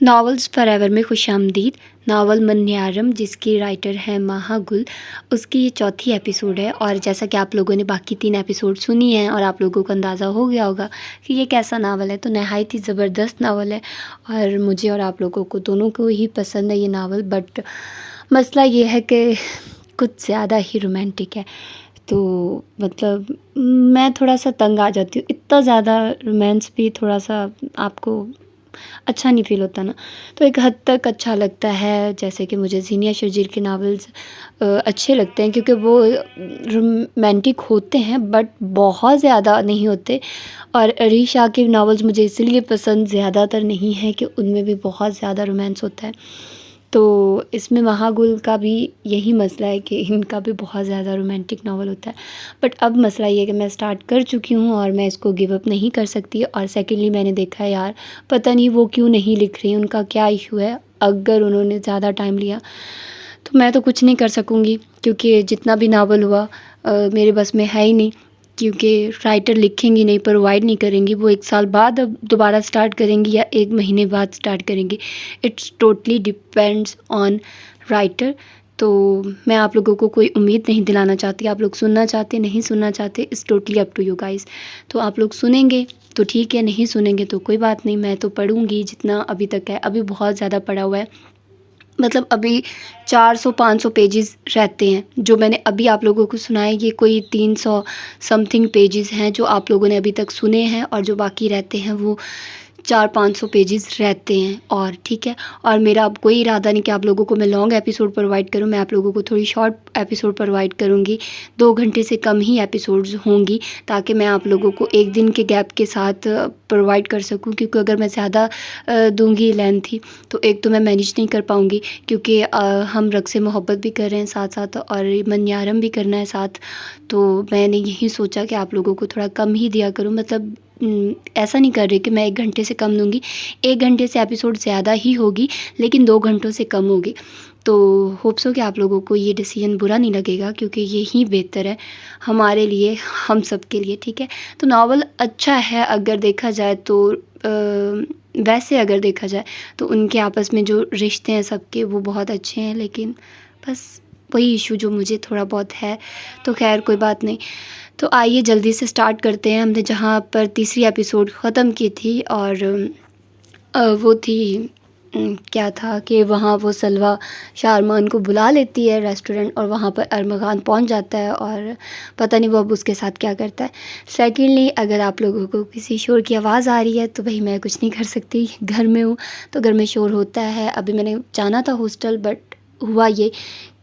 Novels for ever میں خوش آمدید۔ ناول منیارم جس کی رائٹر ہے ماہا گل، اس کی یہ چوتھی ایپیسوڈ ہے، اور جیسا کہ آپ لوگوں نے باقی 3 ایپیسوڈ سنی ہیں اور آپ لوگوں کو اندازہ ہو گیا ہوگا کہ یہ کیسا ناول ہے، تو نہایت ہی زبردست ناول ہے اور مجھے اور آپ لوگوں کو دونوں کو ہی پسند ہے یہ ناول۔ بٹ مسئلہ یہ ہے کہ کچھ زیادہ ہی رومانٹک ہے، تو مطلب میں تھوڑا سا تنگ آ جاتی ہوں، اتنا زیادہ رومانس بھی تھوڑا سا آپ کو اچھا نہیں فیل ہوتا نا، تو ایک حد تک اچھا لگتا ہے، جیسے کہ مجھے زینیا شرجیل کے ناولز اچھے لگتے ہیں کیونکہ وہ رومانٹک ہوتے ہیں بٹ بہت زیادہ نہیں ہوتے، اور علی شاہ کے ناولز مجھے اس لیے پسند زیادہ تر نہیں ہے کہ ان میں بھی بہت زیادہ رومانس ہوتا ہے، تو اس میں مہا گل کا بھی یہی مسئلہ ہے کہ ان کا بھی بہت زیادہ رومانٹک ناول ہوتا ہے۔ بٹ اب مسئلہ یہ ہے کہ میں سٹارٹ کر چکی ہوں اور میں اس کو گیو اپ نہیں کر سکتی، اور سیکنڈلی میں نے دیکھا ہے یار پتہ نہیں وہ کیوں نہیں لکھ رہی، ان کا کیا ایشو ہے، اگر انہوں نے زیادہ ٹائم لیا تو میں تو کچھ نہیں کر سکوں گی، کیونکہ جتنا بھی ناول ہوا میرے بس میں ہے ہی نہیں، کیونکہ رائٹر لکھیں گی نہیں، پرووائڈ نہیں کریں گی، وہ 1 سال بعد اب دوبارہ سٹارٹ کریں گی یا 1 مہینے بعد سٹارٹ کریں گی، it's totally depends on writer. تو میں آپ لوگوں کو کوئی امید نہیں دلانا چاہتی، آپ لوگ سننا چاہتے نہیں سننا چاہتے، it's totally up to you guys. تو آپ لوگ سنیں گے تو ٹھیک ہے، نہیں سنیں گے تو کوئی بات نہیں، میں تو پڑھوں گی جتنا ابھی تک ہے، ابھی بہت زیادہ پڑھا ہوا ہے، مطلب ابھی 400-500 پیجز رہتے ہیں جو میں نے ابھی آپ لوگوں کو سنائے، یہ کوئی 300 سم تھنگ پیجز ہیں جو آپ لوگوں نے ابھی تک سنے ہیں، اور جو باقی رہتے ہیں وہ 400-500 پیجز رہتے ہیں، اور ٹھیک ہے، اور میرا اب کوئی ارادہ نہیں کہ آپ لوگوں کو میں لانگ ایپیسوڈ پرووائڈ کروں، میں آپ لوگوں کو تھوڑی شارٹ ایپیسوڈ پرووائڈ کروں گی، 2 گھنٹے سے کم ہی ایپیسوڈز ہوں گی، تاکہ میں آپ لوگوں کو 1 دن کے گیپ کے ساتھ پرووائڈ کر سکوں، کیونکہ اگر میں زیادہ دوں گی لینتھ ہی تو ایک تو میں مینیج نہیں کر پاؤں گی، کیونکہ ہم رقص محبت بھی کر رہے ہیں ساتھ ساتھ اور منیارم بھی کرنا ہے ساتھ، تو میں نے یہی سوچا کہ آپ لوگوں کو تھوڑا کم ہی دیا کروں، مطلب ایسا نہیں کر رہی کہ میں 1 گھنٹے سے کم دوں گی، 1 گھنٹے سے ایپیسوڈ زیادہ ہی ہوگی لیکن 2 گھنٹوں سے کم ہوگی، تو ہوپس ہو کہ آپ لوگوں کو یہ ڈیسیژن برا نہیں لگے گا، کیونکہ یہی بہتر ہے ہمارے لیے، ہم سب کے لیے، ٹھیک ہے۔ تو ناول اچھا ہے اگر دیکھا جائے تو، ویسے اگر دیکھا جائے تو ان کے آپس میں جو رشتے ہیں سب کے وہ بہت اچھے ہیں، لیکن بس وہی ایشو جو مجھے تھوڑا بہت ہے، تو خیر کوئی بات نہیں۔ تو آئیے جلدی سے سٹارٹ کرتے ہیں، ہم نے جہاں پر تیسری ایپیسوڈ ختم کی تھی، اور وہ تھی کیا تھا کہ وہاں وہ سلویٰ شاہ ارمان کو بلا لیتی ہے ریسٹورنٹ، اور وہاں پر ارمغان پہنچ جاتا ہے، اور پتہ نہیں وہ اب اس کے ساتھ کیا کرتا ہے۔ سیکنڈلی اگر آپ لوگوں کو کسی شور کی آواز آ رہی ہے تو بھائی میں کچھ نہیں کر سکتی، گھر میں ہوں تو گھر میں شور ہوتا ہے۔ ابھی میں نے جانا تھا ہاسٹل، بٹ ہوا یہ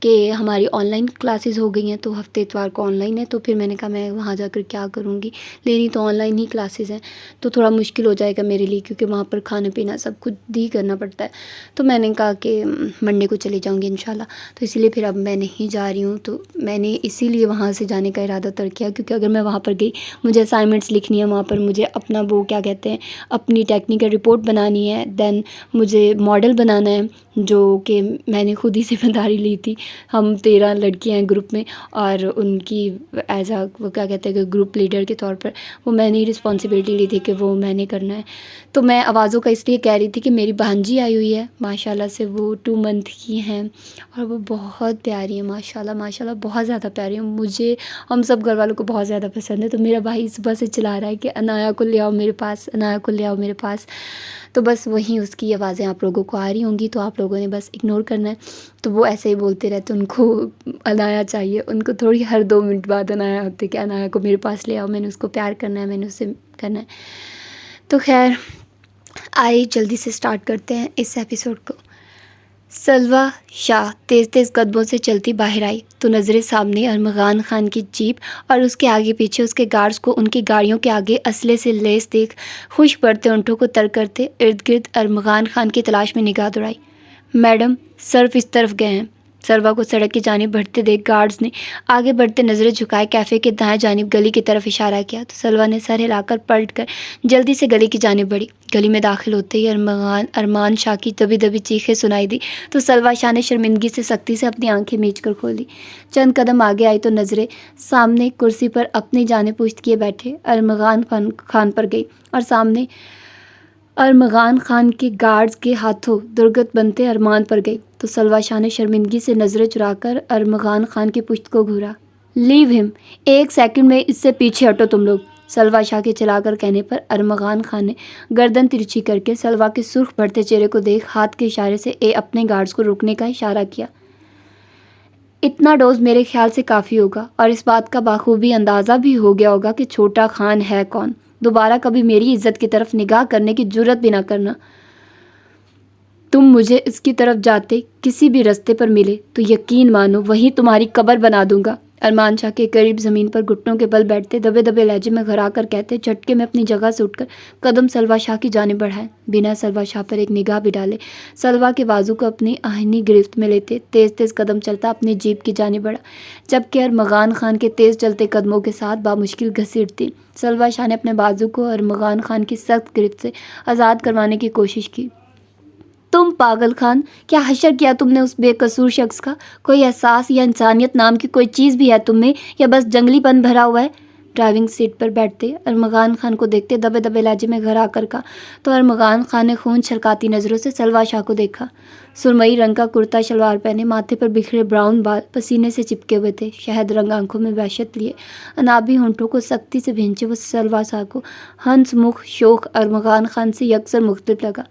کہ ہماری آن لائن کلاسز ہو گئی ہیں، تو ہفتے اتوار کو آن لائن ہے، تو پھر میں نے کہا میں وہاں جا کر کیا کروں گی، لینی تو آن لائن ہی کلاسز ہیں، تو تھوڑا مشکل ہو جائے گا میرے لیے، کیونکہ وہاں پر کھانا پینا سب خود ہی کرنا پڑتا ہے، تو میں نے کہا کہ منڈے کو چلی جاؤں گی انشاءاللہ، تو اسی لیے پھر اب میں نہیں جا رہی ہوں، تو میں نے اسی لیے وہاں سے جانے کا ارادہ تر کیا، کیونکہ اگر میں وہاں پر گئی مجھے اسائنمنٹس لکھنی ہے، وہاں پر مجھے اپنا وہ کیا کہتے ہیں اپنی ٹیکنیکل رپورٹ بنانی ہے، دین مجھے ماڈل بنانا ہے، جو کہ میں نے خود ہی ذمہ داری لی تھی، ہم 13 لڑکیاں ہیں گروپ میں، اور ان کی ایز اے وہ کیا کہتے ہیں کہ گروپ لیڈر کے طور پر وہ میں نے رسپانسبلٹی لی تھی کہ وہ میں نے کرنا ہے، تو میں آوازوں کا اس لیے کہہ رہی تھی کہ میری بھانجی آئی ہوئی ہے ماشاء اللہ سے، وہ 2 منتھ کی ہیں، اور وہ بہت پیاری ہیں ماشاء اللہ بہت زیادہ پیاری ہیں، مجھے ہم سب گھر والوں کو بہت زیادہ پسند ہے، تو میرا بھائی صبح سے چلا رہا ہے کہ انایا کو لے آؤ میرے پاس، انایا کو لے آؤ میرے پاس، تو بس وہیں اس کی آوازیں آپ لوگوں کو آ رہی ہوں گی، تو آپ لوگوں نے بس اگنور کرنا ہے، تو وہ ایسے ہی بولتے رہتے، ان کو انایا چاہیے، ان کو تھوڑی ہر 2 منٹ بعد انایا ہوتے کہ انایا کو میرے پاس لے آؤ، میں نے اس کو پیار کرنا ہے، میں نے اسے کرنا ہے، تو خیر آئیے جلدی سے سٹارٹ کرتے ہیں اس ایپیسوڈ کو۔ سلویٰ شاہ تیز تیز قدموں سے چلتی باہر آئی تو نظریں سامنے ارمغان خان کی جیپ اور اس کے آگے پیچھے اس کے گارڈز کو ان کی گاڑیوں کے آگے اسلحے سے لیس دیکھ خوش بڑھتے اونٹوں کو تر کرتے ارد گرد ارمغان خان کی تلاش میں نگاہ دوڑائی۔ میڈم صرف اس طرف گئے ہیں۔ سلویٰ کو سڑک کی جانب بڑھتے دیکھ گارڈز نے آگے بڑھتے نظریں جھکائے کیفے کے دائیں جانب گلی کی طرف اشارہ کیا تو سلویٰ نے سر ہلا کر پلٹ کر جلدی سے گلی کی جانب بڑھی۔ گلی میں داخل ہوتے ہی ارمان شاہ کی دبی دبی چیخیں سنائی دی تو سلویٰ شاہ نے شرمندگی سے سختی سے اپنی آنکھیں میچ کر کھول دی۔ چند قدم آگے آئی تو نظریں سامنے کرسی پر اپنی جانب پشت کیے بیٹھے ارمغان خان پر گئی اور سامنے ارمغان خان کے گارڈز کے ہاتھوں درگت بنتے ارمان پر گئی تو سلوہ شاہ نے شرمندگی سے نظریں چرا کر ارمغان خان کی پشت کو گھورا۔ لیو ہم، 1 سیکنڈ میں اس سے پیچھے ہٹو تم لوگ۔ سلوہ شاہ کے چلا کر کہنے پر ارمغان خان نے گردن ترچھی کر کے سلوہ کے سرخ بڑھتے چہرے کو دیکھ ہاتھ کے اشارے سے اپنے گارڈز کو رکنے کا اشارہ کیا۔ اتنا ڈوز میرے خیال سے کافی ہوگا، اور اس بات کا بخوبی اندازہ بھی ہو گیا ہوگا کہ چھوٹا خان ہے کون۔ دوبارہ کبھی میری عزت کی طرف نگاہ کرنے کی جرت بھی نہ کرنا۔ تم مجھے اس کی طرف جاتے کسی بھی رستے پر ملے تو یقین مانو وہیں تمہاری قبر بنا دوں گا۔ ارمان شاہ کے قریب زمین پر گھٹنوں کے بل بیٹھتے دبے دبے لہجے میں گھرا کر کہتے، جھٹکے میں اپنی جگہ سے اٹھ کر قدم سلوہ شاہ کی جانب بڑھائے، بنا سلوہ شاہ پر ایک نگاہ بھی ڈالے۔ سلوہ کے بازو کو اپنی آہنی گرفت میں لیتے تیز تیز قدم چلتا اپنی جیپ کی جانب بڑھا، جبکہ ارمغان خان کے تیز چلتے قدموں کے ساتھ بامشکل گھسیٹتی سلوہ شاہ نے اپنے بازو کو ارمغان خان کی سخت گرفت سے آزاد کروانے کی کوشش کی۔ تم پاگل خان، کیا حشر کیا تم نے اس بے قصور شخص کا؟ کوئی احساس یا انسانیت نام کی کوئی چیز بھی ہے تم میں، یا بس جنگلی پن بھرا ہوا ہے؟ ڈرائیونگ سیٹ پر بیٹھتے ارمغان خان کو دیکھتے دبے دبے لہجے میں گھرا کر کہا تو ارمغان خان نے خون چھلکاتی نظروں سے سلوہ شاہ کو دیکھا۔ سرمئی رنگ کا کرتا شلوار پہنے، ماتھے پر بکھرے براؤن بال پسینے سے چپکے ہوئے تھے، شہد رنگ آنکھوں میں وحشت لیے انابی ہونٹوں کو سختی سے بھینچے وہ سلوہ شاہ کو ہنس مکھ شوخ ارمغان خان سے یکسر مختلف لگا۔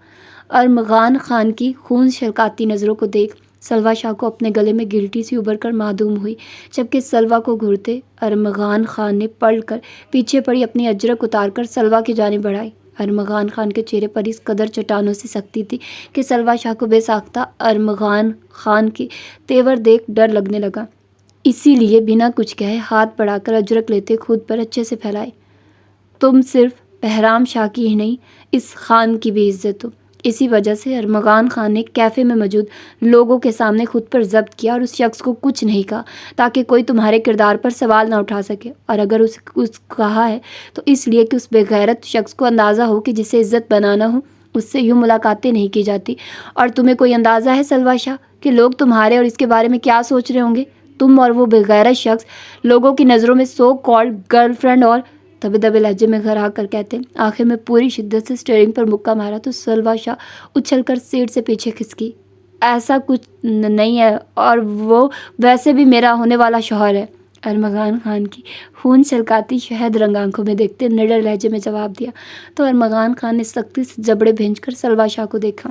ارمغان خان کی خون چھلکاتی نظروں کو دیکھ سلوہ شاہ کو اپنے گلے میں گلٹی سی ابھر کر معدوم ہوئی، جبکہ سلوہ کو گھورتے ارمغان خان نے پلٹ کر پیچھے پڑی اپنی اجرک اتار کر سلوہ کی جانب بڑھائی۔ ارمغان خان کے چہرے پر اس قدر چٹانوں سے سختی تھی کہ سلوہ شاہ کو بے ساختہ ارمغان خان کے تیور دیکھ ڈر لگنے لگا، اسی لیے بنا کچھ کہے ہاتھ بڑھا کر اجرک لیتے خود پر اچھے سے پھیلائے۔ تم صرف بہرام شاہ کی ہی نہیں، اس خان کی بھی عزت ہو۔ اسی وجہ سے ارمغان خان نے کیفے میں موجود لوگوں کے سامنے خود پر ضبط کیا اور اس شخص کو کچھ نہیں کہا تاکہ کوئی تمہارے کردار پر سوال نہ اٹھا سکے، اور اگر اس کہا ہے تو اس لیے کہ اس بے غیرت شخص کو اندازہ ہو کہ جسے عزت بنانا ہو اس سے یوں ملاقاتیں نہیں کی جاتی۔ اور تمہیں کوئی اندازہ ہے سلوہ شاہ کہ لوگ تمہارے اور اس کے بارے میں کیا سوچ رہے ہوں گے؟ تم اور وہ بے غیرت شخص لوگوں کی نظروں میں سو کالڈ گرل فرینڈ، اور دبے دبے لہجے میں گھرا کر کہتے آخر میں پوری شدت سے اسٹیئرنگ پر مکہ مارا تو سلوہ شاہ اچھل کر سیٹ سے پیچھے کھسکی۔ ایسا کچھ نہیں ہے، اور وہ ویسے بھی میرا ہونے والا شوہر ہے، ارمغان خان کی خون چھلکاتی شہد رنگ آنکھوں میں دیکھتے نڈر لہجے میں جواب دیا تو ارمغان خان نے سختی سے جبڑے بھینچ کر سلوہ شاہ کو دیکھا۔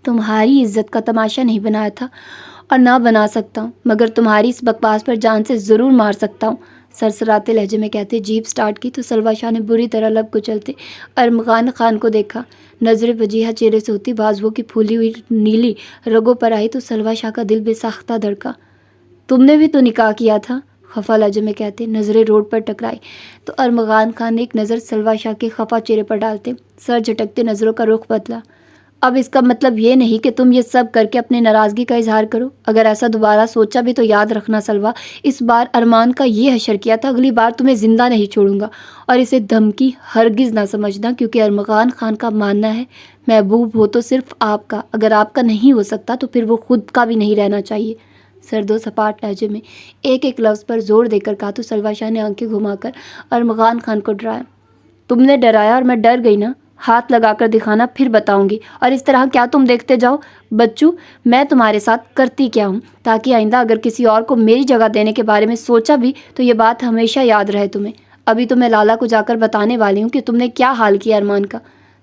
تمہاری عزت کا تماشا نہیں بنایا تھا اور نہ بنا سکتا ہوں، مگر تمہاری اس بکواس پر جان سے ضرور مار سکتا ہوں، سرسراتے لہجے میں کہتے جیپ سٹارٹ کی تو سلوہ شاہ نے بری طرح لب کچلتے ارمغان خان کو دیکھا۔ نظریں وجیہہ چہرے سے ہوتی بازوؤں کی پھولی ہوئی نیلی رگوں پر آئی تو سلوہ شاہ کا دل بے ساختہ دھڑکا۔ تم نے بھی تو نکاح کیا تھا، خفا لہجے میں کہتے نظریں روڈ پر ٹکرائی تو ارمغان خان نے ایک نظر سلوہ شاہ کے خفا چہرے پر ڈالتے سر جھٹکتے نظروں کا رخ بدلا۔ اب اس کا مطلب یہ نہیں کہ تم یہ سب کر کے اپنی ناراضگی کا اظہار کرو، اگر ایسا دوبارہ سوچا بھی تو یاد رکھنا سلوہ، اس بار ارمان کا یہ حشر کیا تھا، اگلی بار تمہیں زندہ نہیں چھوڑوں گا، اور اسے دھمکی ہرگز نہ سمجھنا، کیونکہ ارمغان خان کا ماننا ہے محبوب ہو تو صرف آپ کا، اگر آپ کا نہیں ہو سکتا تو پھر وہ خود کا بھی نہیں رہنا چاہیے۔ سرد و سپاٹ لہجے میں ایک ایک لفظ پر زور دے کر کہا تو سلوہ شاہ نے آنکھیں گھما کر ارمغان خان کو ڈرایا۔ تم نے ڈرایا اور میں ڈر گئی نا، ہاتھ لگا کر دکھانا پھر بتاؤں گی، اور اس طرح کیا تم دیکھتے جاؤ؟ بچو، میں تمہارے ساتھ کرتی کیا ہوں تاکہ آئندہ اگر کسی اور کو میری جگہ دینے کے بارے میں سوچا بھی تو یہ بات ہمیشہ یاد رہے تمہیں۔ ابھی تو میں لالا کو جا کر بتانے والی ہوں کہ تم نے کیا حال کیا ارمان کا۔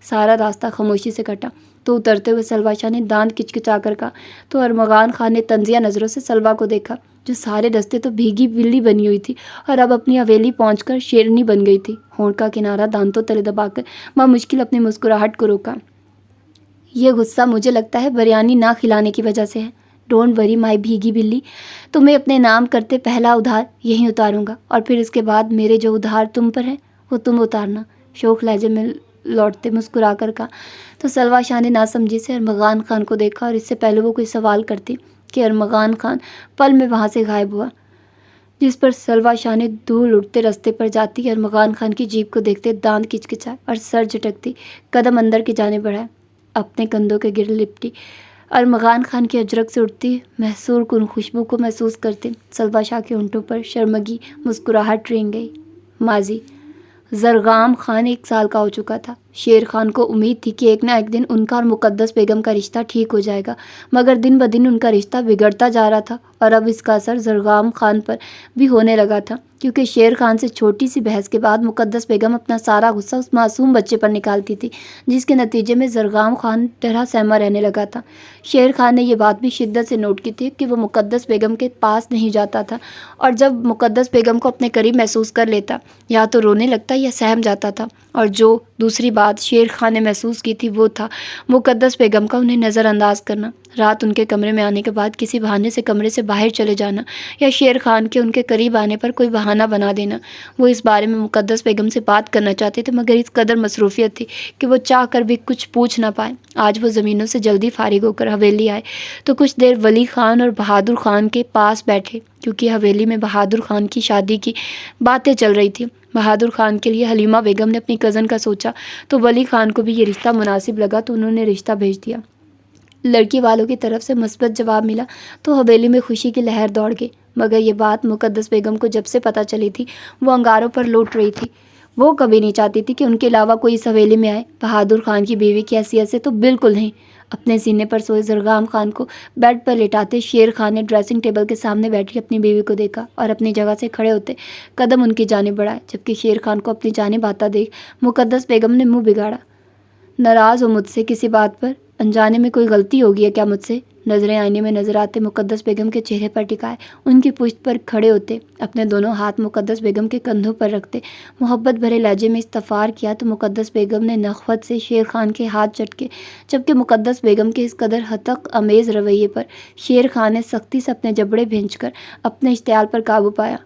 سارا راستہ خاموشی سے کٹا تو اترتے ہوئے سلوہ شاہ نے دانت کچکچا کر کہا تو ارمغان خان نے طنزیہ نظروں سے سلوہ کو دیکھا جو سارے رستے تو بھیگی بلی بنی ہوئی تھی اور اب اپنی حویلی پہنچ کر شیرنی بن گئی تھی۔ ہونٹ کا کنارہ دانتوں تلے دبا کر بامشکل اپنی مسکراہٹ کو روکا۔ یہ غصہ مجھے لگتا ہے بریانی نہ کھلانے کی وجہ سے ہے۔ ڈونٹ وری مائی بھیگی بلی، تمہیں اپنے نام کرتے پہلا ادھار یہیں اتاروں گا، اور پھر اس کے بعد میرے جو ادھار تم پر ہیں وہ تم اتارنا، شوخ لہجے میں لوٹتے مسکرا کر کہا تو سلوہ شاہ نے ناسمجھی سے ارمغان خان کو دیکھا، اور اس سے پہلے وہ کوئی سوال کرتی کہ ارمغان خان پل میں وہاں سے غائب ہوا، جس پر سلوہ شاہ نے دھول اٹھتے رستے پر جاتی ارمغان خان کی جیپ کو دیکھتے دانت کچکچائے اور سر جھٹکتی قدم اندر کی جانب بڑھائے، اپنے کندھوں کے گر لپٹی ارمغان خان کی اجرک سے اٹھتی محصور کن خوشبو کو محسوس کرتے سلوہ شاہ کے ہونٹوں پر شرمگی مسکراہٹ رینگ گئی۔ ماضی زرغام خان 1 سال کا ہو چکا تھا، شیر خان کو امید تھی کہ ایک نہ ایک دن ان کا اور مقدس بیگم کا رشتہ ٹھیک ہو جائے گا، مگر دن بدن ان کا رشتہ بگڑتا جا رہا تھا، اور اب اس کا اثر زرغام خان پر بھی ہونے لگا تھا، کیونکہ شیر خان سے چھوٹی سی بحث کے بعد مقدس بیگم اپنا سارا غصہ اس معصوم بچے پر نکالتی تھی، جس کے نتیجے میں زرغام خان ڈرا سہما رہنے لگا تھا۔ شیر خان نے یہ بات بھی شدت سے نوٹ کی تھی کہ وہ مقدس بیگم کے پاس نہیں جاتا تھا، اور جب مقدس بیگم کو اپنے قریب محسوس کر لیتا یا تو رونے لگتا یا سہم جاتا تھا، اور جو دوسری بات شیر خان نے محسوس کی تھی وہ تھا مقدس بیگم کا انہیں نظر انداز کرنا، رات ان کے کمرے میں آنے کے بعد کسی بہانے سے کمرے سے باہر چلے جانا، یا شیر خان کے ان کے قریب آنے پر کوئی بہانہ بنا دینا۔ وہ اس بارے میں مقدس بیگم سے بات کرنا چاہتے تھے، مگر اس قدر مصروفیت تھی کہ وہ چاہ کر بھی کچھ پوچھ نہ پائے۔ آج وہ زمینوں سے جلدی فارغ ہو کر حویلی آئے تو کچھ دیر ولی خان اور بہادر خان کے پاس بیٹھے، کیونکہ حویلی میں بہادر خان کی شادی کی باتیں چل رہی تھی۔ بہادر خان کے لیے حلیمہ بیگم نے اپنی کزن کا سوچا تو ولی خان کو بھی یہ رشتہ مناسب لگا تو انہوں نے رشتہ بھیج دیا۔ لڑکی والوں کی طرف سے مثبت جواب ملا تو حویلی میں خوشی کی لہر دوڑ گئی، مگر یہ بات مقدس بیگم کو جب سے پتہ چلی تھی وہ انگاروں پر لوٹ رہی تھی۔ وہ کبھی نہیں چاہتی تھی کہ ان کے علاوہ کوئی اس حویلی میں آئے، بہادر خان کی بیوی کی حیثیت سے تو بالکل نہیں۔ اپنے سینے پر سوئے زرغام خان کو بیڈ پر لٹاتے شیر خان نے ڈریسنگ ٹیبل کے سامنے بیٹھی اپنی بیوی کو دیکھا اور اپنی جگہ سے کھڑے ہوتے قدم ان کی جانب بڑھائے، جبکہ شیر خان کو اپنی جانب آتا دیکھ مقدس بیگم نے منہ بگاڑا۔ ناراض ہو مجھ سے کسی بات پر؟ انجانے میں کوئی غلطی ہوگی ہے کیا مجھ سے؟ نظریں آئینے میں نظر آتے مقدس بیگم کے چہرے پر ٹکائے ان کی پشت پر کھڑے ہوتے، اپنے دونوں ہاتھ مقدس بیگم کے کندھوں پر رکھتے محبت بھرے لہجے میں استفار کیا تو مقدس بیگم نے نخوت سے شیر خان کے ہاتھ چٹکے، جبکہ مقدس بیگم کے اس قدر ہتک امیز رویے پر شیر خان نے سختی سے اپنے جبڑے بھینچ کر اپنے اشتعال پر قابو پایا۔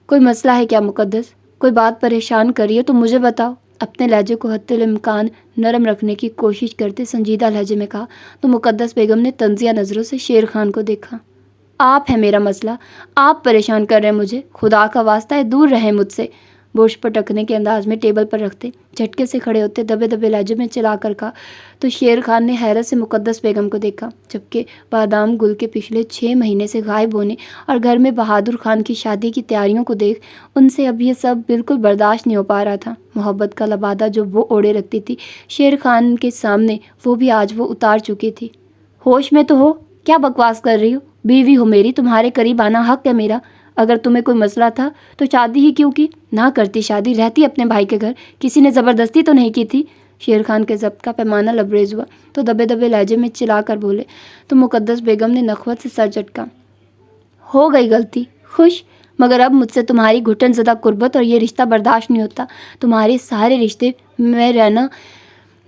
کوئی مسئلہ ہے کیا مقدس؟ کوئی بات پریشان کر رہی ہے تو مجھے بتاؤ، اپنے لہجے کو حتی الامکان نرم رکھنے کی کوشش کرتے سنجیدہ لہجے میں کہا تو مقدس بیگم نے طنزیہ نظروں سے شیر خان کو دیکھا۔ آپ ہیں میرا مسئلہ، آپ پریشان کر رہے ہیں مجھے، خدا کا واسطہ ہے دور رہیں مجھ سے، بوش پٹکنے کے انداز میں ٹیبل پر رکھتے جھٹکے سے کھڑے ہوتے دبے دبے لہجے میں چلا کر کہا تو شیر خان نے حیرت سے مقدس بیگم کو دیکھا، جبکہ بادام گل کے پچھلے 6 مہینے سے غائب ہونے اور گھر میں بہادر خان کی شادی کی تیاریوں کو دیکھ ان سے اب یہ سب بالکل برداشت نہیں ہو پا رہا تھا۔ محبت کا لبادہ جو وہ اوڑے رکھتی تھی شیر خان کے سامنے، وہ بھی آج وہ اتار چکی تھی۔ ہوش میں تو ہو؟ کیا بکواس کر رہی ہو؟ بیوی ہو میری، تمہارے قریب آنا حق ہے میرا۔ اگر تمہیں کوئی مسئلہ تھا تو شادی ہی کیوں کی؟ نہ کرتی شادی، رہتی اپنے بھائی کے گھر، کسی نے زبردستی تو نہیں کی تھی۔ شیر خان کے ضبط کا پیمانہ لبریز ہوا تو دبے دبے لہجے میں چلا کر بولے تو مقدس بیگم نے نخوت سے سر جھٹکا۔ ہو گئی غلطی، خوش، مگر اب مجھ سے تمہاری گھٹن زدہ قربت اور یہ رشتہ برداشت نہیں ہوتا۔ تمہارے سارے رشتے میں رہنا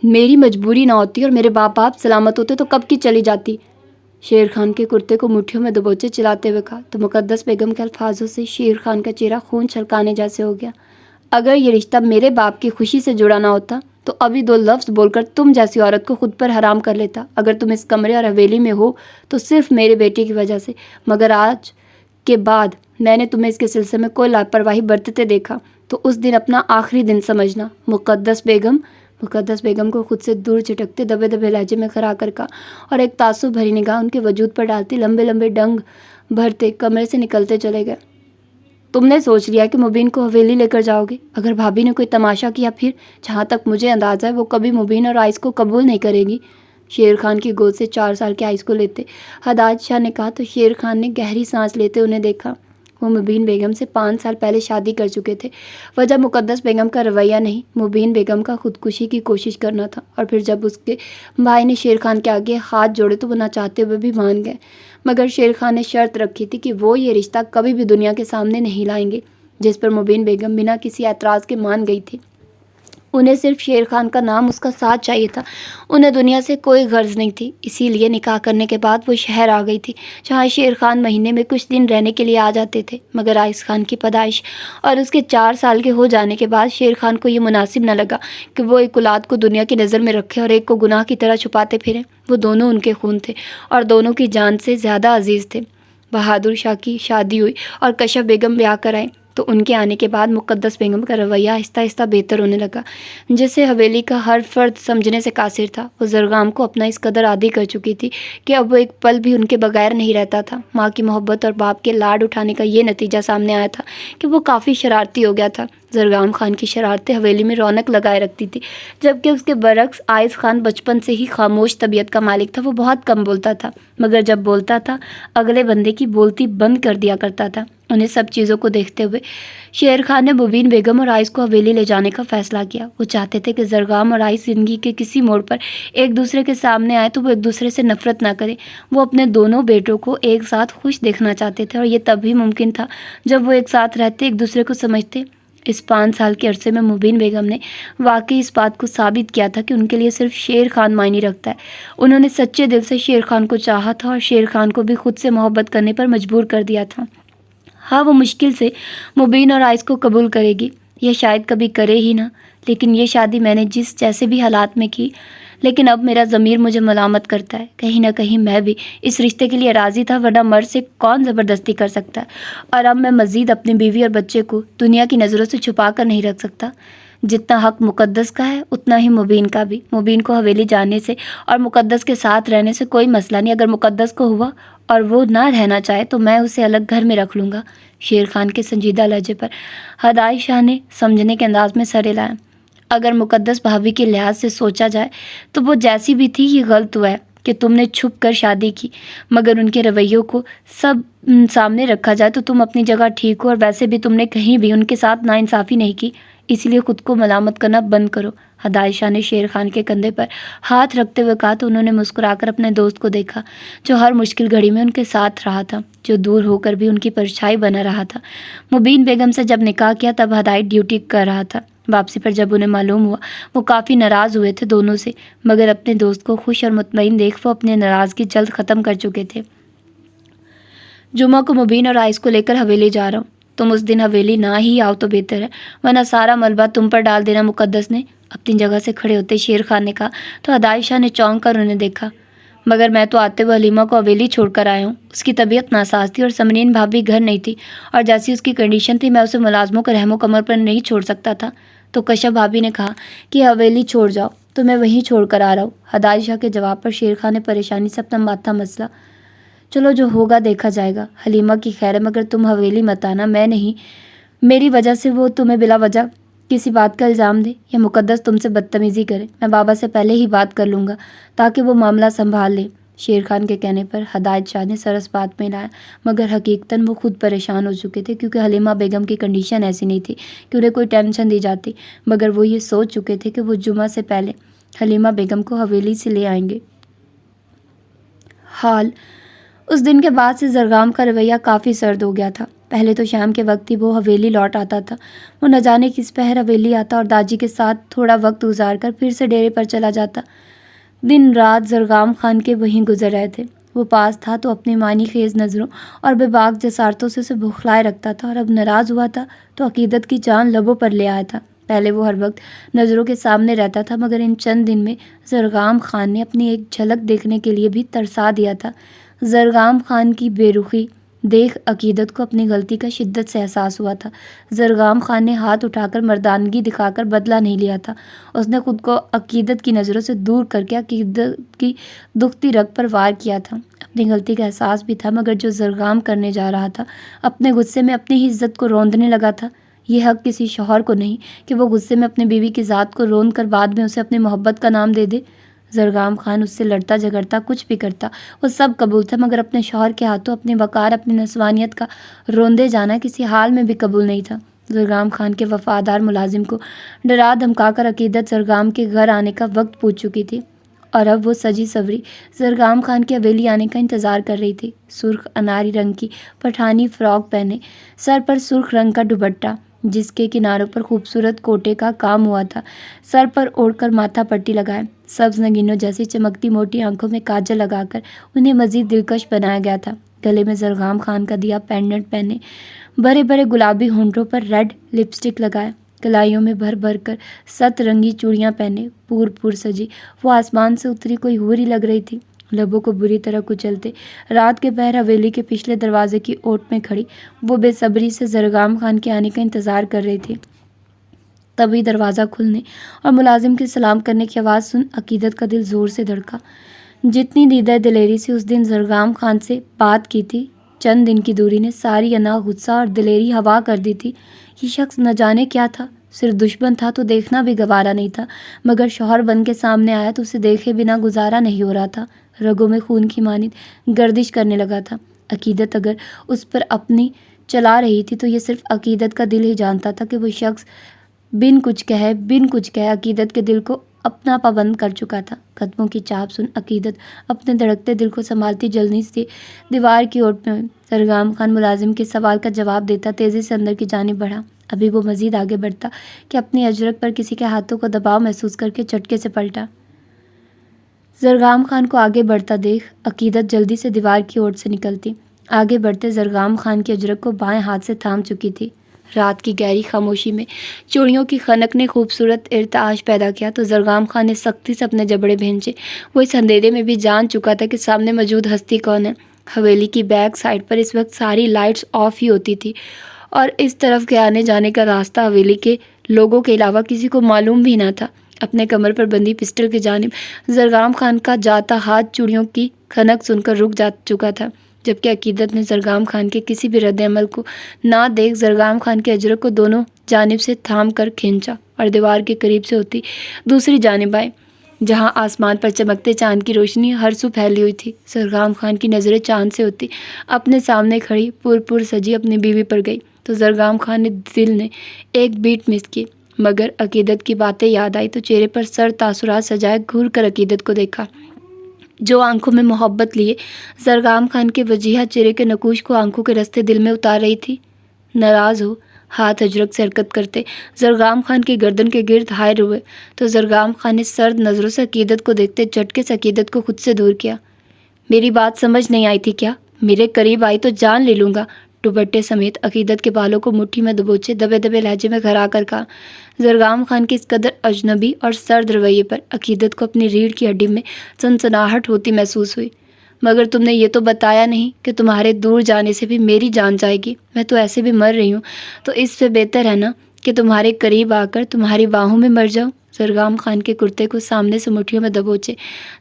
میری مجبوری نہ ہوتی اور میرے باپ سلامت ہوتے تو کب کی چلی جاتی۔ شیر خان کے کرتے کو مٹھیوں میں دبوچے چلاتے ہوئے کہا تو مقدس بیگم کے الفاظوں سے شیر خان کا چہرہ خون چھلکانے جیسے ہو گیا۔ اگر یہ رشتہ میرے باپ کی خوشی سے جڑا نہ ہوتا تو ابھی 2 لفظ بول کر تم جیسی عورت کو خود پر حرام کر لیتا۔ اگر تم اس کمرے اور حویلی میں ہو تو صرف میرے بیٹے کی وجہ سے، مگر آج کے بعد میں نے تمہیں اس کے سلسلے میں کوئی لاپرواہی برتتے دیکھا تو اس دن اپنا آخری دن سمجھنا۔ مقدس بیگم کو خود سے دور جھٹکتے دبے دبے لہجے میں کھرا کر کہا اور ایک تعصب بھری نگاہ ان کے وجود پر ڈالتی لمبے لمبے ڈنگ بھرتے کمرے سے نکلتے چلے گئے۔ تم نے سوچ لیا کہ مبین کو حویلی لے کر جاؤ گے؟ اگر بھابھی نے کوئی تماشا کیا پھر؟ جہاں تک مجھے اندازہ ہے وہ کبھی مبین اور آئس کو قبول نہیں کرے گی۔ شیر خان کی گود سے 4 سال کے آئس کو لیتے حداد شاہ نے کہا تو شیر خان نے گہری سانس لیتے انہیں دیکھا۔ وہ مبین بیگم سے 5 سال پہلے شادی کر چکے تھے۔ وجہ مقدس بیگم کا رویہ نہیں، مبین بیگم کا خودکشی کی کوشش کرنا تھا، اور پھر جب اس کے بھائی نے شیر خان کے آگے ہاتھ جوڑے تو وہ نہ چاہتے ہوئے بھی مان گئے، مگر شیر خان نے شرط رکھی تھی کہ وہ یہ رشتہ کبھی بھی دنیا کے سامنے نہیں لائیں گے، جس پر مبین بیگم بنا کسی اعتراض کے مان گئی تھی۔ انہیں صرف شیر خان کا نام اس کا ساتھ چاہیے تھا، انہیں دنیا سے کوئی غرض نہیں تھی، اسی لیے نکاح کرنے کے بعد وہ شہر آ گئی تھی، جہاں شیر خان مہینے میں کچھ دن رہنے کے لیے آ جاتے تھے، مگر آئس خان کی پیدائش اور اس کے 4 سال کے ہو جانے کے بعد شیر خان کو یہ مناسب نہ لگا کہ وہ ایک اولاد کو دنیا کی نظر میں رکھے اور ایک کو گناہ کی طرح چھپاتے پھریں۔ وہ دونوں ان کے خون تھے اور دونوں کی جان سے زیادہ عزیز تھے۔ بہادر شاہ کی شادی ہوئی اور کشف بیگم بیاہ کر آئیں۔ تو ان کے آنے کے بعد مقدس بیگم کا رویہ آہستہ آہستہ بہتر ہونے لگا، جسے حویلی کا ہر فرد سمجھنے سے قاصر تھا۔ وہ زرگام کو اپنا اس قدر عادی کر چکی تھی کہ اب وہ ایک پل بھی ان کے بغیر نہیں رہتا تھا۔ ماں کی محبت اور باپ کے لاڈ اٹھانے کا یہ نتیجہ سامنے آیا تھا کہ وہ کافی شرارتی ہو گیا تھا۔ زرگام خان کی شرارتیں حویلی میں رونق لگائے رکھتی تھی، جبکہ اس کے برعکس آئز خان بچپن سے ہی خاموش طبیعت کا مالک تھا۔ وہ بہت کم بولتا تھا، مگر جب بولتا تھا اگلے بندے کی بولتی بند کر دیا کرتا تھا۔ انہیں سب چیزوں کو دیکھتے ہوئے شیر خان نے مبین بیگم اور آئز کو حویلی لے جانے کا فیصلہ کیا۔ وہ چاہتے تھے کہ زرگام اور آئز زندگی کے کسی موڑ پر ایک دوسرے کے سامنے آئے تو وہ ایک دوسرے سے نفرت نہ کرے۔ وہ اپنے دونوں بیٹوں کو ایک ساتھ خوش دیکھنا چاہتے تھے، اور یہ تب ہی ممکن تھا جب وہ ایک ساتھ رہتے، ایک دوسرے کو سمجھتے۔ اس 5 سال کے عرصے میں مبین بیگم نے واقعی اس بات کو ثابت کیا تھا کہ ان کے لیے صرف شیر خان معنی رکھتا ہے۔ انہوں نے سچے دل سے شیر خان کو چاہا تھا، اور شیر خان کو بھی خود سے محبت کرنے پر مجبور کر دیا تھا۔ ہاں، وہ مشکل سے مبین اور آئز کو قبول کرے گی، یا شاید کبھی کرے ہی نہ، لیکن یہ شادی میں نے جیسے بھی حالات میں کی، لیکن اب میرا ضمیر مجھے ملامت کرتا ہے۔ کہیں نہ کہیں میں بھی اس رشتے کے لیے راضی تھا، ورنہ مرد سے کون زبردستی کر سکتا ہے، اور اب میں مزید اپنی بیوی اور بچے کو دنیا کی نظروں سے چھپا کر نہیں رکھ سکتا۔ جتنا حق مقدس کا ہے اتنا ہی مبین کا بھی۔ مبین کو حویلی جانے سے اور مقدس کے ساتھ رہنے سے کوئی مسئلہ نہیں۔ اگر مقدس کو ہوا اور وہ نہ رہنا چاہے تو میں اسے الگ گھر میں رکھ لوں گا۔ شیر خان کے سنجیدہ لہجے پر ہدایت شاہ نے سمجھنے کے انداز میں سر ہلایا۔ اگر مقدس بھابھی کے لحاظ سے سوچا جائے تو وہ جیسی بھی تھی، یہ غلط ہوا ہے کہ تم نے چھپ کر شادی کی، مگر ان کے رویوں کو سب سامنے رکھا جائے تو تم اپنی جگہ ٹھیک ہو، اور ویسے بھی تم نے کہیں بھی ان کے ساتھ ناانصافی نہیں کی، اس لیے خود کو ملامت کرنا بند کرو۔ ہدایت شاہ نے شیر خان کے کندھے پر ہاتھ رکھتے ہوئے کہا تو انہوں نے مسکرا کر اپنے دوست کو دیکھا، جو ہر مشکل گھڑی میں ان کے ساتھ رہا تھا، جو دور ہو کر بھی ان کی پرچھائی بنا رہا تھا۔ مبین بیگم سے جب نکاح کیا تب ہدایت ڈیوٹی کر رہا تھا۔ واپسی پر جب انہیں معلوم ہوا، وہ کافی ناراض ہوئے تھے دونوں سے، مگر اپنے دوست کو خوش اور مطمئن دیکھ وہ اپنی ناراضگی جلد ختم کر چکے تھے۔ جمعہ کو مبین اور آئز کو لے کر حویلی جا رہا ہوں، تم اس دن حویلی نہ ہی آؤ تو بہتر ہے، ورنہ سارا ملبہ تم پر ڈال دینا۔ مقدس نے اپنی جگہ سے کھڑے ہوتے شیر خان نے کہا تو ہدایت شاہ نے چونک کر انہیں دیکھا۔ مگر میں تو آتے ہوئے حلیمہ کو حویلی چھوڑ کر آیا ہوں۔ اس کی طبیعت ناساز تھی اور سمرین بھابھی گھر نہیں تھی، اور جیسی اس کی کنڈیشن تھی میں اسے ملازموں کے رحم و کمر پر نہیں چھوڑ سکتا تھا۔ تو کشف بھابھی نے کہا کہ حویلی چھوڑ جاؤ، تو میں وہیں چھوڑ کر آ رہا ہوں۔ ہدایت شاہ کے جواب پر شیر خان نے پریشانی سے اپنا ماتھا مسلا۔ چلو جو ہوگا دیکھا جائے گا، حلیمہ کی خیر ہے، مگر تم حویلی مت آنا، میں نہیں، میری وجہ سے وہ تمہیں بلا وجہ کسی بات کا الزام دے یا مقدس تم سے بدتمیزی کرے۔ میں بابا سے پہلے ہی بات کر لوں گا تاکہ وہ معاملہ سنبھال لے۔ شیر خان کے کہنے پر ہدایت شاہ نے سر اس بات میں لایا، مگر حقیقتاً وہ خود پریشان ہو چکے تھے، کیونکہ حلیمہ بیگم کی کنڈیشن ایسی نہیں تھی کہ انہیں کوئی ٹینشن دی جاتی، مگر وہ یہ سوچ چکے تھے کہ وہ جمعہ سے پہلے حلیمہ بیگم کو حویلی سے لے آئیں گے۔ حال اس دن کے بعد سے زرگام کا رویہ کافی سرد ہو گیا تھا۔ پہلے تو شام کے وقت ہی وہ حویلی لوٹ آتا تھا۔ وہ نہ جانے کس پہر حویلی آتا اور داجی کے ساتھ تھوڑا وقت گزار کر پھر سے ڈیرے پر چلا جاتا۔ دن رات زرگام خان کے وہیں گزر رہے تھے۔ وہ پاس تھا تو اپنی معنی خیز نظروں اور بے باک جسارتوں سے اسے بھخلائے رکھتا تھا، اور اب ناراض ہوا تھا تو عقیدت کی جان لبوں پر لے آیا تھا۔ پہلے وہ ہر وقت نظروں کے سامنے رہتا تھا، مگر ان چند دن میں زرگام خان نے اپنی ایک جھلک دیکھنے کے لیے بھی ترسا دیا تھا۔ زرگام خان کی بے رخی دیکھ عقیدت کو اپنی غلطی کا شدت سے احساس ہوا تھا۔ زرگام خان نے ہاتھ اٹھا کر مردانگی دکھا کر بدلہ نہیں لیا تھا۔ اس نے خود کو عقیدت کی نظروں سے دور کر کے عقیدت کی دکھتی رگ پر وار کیا تھا۔ اپنی غلطی کا احساس بھی تھا، مگر جو زرگام کرنے جا رہا تھا اپنے غصے میں اپنی ہی عزت کو روندنے لگا تھا۔ یہ حق کسی شوہر کو نہیں کہ وہ غصے میں اپنی بیوی کی ذات کو روند کر بعد میں اسے اپنی محبت کا نام دے دے۔ زرگام خان اس سے لڑتا جھگڑتا کچھ بھی کرتا، وہ سب قبول تھا، مگر اپنے شوہر کے ہاتھوں اپنی وقار، اپنی نسوانیت کا روندے جانا کسی حال میں بھی قبول نہیں تھا۔ زرگام خان کے وفادار ملازم کو ڈرا دھمکا کر عقیدت زرگام کے گھر آنے کا وقت پوچھ چکی تھی، اور اب وہ سجی سوری زرگام خان کی حویلی آنے کا انتظار کر رہی تھی۔ سرخ اناری رنگ کی پٹھانی فراک پہنے، سر پر سرخ رنگ کا دوپٹہ جس کے کناروں پر خوبصورت کوٹے کا کام ہوا تھا، سر پر اوڑھ کر ماتھا پٹی لگائے، سبز نگینوں جیسی چمکتی موٹی آنکھوں میں کاجل لگا کر انہیں مزید دلکش بنایا گیا تھا۔ گلے میں زرگام خان کا دیا پینڈنٹ پہنے، بڑے بڑے گلابی ہونٹوں پر ریڈ لپسٹک لگائے، کلائیوں میں بھر بھر کر 7 رنگی چوڑیاں پہنے، پور پور سجی وہ آسمان سے اتری کوئی حور ہی لگ رہی تھی۔ لبوں کو بری طرح کچلتے رات کے پہر حویلی کے پچھلے دروازے کی اوٹ میں کھڑی وہ بے صبری سے زرگام خان کے آنے کا انتظار کر رہی تھی۔ تبھی دروازہ کھلنے اور ملازم کے سلام کرنے کی آواز سن عقیدت کا دل زور سے دھڑکا۔ جتنی دیدہ دلیری سے اس دن زرگام خان سے بات کی تھی، چند دن کی دوری نے ساری انا، غصہ اور دلیری ہوا کر دی تھی۔ یہ شخص نہ جانے کیا تھا، صرف دشمن تھا تو دیکھنا بھی گوارا نہیں تھا، مگر شوہر بن کے سامنے آیا تو اسے دیکھے بنا گزارا نہیں ہو رہا تھا۔ رگوں میں خون کی مانند گردش کرنے لگا تھا۔ عقیدت اگر اس پر اپنی چلا رہی تھی تو یہ صرف عقیدت کا دل ہی جانتا تھا کہ وہ شخص بن کچھ کہے عقیدت کے دل کو اپنا پابند کر چکا تھا۔ قدموں کی چاپ سن عقیدت اپنے دھڑکتے دل کو سنبھالتی جلدی سے دیوار کی اوٹ میں ہوئی۔ زرگام خان ملازم کے سوال کا جواب دیتا تیزی سے اندر کی جانب بڑھا۔ ابھی وہ مزید آگے بڑھتا کہ اپنی اجرک پر کسی کے ہاتھوں کو دباؤ محسوس کر کے جھٹکے سے پلٹا۔ زرگام خان کو آگے بڑھتا دیکھ عقیدت جلدی سے دیوار کی اوٹ سے نکلتی آگے بڑھتے زرگام خان کی اجرک کو بائیں ہاتھ سے تھام چکی تھی۔ رات کی گہری خاموشی میں چوڑیوں کی خنک نے خوبصورت ارتعاش پیدا کیا تو زرگام خان نے سختی سے اپنے جبڑے بھینچے۔ وہ اس اندھیرے میں بھی جان چکا تھا کہ سامنے موجود ہستی کون ہے۔ حویلی کی بیک سائڈ پر اس وقت ساری لائٹس آف ہی ہوتی تھی اور اس طرف کے آنے جانے کا راستہ حویلی کے لوگوں کے علاوہ کسی کو معلوم بھی نہ تھا۔ اپنے کمر پر بندھی پسٹل کی جانب زرگام خان کا جاتا ہاتھ چوڑیوں کی کھنک سن کر رک جا چکا تھا، جبکہ عقیدت نے زرگام خان کے کسی بھی رد عمل کو نہ دیکھ زرگام خان کے اجرک کو دونوں جانب سے تھام کر کھینچا اور دیوار کے قریب سے ہوتی دوسری جانب آئے، جہاں آسمان پر چمکتے چاند کی روشنی ہر سو پھیلی ہوئی تھی۔ زرگام خان کی نظریں چاند سے ہوتی اپنے سامنے کھڑی پور سجی اپنی بیوی پر گئی تو زرگام خان نے دل نے ایک بیٹ مس کی، مگر عقیدت کی باتیں یاد آئی تو چہرے پر سر تاثرات سجائے گھور کر عقیدت کو دیکھا، جو آنکھوں میں محبت لیے زرگام خان کے وجیہہ چہرے کے نقوش کو آنکھوں کے رستے دل میں اتار رہی تھی۔ ناراض ہو ہاتھ اجرک سے حرکت کرتے زرگام خان کی گردن کے گرد حائر ہوئے تو زرگام خان نے سرد نظروں سے عقیدت کو دیکھتے جھٹکے سے عقیدت کو خود سے دور کیا۔ میری بات سمجھ نہیں آئی تھی کیا؟ میرے قریب آئی تو جان لے لوں گا۔ دوپٹے سمیت عقیدت کے بالوں کو مٹھی میں دبوچے دبے دبے لہجے میں گھرا کر کہا۔ زرگام خان کے اس قدر اجنبی اور سرد رویے پر عقیدت کو اپنی ریڑھ کی ہڈی میں سنسناہٹ ہوتی محسوس ہوئی۔ مگر تم نے یہ تو بتایا نہیں کہ تمہارے دور جانے سے بھی میری جان جائے گی۔ میں تو ایسے بھی مر رہی ہوں، تو اس سے بہتر ہے نا کہ تمہارے قریب آ کر تمہاری باہوں میں مر جاؤں۔ زرگام خان کے کرتے کو سامنے سے مٹھیوں میں دبوچے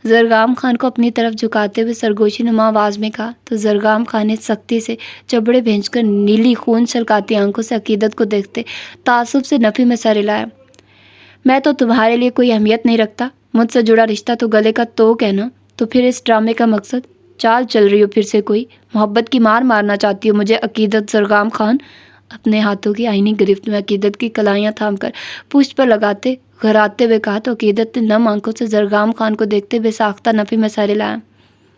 زرگام خان کو اپنی طرف جھکاتے ہوئے سرگوشی نما آواز میں کہا تو زرگام خان نے سختی سے جبڑے بھینچ کر نیلی خون چھلکاتی آنکھوں سے عقیدت کو دیکھتے تعصب سے نفی میں سر ہلایا۔ میں تو تمہارے لیے کوئی اہمیت نہیں رکھتا، مجھ سے جڑا رشتہ تو گلے کا توق ہے نا، تو پھر اس ڈرامے کا مقصد؟ چال چل رہی ہو پھر سے کوئی محبت کی مار مارنا چاہتی ہو مجھے عقیدت؟ زرگام خان اپنے ہاتھوں کی آئینی گرفت میں عقیدت کی کلائیاں تھام کر پشت پر لگاتے گھراتے ہوئے کہا تو عقیدت نے نم آنکھوں سے زرگام خان کو دیکھتے بے ساختہ نفی میں سر ہلایا۔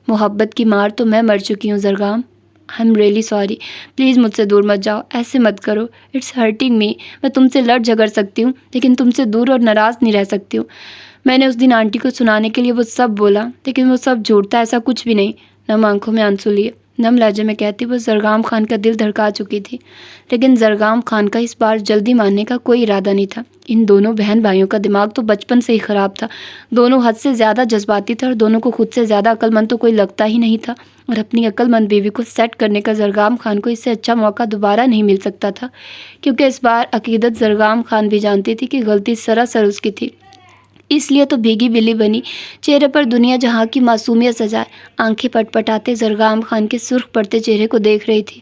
محبت کی مار تو میں مر چکی ہوں Zargham, I am really sorry, please مجھ سے دور مت جاؤ، ایسے مت کرو، اٹس ہرٹنگ می۔ میں تم سے لڑ جھگڑ سکتی ہوں لیکن تم سے دور اور ناراض نہیں رہ سکتی ہوں۔ میں نے اس دن آنٹی کو سنانے کے لیے وہ سب بولا لیکن وہ سب جھوٹ تھا، ایسا کچھ بھی نہیں۔ نم آنکھوں میں آنسو لیے نم لہجے میں کہتی وہ زرگام خان کا دل دھڑکا چکی تھی، لیکن زرگام خان کا اس بار جلدی ماننے کا کوئی ارادہ نہیں تھا۔ ان دونوں بہن بھائیوں کا دماغ تو بچپن سے ہی خراب تھا، دونوں حد سے زیادہ جذباتی تھے اور دونوں کو خود سے زیادہ عقل مند تو کوئی لگتا ہی نہیں تھا، اور اپنی عقل مند بیوی کو سیٹ کرنے کا زرگام خان کو اس سے اچھا موقع دوبارہ نہیں مل سکتا تھا، کیونکہ اس بار عقیدت زرگام خان بھی جانتی تھی کہ غلطی سراسر اس کی تھی۔ اس لیے تو بھیگی بلی بنی چہرے پر دنیا جہاں کی معصومیت سجائے آنکھیں پٹ پٹاتے زرگام خان کے سرخ پڑتے چہرے کو دیکھ رہی تھی۔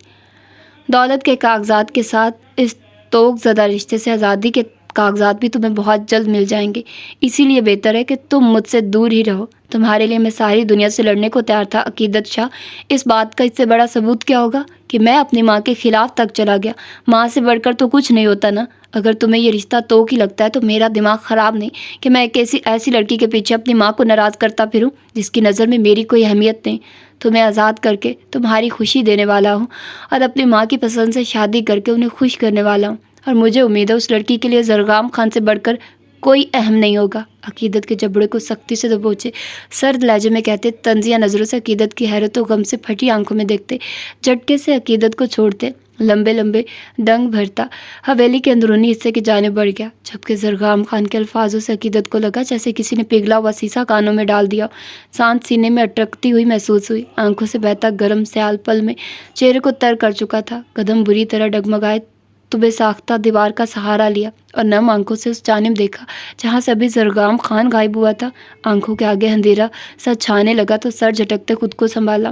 دولت کے کاغذات کے ساتھ اس توق زدہ رشتے سے آزادی کے کاغذات بھی تمہیں بہت جلد مل جائیں گے، اسی لیے بہتر ہے کہ تم مجھ سے دور ہی رہو۔ تمہارے لیے میں ساری دنیا سے لڑنے کو تیار تھا عقیدت شاہ، اس بات کا اس سے بڑا ثبوت کیا ہوگا کہ میں اپنی ماں کے خلاف تک چلا گیا؟ ماں سے بڑھ کر تو کچھ نہیں ہوتا نا۔ اگر تمہیں یہ رشتہ توق ہی لگتا ہے تو میرا دماغ خراب نہیں کہ میں ایک ایسی لڑکی کے پیچھے اپنی ماں کو ناراض کرتا پھروں جس کی نظر میں میری کوئی اہمیت نہیں۔ تمہیں آزاد کر کے تمہاری خوشی دینے والا ہوں اور اپنی ماں کی پسند سے شادی کر کے انہیں خوش کرنے والا ہوں، اور مجھے امید ہے اس لڑکی کے لیے زرگام خان سے بڑھ کر کوئی اہم نہیں ہوگا۔ عقیدت کے جبڑے کو سختی سے دبوچے سرد لہجے میں کہتے، تنزیہ نظروں سے عقیدت کی حیرت و غم سے پھٹی آنکھوں میں دیکھتے، جھٹکے سے عقیدت کو چھوڑتے، لمبے لمبے ڈنگ بھرتا حویلی کے اندرونی حصے کی جانب بڑھ گیا، جبکہ زرغام خان کے الفاظوں سے عقیدت کو لگا جیسے کسی نے پگھلا ہوا سیسا کانوں میں ڈال دیا۔ سانس سینے میں اٹکتی ہوئی محسوس ہوئی، آنکھوں سے بہتا گرم سیال پل میں چہرے کو تر کر چکا تھا، قدم بری طرح ڈگمگائے تو بے ساختہ دیوار کا سہارا لیا اور نم آنکھوں سے اس جانب دیکھا جہاں سے ابھی زرغام خان غائب ہوا تھا۔ آنکھوں کے آگے اندھیرا سا چھانے لگا تو سر جھٹکتے خود کو سنبھالا۔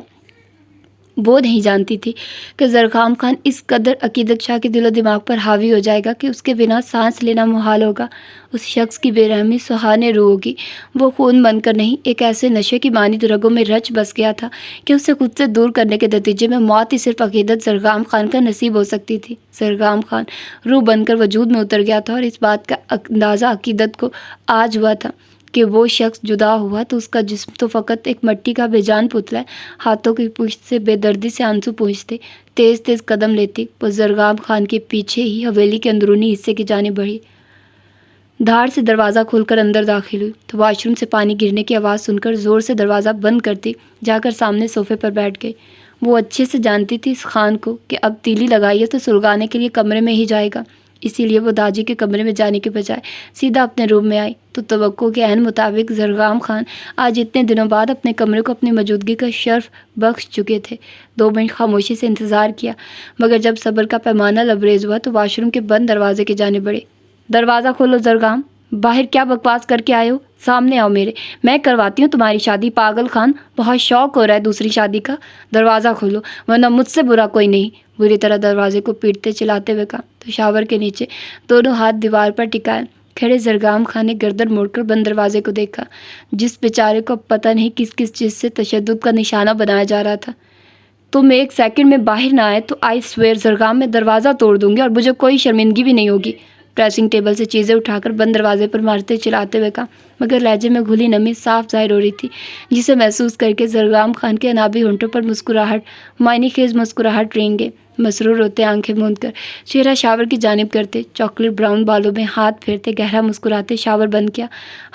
وہ نہیں جانتی تھی کہ زرغام خان اس قدر عقیدت شاہ کے دل و دماغ پر حاوی ہو جائے گا کہ اس کے بنا سانس لینا محال ہوگا۔ اس شخص کی بے رحمی سہانے روح ہوگی۔ وہ خون بن کر نہیں، ایک ایسے نشے کی مانند رگوں میں رچ بس گیا تھا کہ اسے خود سے دور کرنے کے نتیجے میں موت ہی صرف عقیدت زرغام خان کا نصیب ہو سکتی تھی۔ زرغام خان روح بن کر وجود میں اتر گیا تھا اور اس بات کا اندازہ عقیدت کو آج ہوا تھا کہ وہ شخص جدا ہوا تو اس کا جسم تو فقط ایک مٹی کا بے جان پتلا ہے۔ ہاتھوں کی پشت سے بے دردی سے آنسو پونچھتے، تیز تیز قدم لیتی، وہ زرغام خان کے پیچھے ہی حویلی کے اندرونی حصے کی جانب بڑھی۔ دھاڑ سے دروازہ کھول کر اندر داخل ہوئی تو واش روم سے پانی گرنے کی آواز سن کر زور سے دروازہ بند کرتی جا کر سامنے صوفے پر بیٹھ گئی۔ وہ اچھے سے جانتی تھی اس خان کو کہ اب تیلی لگائی ہے تو سلگانے کے لیے کمرے میں ہی جائے گا، اسی لیے وہ داجی کے کمرے میں جانے کے بجائے سیدھا اپنے روم میں آئی تو توقع کے عین مطابق زرغام خان آج اتنے دنوں بعد اپنے کمرے کو اپنی موجودگی کا شرف بخش چکے تھے۔ 2 منٹ خاموشی سے انتظار کیا، مگر جب صبر کا پیمانہ لبریز ہوا تو واش روم کے بند دروازے کی جانب بڑھے۔ دروازہ کھولو زرغام، باہر کیا بکواس کر کے آئے ہو؟ سامنے آؤ میرے، میں کرواتی ہوں تمہاری شادی۔ پاگل خان، بہت شوق ہو رہا ہے دوسری شادی کا؟ دروازہ کھولو ورنہ مجھ سے برا کوئی نہیں۔ بری طرح دروازے کو پیٹتے چلاتے ہوئے کہا تو شاور کے نیچے دونوں ہاتھ دیوار پر ٹکائے کھڑے زرغام خان نے گردن موڑ کر بند دروازے کو دیکھا، جس بیچارے کو پتہ نہیں کس کس چیز سے تشدد کا نشانہ بنایا جا رہا تھا۔ تم 1 سیکنڈ میں باہر نہ آئے تو آئی سویئر زرغام میں دروازہ توڑ دوں گی اور مجھے کوئی شرمندگی بھی نہیں ہوگی۔ ڈریسنگ ٹیبل سے چیزیں اٹھا کر بند دروازے پر مارتے چلاتے ہوئے کہا، مگر لہجے میں گھلی نمی صاف ظاہر ہو رہی تھی، جسے محسوس کر کے زرغام خان کے انابی ہونٹوں پر مسکراہٹ، معنی خیز مسکراہٹ رینگ گئی۔ مسرور ہوتے آنکھیں موند کر چہرہ شاور کی جانب کرتے، چاکلیٹ براؤن بالوں میں ہاتھ پھیرتے گہرا مسکراتے شاور بند کیا،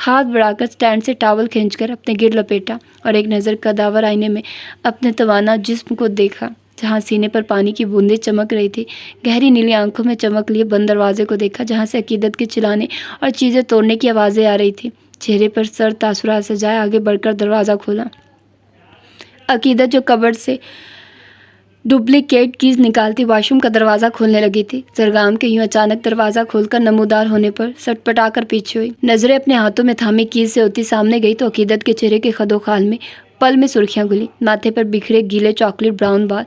ہاتھ بڑھا کر سٹینڈ سے ٹاول کھینچ کر اپنے گرد لپیٹا اور ایک نظر قداور آئینے میں اپنے توانا جسم کو دیکھا جہاں سینے پر پانی کی بوندیں چمک رہی تھی۔ گہری نیلی آنکھوں میں چمک لیے بند دروازے کو دیکھا جہاں سے عقیدت کے چلانے اور چیزیں توڑنے کی آوازیں آ رہی تھی۔ چہرے پر سر تاثرات سجائے آگے بڑھ کر دروازہ کھولا۔ عقیدت جو کبرڈ سے ڈپلیکیٹ کیز نکالتی واش روم کا دروازہ کھولنے لگی تھی، زرغام کے یوں اچانک دروازہ کھول کر نمودار ہونے پر سٹ پٹا کر پیچھے ہوئی۔ نظریں اپنے ہاتھوں میں تھامی کیز سے ہوتی سامنے گئی تو عقیدت کے چہرے کے خد و خال میں پل میں سرخیاں گھلی، ماتھے پر بکھرے گیلے چاکلیٹ براؤن بال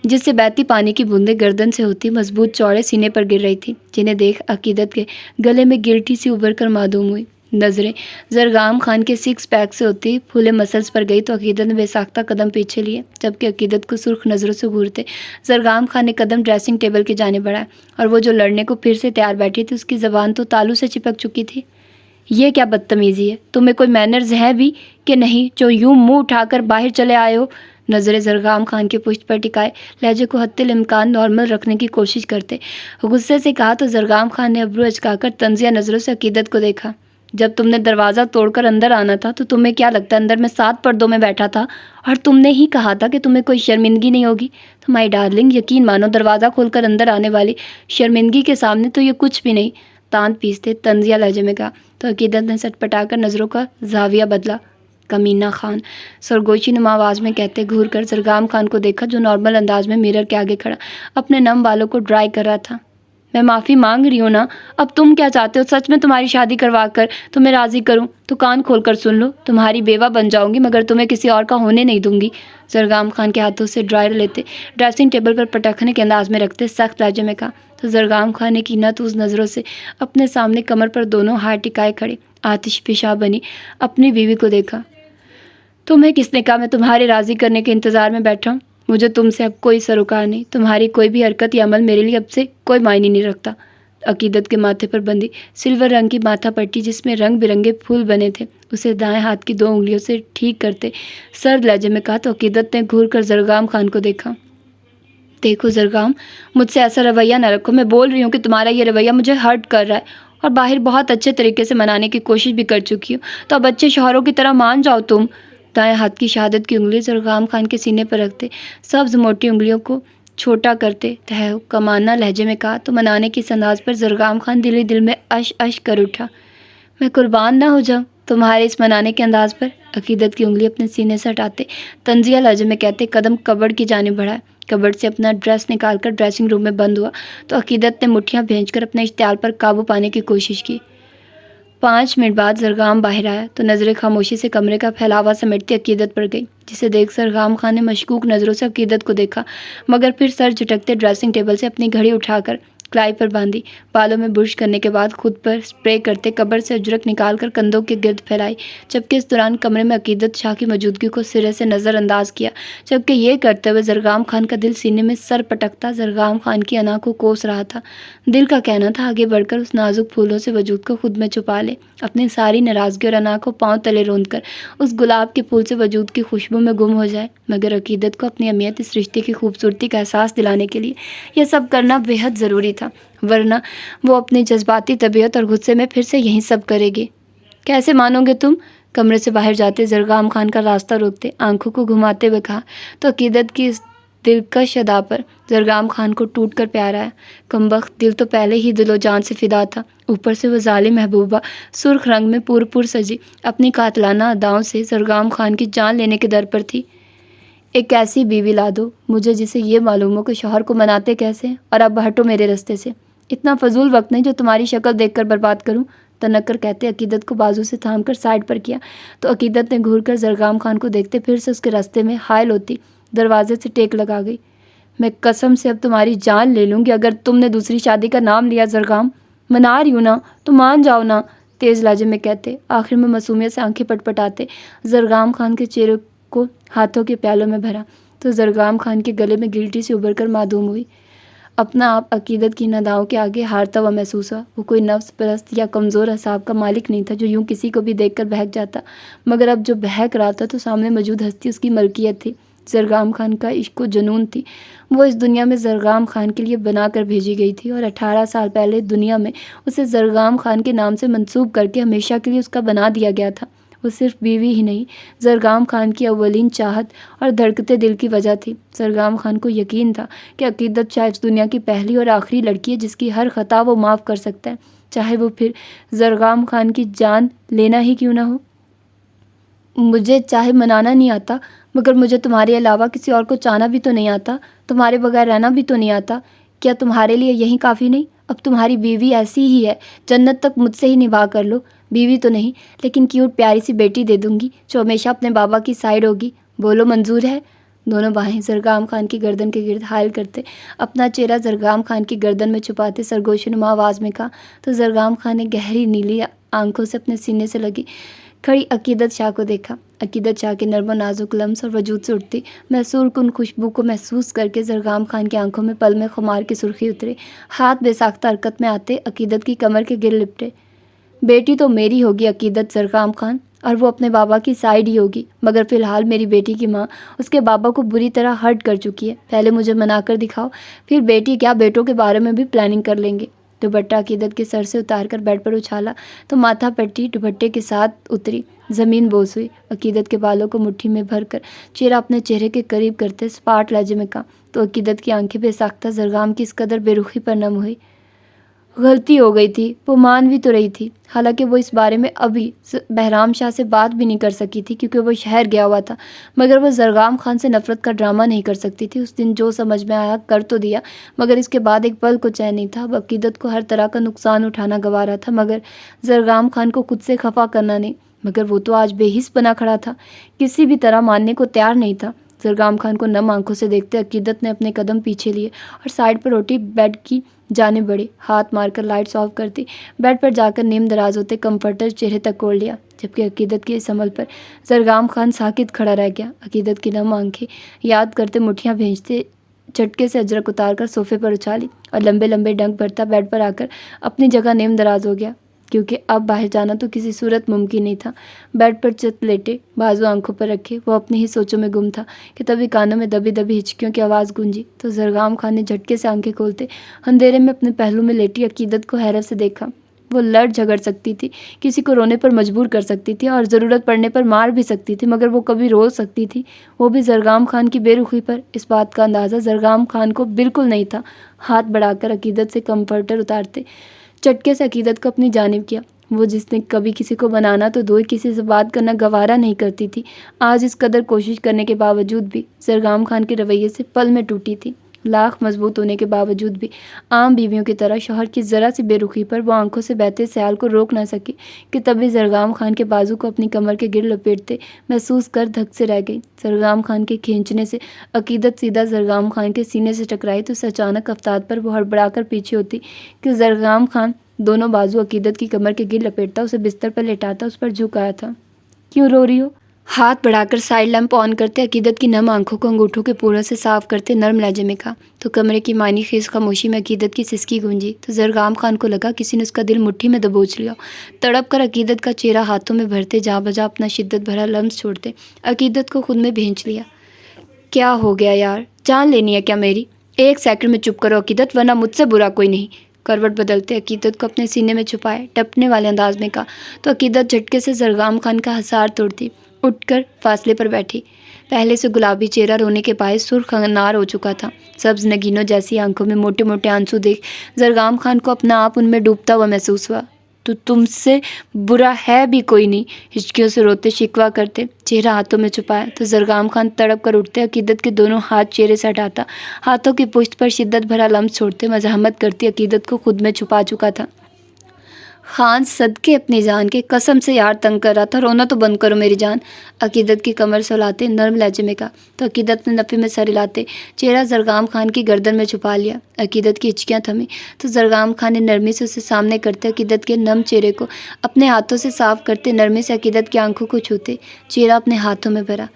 جس سے بہتی پانی کی بوندیں گردن سے ہوتی مضبوط چوڑے سینے پر گر رہی تھی، جنہیں دیکھ عقیدت کے گلے میں گلٹی سی ابھر کر معدوم ہوئی۔ نظریں زرغام خان کے 6 پیک سے ہوتی پھولے مسلس پر گئی تو عقیدت نے بے ساختہ قدم پیچھے لیے، جبکہ عقیدت کو سرخ نظروں سے گھورتے زرغام خان نے قدم ڈریسنگ ٹیبل کی جانب بڑھائے اور وہ جو لڑنے کو پھر سے تیار بیٹھی تھی اس کی زبان تو تالو سے چپک چکی تھی۔ یہ کیا بدتمیزی ہے؟ تمہیں کوئی مینرز ہے بھی کہ نہیں جو یوں منہ اٹھا کر باہر چلے آئے ہو؟ نظریں زرغام خان کے پشت پر ٹکائے لہجے کو حتی الامکان نارمل رکھنے کی کوشش کرتے غصے سے کہا تو زرغام خان نے ابرو اچکا کر طنزیہ نظروں سے عقیدت کو دیکھا۔ جب تم نے دروازہ توڑ کر اندر آنا تھا تو تمہیں کیا لگتا ہے اندر میں 7 پردوں میں بیٹھا تھا اور تم نے ہی کہا تھا کہ تمہیں کوئی شرمندگی نہیں ہوگی؟ تمہاری ڈارلنگ یقین مانو دروازہ کھول کر اندر آنے والی شرمندگی کے سامنے تو یہ کچھ بھی نہیں، دانت پیستے طنزیہ لہجے میں کہا تو عقیدت نے سٹ پٹا کر نظروں کا زاویہ بدلا۔ کمینہ خان، سرگوشی نما آواز میں کہتے گھور کر زرغام خان کو دیکھا جو نارمل انداز میں میرر کے آگے کھڑا اپنے نم بالوں کو ڈرائی کر رہا تھا۔ میں معافی مانگ رہی ہوں نا، اب تم کیا چاہتے ہو؟ سچ میں تمہاری شادی کروا کر تمہیں راضی کروں تو کان کھول کر سن لو، تمہاری بیوہ بن جاؤں گی مگر تمہیں کسی اور کا ہونے نہیں دوں گی۔ زرغام خان کے ہاتھوں سے ڈرائر لیتے ڈریسنگ ٹیبل پر پٹکنے کے انداز میں رکھتے سخت لہجے میں کہا تو زرغام خان نے کینہ توز نظروں سے اپنے سامنے کمر پر دونوں ہاتھ ٹکائے کھڑے آتش فشاں بنی اپنی بیوی کو دیکھا۔ تمہیں کس نے کہا میں تمہارے راضی کرنے کے انتظار میں بیٹھا ہوں؟ مجھے تم سے اب کوئی سروکار نہیں، تمہاری کوئی بھی حرکت یا عمل میرے لیے اب سے کوئی معنی نہیں رکھتا۔ عقیدت کے ماتھے پر بندھی سلور رنگ کی ماتھا پٹی جس میں رنگ برنگے پھول بنے تھے اسے دائیں ہاتھ کی 2 انگلیوں سے ٹھیک کرتے سرد لہجے میں کہا تو عقیدت نے گھور کر زرغام خان کو دیکھا۔ دیکھو زرغام، مجھ سے ایسا رویہ نہ رکھو، میں بول رہی ہوں کہ تمہارا یہ رویہ مجھے ہرٹ کر رہا ہے اور باہر بہت اچھے طریقے سے منانے کی کوشش بھی کر چکی ہوں، تو اب اچھے شوہروں کی طرح مان جاؤ تم۔ دائیں ہاتھ کی شہادت کی انگلی زرغام خان کے سینے پر رکھتے سبز موٹی انگلیوں کو چھوٹا کرتے کمانہ لہجے میں کہا، تو منانے کی اس انداز پر زرغام خان دل ہی دل میں اش اش کر اٹھا۔ میں قربان نہ ہو جاؤں تمہارے اس منانے کے انداز پر۔ عقیدت کی انگلی اپنے سینے سے ہٹاتے طنزیہ لہجے میں کہتے قدم کبڈ کی جانب بڑھا۔ کبڈ سے اپنا ڈریس نکال کر ڈریسنگ روم میں بند ہوا تو عقیدت نے مٹھیاں بھینج کر اپنے اشتعال پر قابو پانے کی کوشش کی۔ 5 منٹ بعد زرغام باہر آیا تو نظریں خاموشی سے کمرے کا پھیلاوا سمیٹتی عقیدت پر گئی، جسے دیکھ زرغام خان نے مشکوک نظروں سے عقیدت کو دیکھا، مگر پھر سر جھٹکتے ڈریسنگ ٹیبل سے اپنی گھڑی اٹھا کر کلائی پر باندھی، بالوں میں برش کرنے کے بعد خود پر سپرے کرتے کبڈ سے اجرک نکال کر کندھوں کے گرد پھیلائی، جبکہ اس دوران کمرے میں عقیدت شاہ کی موجودگی کو سرے سے نظر انداز کیا، جبکہ یہ کرتے ہوئے زرغام خان کا دل سینے میں سر پٹکتا زرغام خان کی انا کو کوس رہا تھا۔ دل کا کہنا تھا آگے بڑھ کر اس نازک پھولوں سے وجود کو خود میں چھپا لے، اپنی ساری ناراضگی اور انا کو پاؤں تلے روند کر اس گلاب کے پھول سے وجود کی خوشبو میں گم ہو جائے، مگر عقیدت کو اپنی اہمیت اس رشتے کی خوبصورتی کا احساس دلانے کے لیے یہ سب کرنا بے حد ضروری تھا، ورنہ وہ اپنی جذباتی طبیعت اور غصے میں پھر سے یہی سب کرے گی۔ کیسے مانو گے تم؟ کمرے سے باہر جاتے زرغام خان کا راستہ روکتے آنکھوں کو گھماتے ہوئے کہا، تو عقیدت کی اس دلکش ادا پر زرغام خان کو ٹوٹ کر پیار آیا۔ کمبخت دل تو پہلے ہی دل و جان سے فدا تھا، اوپر سے وہ ظالم محبوبہ سرخ رنگ میں پور سجی اپنی قاتلانہ اداؤں سے زرغام خان کی جان لینے کے در پر تھی۔ ایک ایسی بیوی لا دو مجھے جسے یہ معلوم ہو کہ شوہر کو مناتے کیسے، اور اب ہٹو میرے رستے سے، اتنا فضول وقت نہیں جو تمہاری شکل دیکھ کر برباد کروں، تنک کر کہتے عقیدت کو بازو سے تھام کر سائڈ پر کیا، تو عقیدت نے گھور کر زرغام خان کو دیکھتے پھر سے اس کے راستے میں حائل ہوتی دروازے سے ٹیک لگا گئی۔ میں قسم سے اب تمہاری جان لے لوں گی اگر تم نے دوسری شادی کا نام لیا زرغام، منا رہی ہوں نا تو مان جاؤ نا، تیز لہجے میں کہتے آخر میں معصومیت سے آنکھیں پٹ پٹاتے زرغام خان کے چہرے کو ہاتھوں کے پیالوں میں بھرا، تو زرغام خان کے گلے میں گلٹی سے ابھر کر معدوم ہوئی۔ اپنا آپ عقیدت کی نداؤں کے آگے ہارتا ہوا محسوس ہوا۔ وہ کوئی نفس پرست یا کمزور اعصاب کا مالک نہیں تھا جو یوں کسی کو بھی دیکھ کر بہک جاتا، مگر اب جو بہک رہا تھا تو سامنے موجود ہستی اس کی ملکیت تھی، زرغام خان کا عشق و جنون تھی۔ وہ اس دنیا میں زرغام خان کے لیے بنا کر بھیجی گئی تھی، اور 18 سال پہلے دنیا میں اسے زرغام خان کے نام سے منسوب کر کے ہمیشہ کے لیے اس کا بنا دیا گیا تھا۔ وہ صرف بیوی ہی نہیں، زرغام خان کی اولین چاہت اور دھڑکتے دل کی وجہ تھی۔ زرغام خان کو یقین تھا کہ عقیدت شاید اس دنیا کی پہلی اور آخری لڑکی ہے جس کی ہر خطا وہ معاف کر سکتا ہے، چاہے وہ پھر زرغام خان کی جان لینا ہی کیوں نہ ہو۔ مجھے چاہے منانا نہیں آتا، مگر مجھے تمہارے علاوہ کسی اور کو چاہنا بھی تو نہیں آتا، تمہارے بغیر رہنا بھی تو نہیں آتا۔ کیا تمہارے لیے یہی کافی نہیں؟ اب تمہاری بیوی ایسی ہی ہے، جنت تک مجھ سے ہی نبھا کر لو۔ بیوی تو نہیں لیکن کیوٹ پیاری سی بیٹی دے دوں گی جو ہمیشہ اپنے بابا کی سائیڈ ہوگی، بولو منظور ہے؟ دونوں باہیں زرغام خان کی گردن کے گرد حائل کرتے اپنا چہرہ زرغام خان کی گردن میں چھپاتے سرگوش نما آواز میں کہا، تو زرغام خان نے گہری نیلی آنکھوں سے اپنے سینے سے لگی کھڑی عقیدت شاہ کو دیکھا۔ عقیدت شاہ کے نرم و نازک لمس اور وجود سے اٹھتی محصور کن خوشبو کو محسوس کر کے زرغام خان کی آنکھوں میں پل میں خمار کی سرخی اترے، ہاتھ بے ساختہ حرکت میں آتے عقیدت کی کمر کے گر لپٹے۔ بیٹی تو میری ہوگی عقیدت زرغام خان، اور وہ اپنے بابا کی سائیڈ ہی ہوگی، مگر فی الحال میری بیٹی کی ماں اس کے بابا کو بری طرح ہرٹ کر چکی ہے، پہلے مجھے منا کر دکھاؤ، پھر بیٹی کیا بیٹوں کے بارے میں بھی پلاننگ کر لیں گے۔ دوپٹہ عقیدت کے سر سے اتار کر بیڈ پر اچھالا تو ماتھا پٹی دوپٹے کے ساتھ اتری، زمین بوس ہوئی۔ عقیدت کے بالوں کو مٹھی میں بھر کر چہرہ اپنے چہرے کے قریب کرتے سپاٹ لہجے میں کہا، تو عقیدت کی آنکھیں بے ساختہ زرغام کی اس قدر بے رخی پر نم ہوئی۔ غلطی ہو گئی تھی، وہ مان بھی تو رہی تھی، حالانکہ وہ اس بارے میں ابھی بہرام شاہ سے بات بھی نہیں کر سکی تھی کیونکہ وہ شہر گیا ہوا تھا، مگر وہ زرغام خان سے نفرت کا ڈرامہ نہیں کر سکتی تھی۔ اس دن جو سمجھ میں آیا کر تو دیا، مگر اس کے بعد ایک پل کو چین نہیں تھا۔ اب عقیدت کو ہر طرح کا نقصان اٹھانا گوارا تھا، مگر زرغام خان کو خود سے خفا کرنا نہیں، مگر وہ تو آج بے حس بنا کھڑا تھا، کسی بھی طرح ماننے کو تیار نہیں تھا۔ زرغام خان کو نم آنکھوں سے دیکھتے عقیدت نے اپنے قدم پیچھے لیے اور سائیڈ پر اٹھی بیڈ کی جانب بڑھی، ہاتھ مار کر لائٹس آف کرتی بیڈ پر جا کر نیم دراز ہوتے کمفرٹر چہرے تک کھول لیا، جبکہ عقیدت کے اس عمل پر زرغام خان ساکت کھڑا رہ گیا۔ عقیدت کی نم آنکھیں یاد کرتے مٹھیاں بھیجتے چٹکے سے اجرک اتار کر صوفے پر اچھالی اور لمبے لمبے ڈنک بھرتا بیڈ پر آ کر اپنی جگہ نیم دراز ہو گیا، کیونکہ اب باہر جانا تو کسی صورت ممکن نہیں تھا۔ بیڈ پر چت لیٹے بازو آنکھوں پر رکھے وہ اپنی ہی سوچوں میں گم تھا کہ تبھی کانوں میں دبی دبی ہچکیوں کی آواز گونجی، تو زرغام خان نے جھٹکے سے آنکھیں کھولتے اندھیرے میں اپنے پہلو میں لیٹی عقیدت کو حیرت سے دیکھا۔ وہ لڑ جھگڑ سکتی تھی، کسی کو رونے پر مجبور کر سکتی تھی اور ضرورت پڑنے پر مار بھی سکتی تھی، مگر وہ کبھی رو سکتی تھی، وہ بھی زرگام خان کی بے رخی پر۔ اس بات کا اندازہ زرگام خان کو بالکل نہیں تھا۔ ہاتھ بڑھا کر عقیدت سے کمفرٹر اتارتے چٹکے سے عقیدت کو اپنی جانب کیا۔ وہ جس نے کبھی کسی کو بنانا تو دو کسی سے بات کرنا گوارا نہیں کرتی تھی، آج اس قدر کوشش کرنے کے باوجود بھی زرگام خان کے رویے سے پل میں ٹوٹی تھی۔ لاکھ مضبوط ہونے کے باوجود بھی عام بیویوں کی طرح شوہر کی ذرا سی بے رخی پر وہ آنکھوں سے بہتے سیال کو روک نہ سکی کہ تبھی زرگام خان کے بازو کو اپنی کمر کے گرد لپیٹتے محسوس کر دھک سے رہ گئی۔ زرگام خان کے کھینچنے سے عقیدت سیدھا زرگام خان کے سینے سے ٹکرائی تو اسے اچانک افتاد پر وہ ہڑبڑا کر پیچھے ہوتی کہ زرگام خان دونوں بازو عقیدت کی کمر کے گرد لپیٹتا اسے بستر پر لٹاتا اس پر جھکایا تھا۔ کیوں رو رہی ہو؟ ہاتھ بڑھا کر سائڈ لیمپ آن کرتے عقیدت کی نم آنکھوں کو انگوٹھوں کے پوروں سے صاف کرتے نرم لہجے میں کہا تو کمرے کی معنی خیز خاموشی میں عقیدت کی سسکی گونجی تو زرگام خان کو لگا کسی نے اس کا دل مٹھی میں دبوچ لیا۔ تڑپ کر عقیدت کا چہرہ ہاتھوں میں بھرتے جا بجا اپنا شدت بھرا لمس چھوڑتے عقیدت کو خود میں بھینچ لیا۔ کیا ہو گیا یار، جان لینی ہے کیا میری؟ ایک سیکنڈ میں چپ کرو عقیدت، ورنہ مجھ سے برا کوئی نہیں۔ کروٹ بدلتے عقیدت کو اپنے سینے میں چھپائے ٹپنے والے انداز میں کہا تو عقیدت جھٹکے سے زرگام خان کا حصار توڑتی اٹھ کر فاصلے پر بیٹھی۔ پہلے سے گلابی چہرہ رونے کے باعث سرخ انار ہو چکا تھا۔ سبز نگینوں جیسی آنکھوں میں موٹے موٹے آنسو دیکھ زرگام خان کو اپنا آپ ان میں ڈوبتا ہوا محسوس ہوا۔ تو تم سے برا ہے بھی کوئی نہیں، ہچکیوں سے روتے شکوا کرتے چہرہ ہاتھوں میں چھپایا تو زرگام خان تڑپ کر اٹھتے عقیدت کے دونوں ہاتھ چہرے سے ہٹاتا ہاتھوں کی پشت پر شدت بھرا لمس چھوڑتے مزاحمت کرتی عقیدت کو خود میں چھپا چکا تھا۔ خان صدقے اپنی جان کے، قسم سے یار تنگ کر رہا تھا، رونا تو بند کرو میری جان۔ عقیدت کی کمر سلاتے نرم لہجے میں کہا تو عقیدت نے نفی میں سر ہلاتے چہرہ زرگام خان کی گردن میں چھپا لیا۔ عقیدت کی ہچکیاں تھمی تو زرگام خان نے نرمی سے اسے سامنے کرتے عقیدت کے نم چہرے کو اپنے ہاتھوں سے صاف کرتے نرمی سے عقیدت کی آنکھوں کو چھوتے چہرہ اپنے ہاتھوں میں بھرا۔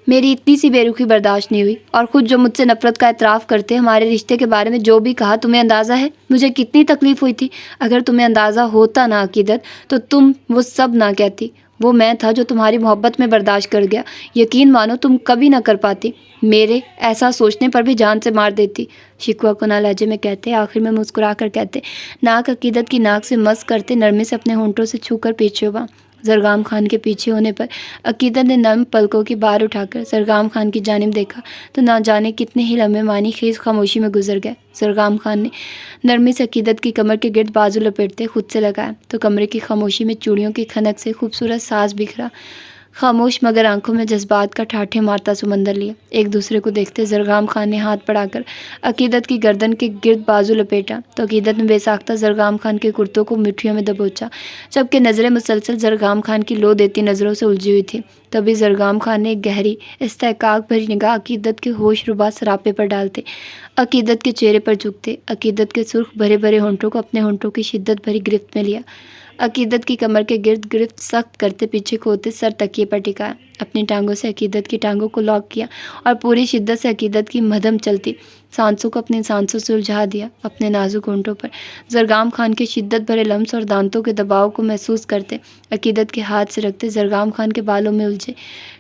میری اتنی سی بے رخی برداشت نہیں ہوئی، اور خود جو مجھ سے نفرت کا اعتراف کرتے ہمارے رشتے کے بارے میں جو بھی کہا، تمہیں اندازہ ہے مجھے کتنی تکلیف ہوئی تھی؟ اگر تمہیں اندازہ ہوتا نا عقیدت تو تم وہ سب نہ کہتی۔ وہ میں تھا جو تمہاری محبت میں برداشت کر گیا، یقین مانو تم کبھی نہ کر پاتی، میرے ایسا سوچنے پر بھی جان سے مار دیتی۔ شکوہ کناں لہجے میں کہتے آخر میں مسکرا کر کہتے ناک عقیدت کی ناک سے مس کرتے نرمی سے اپنے ہونٹوں سے چھو کر پیچھے ہوا۔ زرگام خان کے پیچھے ہونے پر عقیدت نے نرم پلکوں کی بار اٹھا کر زرگام خان کی جانب دیکھا تو نہ جانے کتنے ہی لمحے معنی خیز خاموشی میں گزر گئے۔ زرگام خان نے نرمی سے عقیدت کی کمر کے گرد بازو لپیٹتے خود سے لگایا تو کمرے کی خاموشی میں چوڑیوں کی کھنک سے خوبصورت ساز بکھرا۔ خاموش مگر آنکھوں میں جذبات کا ٹھاٹھے مارتا سمندر لیا۔ ایک دوسرے کو دیکھتے زرگام خان نے ہاتھ بڑھا کر عقیدت کی گردن کے گرد بازو لپیٹا تو عقیدت نے بے ساختہ زرگام خان کے کرتوں کو مٹھیوں میں دبوچا، جبکہ نظریں مسلسل زرگام خان کی لو دیتی نظروں سے الجھی ہوئی تھی۔ تبھی زرگام خان نے ایک گہری استحقاق بھری نگاہ عقیدت کے ہوش ربا سراپے پر ڈالتے عقیدت کے چہرے پر جھکتے عقیدت کے سرخ بھرے بھرے ہونٹوں کو اپنے ہونٹوں کی شدت بھری گرفت میں لیا، عقیدت کی کمر کے گرد گرفت سخت کرتے پیچھے کو ہوتے سر تکیے پر ٹکایا، اپنی ٹانگوں سے عقیدت کی ٹانگوں کو لاک کیا اور پوری شدت سے عقیدت کی مدھم چلتی سانسوں کو اپنی سانسوں سے الجھا دیا۔ اپنے نازک ہونٹوں پر زرگام خان کے شدت بھرے لمس اور دانتوں کے دباؤ کو محسوس کرتے عقیدت کے ہاتھ سے رکھتے زرگام خان کے بالوں میں الجھے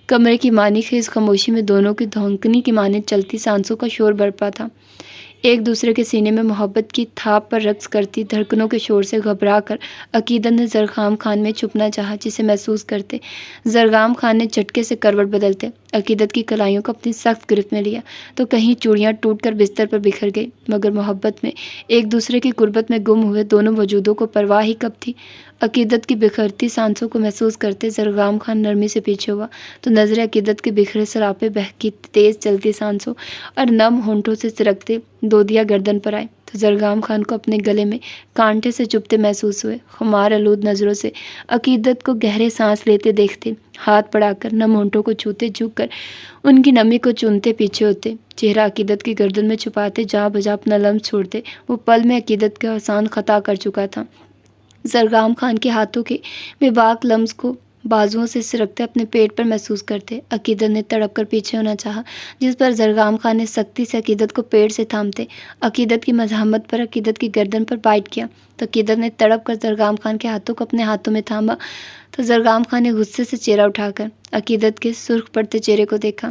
کمرے کی معنی خیز خاموشی میں دونوں کی دھونکنی کی مانند چلتی سانسوں کا شور برپا تھا۔ ایک دوسرے کے سینے میں محبت کی تھاپ پر رقص کرتی دھڑکنوں کے شور سے گھبرا کر عقیدت نے زرگام خان میں چھپنا چاہا، جسے محسوس کرتے زرگام خان نے جھٹکے سے کروٹ بدلتے عقیدت کی کلائیوں کو اپنی سخت گرفت میں لیا تو کہیں چوڑیاں ٹوٹ کر بستر پر بکھر گئی، مگر محبت میں ایک دوسرے کی قربت میں گم ہوئے دونوں وجودوں کو پرواہ ہی کب تھی۔ عقیدت کی بکھرتی سانسوں کو محسوس کرتے زرگام خان نرمی سے پیچھے ہوا تو نظریں عقیدت کے بکھرے سراپے بہکی تیز چلتی سانسوں اور نم ہونٹوں سے سرکتے دودیا گردن پر آئے تو زرگام خان کو اپنے گلے میں کانٹے سے چبھتے محسوس ہوئے۔ خمار آلود نظروں سے عقیدت کو گہرے سانس لیتے دیکھتے ہاتھ بڑھا کر نم ہونٹوں کو چھوتے جھک کر ان کی نمی کو چونتے پیچھے ہوتے چہرہ عقیدت کی گردن میں چھپاتے جہاں بجا اپنا لمس چھوڑتے وہ پل میں عقیدت کے آسان خطا کر چکا تھا۔ زرگام خان کے ہاتھوں کے بے باک لمس کو بازوؤں سے سرکتے اپنے پیٹ پر محسوس کرتے عقیدت نے تڑپ کر پیچھے ہونا چاہا، جس پر زرگام خان نے سختی سے عقیدت کو پیٹ سے تھامتے عقیدت کی مزاحمت پر عقیدت کی گردن پر بائٹ کیا تو عقیدت نے تڑپ کر زرگام خان کے ہاتھوں کو اپنے ہاتھوں میں تھاما تو زرگام خان نے غصے سے چہرہ اٹھا کر عقیدت کے سرخ پڑتے چہرے کو دیکھا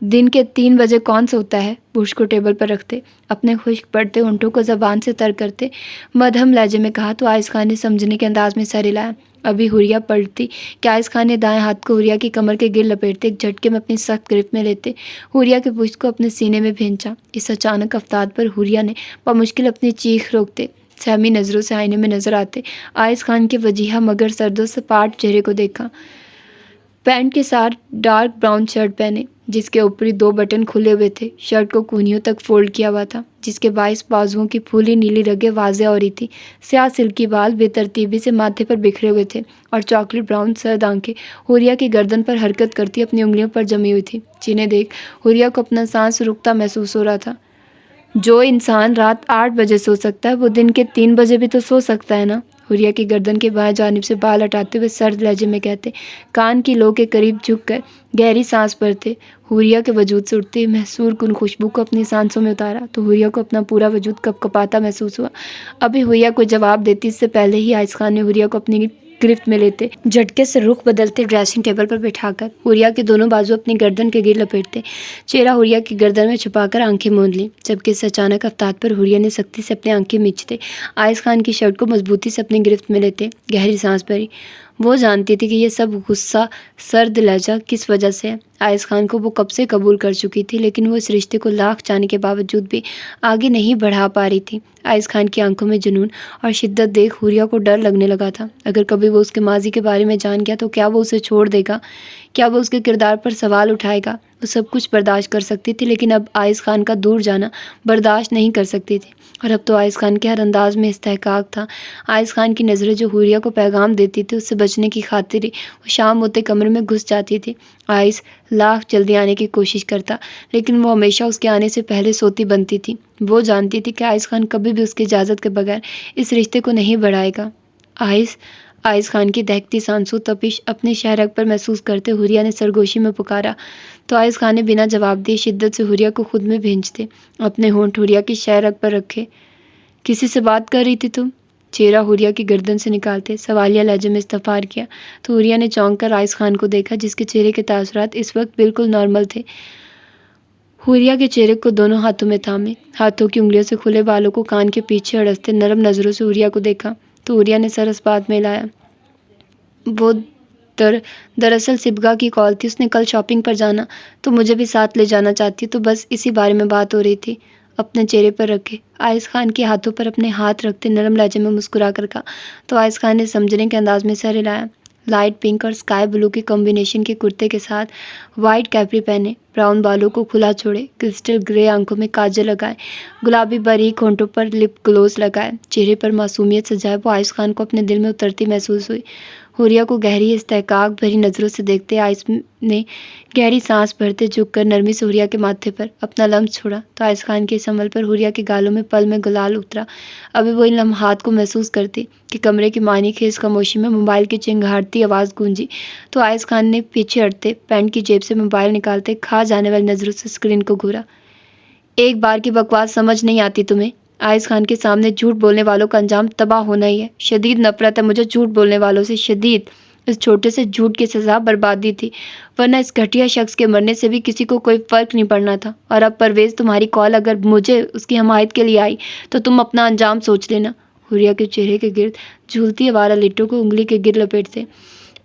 دن کے 3 بجے کون سوتا ہے؟ برش کو ٹیبل پر رکھتے اپنے خشک پڑتے ہونٹوں کو زبان سے تر کرتے مدھم لہجے میں کہا تو آئس خان نے سمجھنے کے انداز میں سر ہلایا۔ ابھی حوریہ پلٹتی کہ آئس خان نے دائیں ہاتھ کو حوریہ کی کمر کے گر لپیٹتے ایک جھٹکے میں اپنی سخت گرفت میں لیتے حوریہ کی پشت کو اپنے سینے میں بھینچا۔ اس اچانک افتاد پر حوریہ نے بمشکل اپنی چیخ روکتے سہمی نظروں سے آئینے میں نظر آتے آئس خان کے وجیحہ مگر سرد و سپاٹ چہرے کو دیکھا۔ پینٹ کے ساتھ ڈارک براؤن شرٹ پہنے جس کے اوپری 2 بٹن کھلے ہوئے تھے، شرٹ کو کونیوں تک فولڈ کیا ہوا تھا جس کے باعث بازوؤں کی پھولی نیلی رگیں واضح ہو رہی تھی۔ سیاہ سلکی بال بے ترتیبی سے ماتھے پر بکھرے ہوئے تھے اور چاکلیٹ براؤن سرد آنکھیں حوریہ کی گردن پر حرکت کرتی اپنی انگلیوں پر جمی ہوئی تھی، جنہیں دیکھ حوریہ کو اپنا سانس رکتا محسوس ہو رہا تھا۔ جو انسان رات 8 بجے سو سکتا ہے وہ دن کے 3 بجے بھی تو سو سکتا ہے نا؟ حوریہ کی گردن کے بائیں جانب سے بال ہٹاتے ہوئے سرد لہجے میں کہتے کان کی لو کے قریب جھک کر گہری سانس بھرتے حوریہ کے وجود سے اٹھتی محصور کن خوشبو کو اپنی سانسوں میں اتارا تو حوریہ کو اپنا پورا وجود کپ کپاتا محسوس ہوا۔ ابھی حوریہ کو جواب دیتی اس سے پہلے ہی آئس خان نے حوریہ کو اپنی گرفت میں لیتے جھٹکے سے رخ بدلتے ڈریسنگ ٹیبل پر بٹھا کر حوریہ کے دونوں بازو اپنی گردن کے گر لپیٹتے چہرہ حوریہ کی گردن میں چھپا کر آنکھیں موند لی، جبکہ اس اچانک افتاد پر حوریہ نے سختی سے اپنی آنکھیں میچتے آئس خان کی شرٹ کو مضبوطی سے اپنی گرفت میں لیتے گہری سانس بھری۔ وہ جانتی تھی کہ یہ سب غصہ سرد لہجہ کس وجہ سے ہے۔ آئس خان کو وہ کب سے قبول کر چکی تھی، لیکن وہ اس رشتے کو لاکھ چاہنے کے باوجود بھی آگے نہیں بڑھا پا رہی تھی۔ آئس خان کی آنکھوں میں جنون اور شدت دیکھ حوریہ کو ڈر لگنے لگا تھا۔ اگر کبھی وہ اس کے ماضی کے بارے میں جان گیا تو کیا وہ اسے چھوڑ دے گا؟ کیا وہ اس کے کردار پر سوال اٹھائے گا؟ وہ سب کچھ برداشت کر سکتی تھی، لیکن اب آئس خان کا دور جانا برداشت نہیں کر سکتی تھی۔ اور اب تو آئس خان کے ہر انداز میں استحقاق تھا۔ آئس خان کی نظریں جو حوریہ کو پیغام دیتی تھی اس سے بچنے کی خاطر ہی وہ شام ہوتے کمرے میں گھس جاتی تھی۔ آئس لاکھ جلدی آنے کی کوشش کرتا، لیکن وہ ہمیشہ اس کے آنے سے پہلے سوتی بنتی تھی۔ وہ جانتی تھی کہ آئس خان کبھی بھی اس کی اجازت کے بغیر اس رشتے کو نہیں بڑھائے گا۔ آئس خان کی دہکتی سانسوں تپش اپنی شہرگ پر محسوس کرتے حوریہ نے سرگوشی میں پکارا تو آئس خان نے بنا جواب دیے شدت سے حوریہ کو خود میں بھینچتے اپنے ہونٹ حوریہ کی شہرگ پر رکھے۔ کسی سے بات کر رہی تھی تم؟ چہرہ حوریہ کی گردن سے نکالتے سوالیہ لہجے میں استفسار کیا تو حوریہ نے چونک کر آئس خان کو دیکھا جس کے چہرے کے تاثرات اس وقت بالکل نارمل تھے۔ حوریہ کے چہرے کو دونوں ہاتھوں میں تھامے ہاتھوں کی انگلیوں سے کھلے بالوں کو کان کے پیچھے اڑستے نرم نظروں سے حوریہ کو دیکھا تو حوریہ نے سر اس بات میں ہلایا۔ وہ دراصل صبغہ کی کال تھی، اس نے کل شاپنگ پر جانا تو مجھے بھی ساتھ لے جانا چاہتی تو بس اسی بارے میں بات ہو رہی تھی۔ اپنے چہرے پر رکھے آئس خان کے ہاتھوں پر اپنے ہاتھ رکھتے نرم لہجے میں مسکرا کر کہا تو آئس خان نے سمجھنے کے انداز میں سر ہلایا۔ لائٹ پنک اور اسکائی بلو کی کمبینیشن کے کرتے کے ساتھ وائٹ کیپری پہنے، براؤن بالوں کو کھلا چھوڑے، کرسٹل گرے آنکھوں میں کاجل لگائے، گلابی باریک ہونٹوں پر لپ گلوز لگائے، چہرے پر معصومیت سجائے وہ آئس خان کو اپنے دل میں اترتی محسوس ہوئی۔ حوریہ کو گہری استحقاق بھری نظروں سے دیکھتے آئس نے گہری سانس بھرتے جھک کر نرمی سے حوریہ کے ماتھے پر اپنا لمس چھوڑا تو آئس خان کے اس عمل پر حوریہ کے گالوں میں پل میں گلال اترا۔ ابھی وہ ان لمحات کو محسوس کرتی کہ کمرے کی معنی خیز خاموشی میں موبائل کی چنگھاڑتی آواز گونجی تو آئس خان نے پیچھے ہٹتے پینٹ کی جیب سے موبائل نکالتے کھا جانے والی نظروں سے اسکرین کو گھورا۔ ایک بار کی بکواس سمجھ نہیں آتی تمہیں؟ آئس خان کے سامنے جھوٹ بولنے والوں کا انجام تباہ ہونا ہی ہے۔ شدید نفرت ہے مجھے جھوٹ بولنے والوں سے، شدید۔ اس چھوٹے سے جھوٹ کی سزا بربادی تھی، ورنہ اس گھٹیا شخص کے مرنے سے بھی کسی کو کوئی فرق نہیں پڑنا تھا۔ اور اب پرویز تمہاری کال اگر مجھے اس کی حمایت کے لیے آئی تو تم اپنا انجام سوچ لینا۔ حوریہ کے چہرے کے گرد جھولتی آوارہ لٹوں کو انگلی کے گر لپیٹتے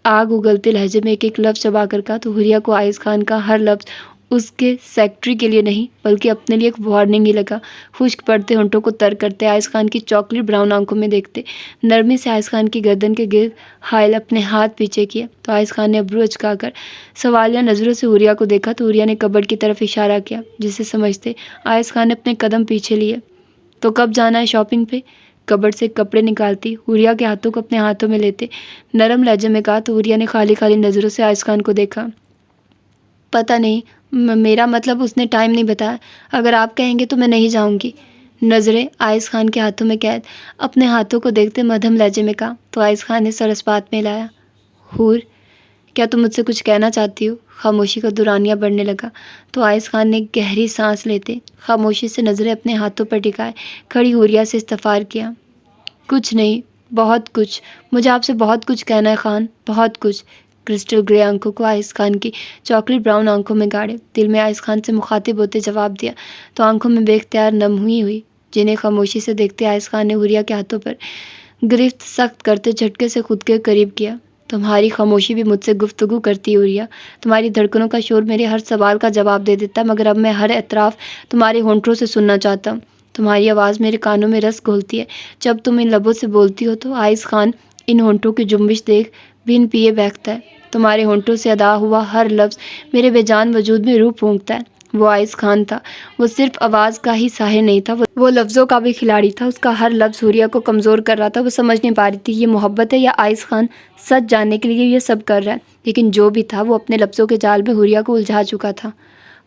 آگ اگلتے لہجے میں ایک ایک لفظ چبا کر کہا تو حوریہ کو آئس خان کا ہر لفظ اس کے سیکرٹری کے لیے نہیں بلکہ اپنے لیے ایک وارننگ ہی لگا۔ خشک پڑتے ہونٹوں کو تر کرتے آئس خان کی چاکلیٹ براؤن آنکھوں میں دیکھتے نرمی سے آئس خان کی گردن کے گرد حائل اپنے ہاتھ پیچھے کیے تو آئس خان نے ابرو اچکا کر سوالیہ نظروں سے حوریہ کو دیکھا تو حوریہ نے کبڈ کی طرف اشارہ کیا جسے سمجھتے آئس خان نے اپنے قدم پیچھے لیے۔ تو کب جانا ہے شاپنگ پہ؟ کبڈ سے کپڑے نکالتی حوریہ کے ہاتھوں کو اپنے ہاتھوں میں لیتے نرم لہجے میں کہا تو حوریہ نے خالی خالی نظروں سے آئس خان کو دیکھا۔ پتہ نہیں، میرا مطلب اس نے ٹائم نہیں بتایا، اگر آپ کہیں گے تو میں نہیں جاؤں گی۔ نظریں آئس خان کے ہاتھوں میں قید اپنے ہاتھوں کو دیکھتے مدھم لہجے میں کہا تو آئس خان نے سر اس بات میں ہلایا۔ حور، کیا تم مجھ سے کچھ کہنا چاہتی ہو؟ خاموشی کا دورانیہ بڑھنے لگا تو آئس خان نے گہری سانس لیتے خاموشی سے نظریں اپنے ہاتھوں پر ٹکائے کھڑی حوریہ سے استفسار کیا۔ کچھ نہیں، بہت کچھ، مجھے آپ سے بہت کچھ کہنا ہے خان، بہت کچھ۔ کرسٹل گرے آنکھوں کو آئس خان کی چاکلیٹ براؤن آنکھوں میں گاڑے، دل میں آئس خان سے مخاطب ہوتے جواب دیا تو آنکھوں میں بے اختیار نم ہوئی جنہیں خاموشی سے دیکھتے آئس خان نے حوریہ کے ہاتھوں پر گرفت سخت کرتے جھٹکے سے خود کے قریب کیا۔ تمہاری خاموشی بھی مجھ سے گفتگو کرتی حوریہ، تمہاری دھڑکنوں کا شور میرے ہر سوال کا جواب دے دیتا، مگر اب میں ہر اطراف تمہارے ہونٹوں سے سننا چاہتا ہوں۔ تمہاری آواز میرے کانوں میں رس گھولتی ہے جب تم ان لبوں سے بولتی ہو تو آئس خان ان ہونٹوں کی جنبش دیکھ بن پیے بیٹھتا ہے۔ تمہارے ہونٹوں سے ادا ہوا ہر لفظ میرے بے جان وجود میں روح پھونکتا ہے۔ وہ آئس خان تھا، وہ صرف آواز کا ہی ساحر نہیں تھا، وہ لفظوں کا بھی کھلاڑی تھا۔ اس کا ہر لفظ حوریہ کو کمزور کر رہا تھا۔ وہ سمجھ نہیں پا رہی تھی یہ محبت ہے یا آئس خان سچ جاننے کے لیے یہ سب کر رہا ہے، لیکن جو بھی تھا وہ اپنے لفظوں کے جال میں حوریہ کو الجھا چکا تھا۔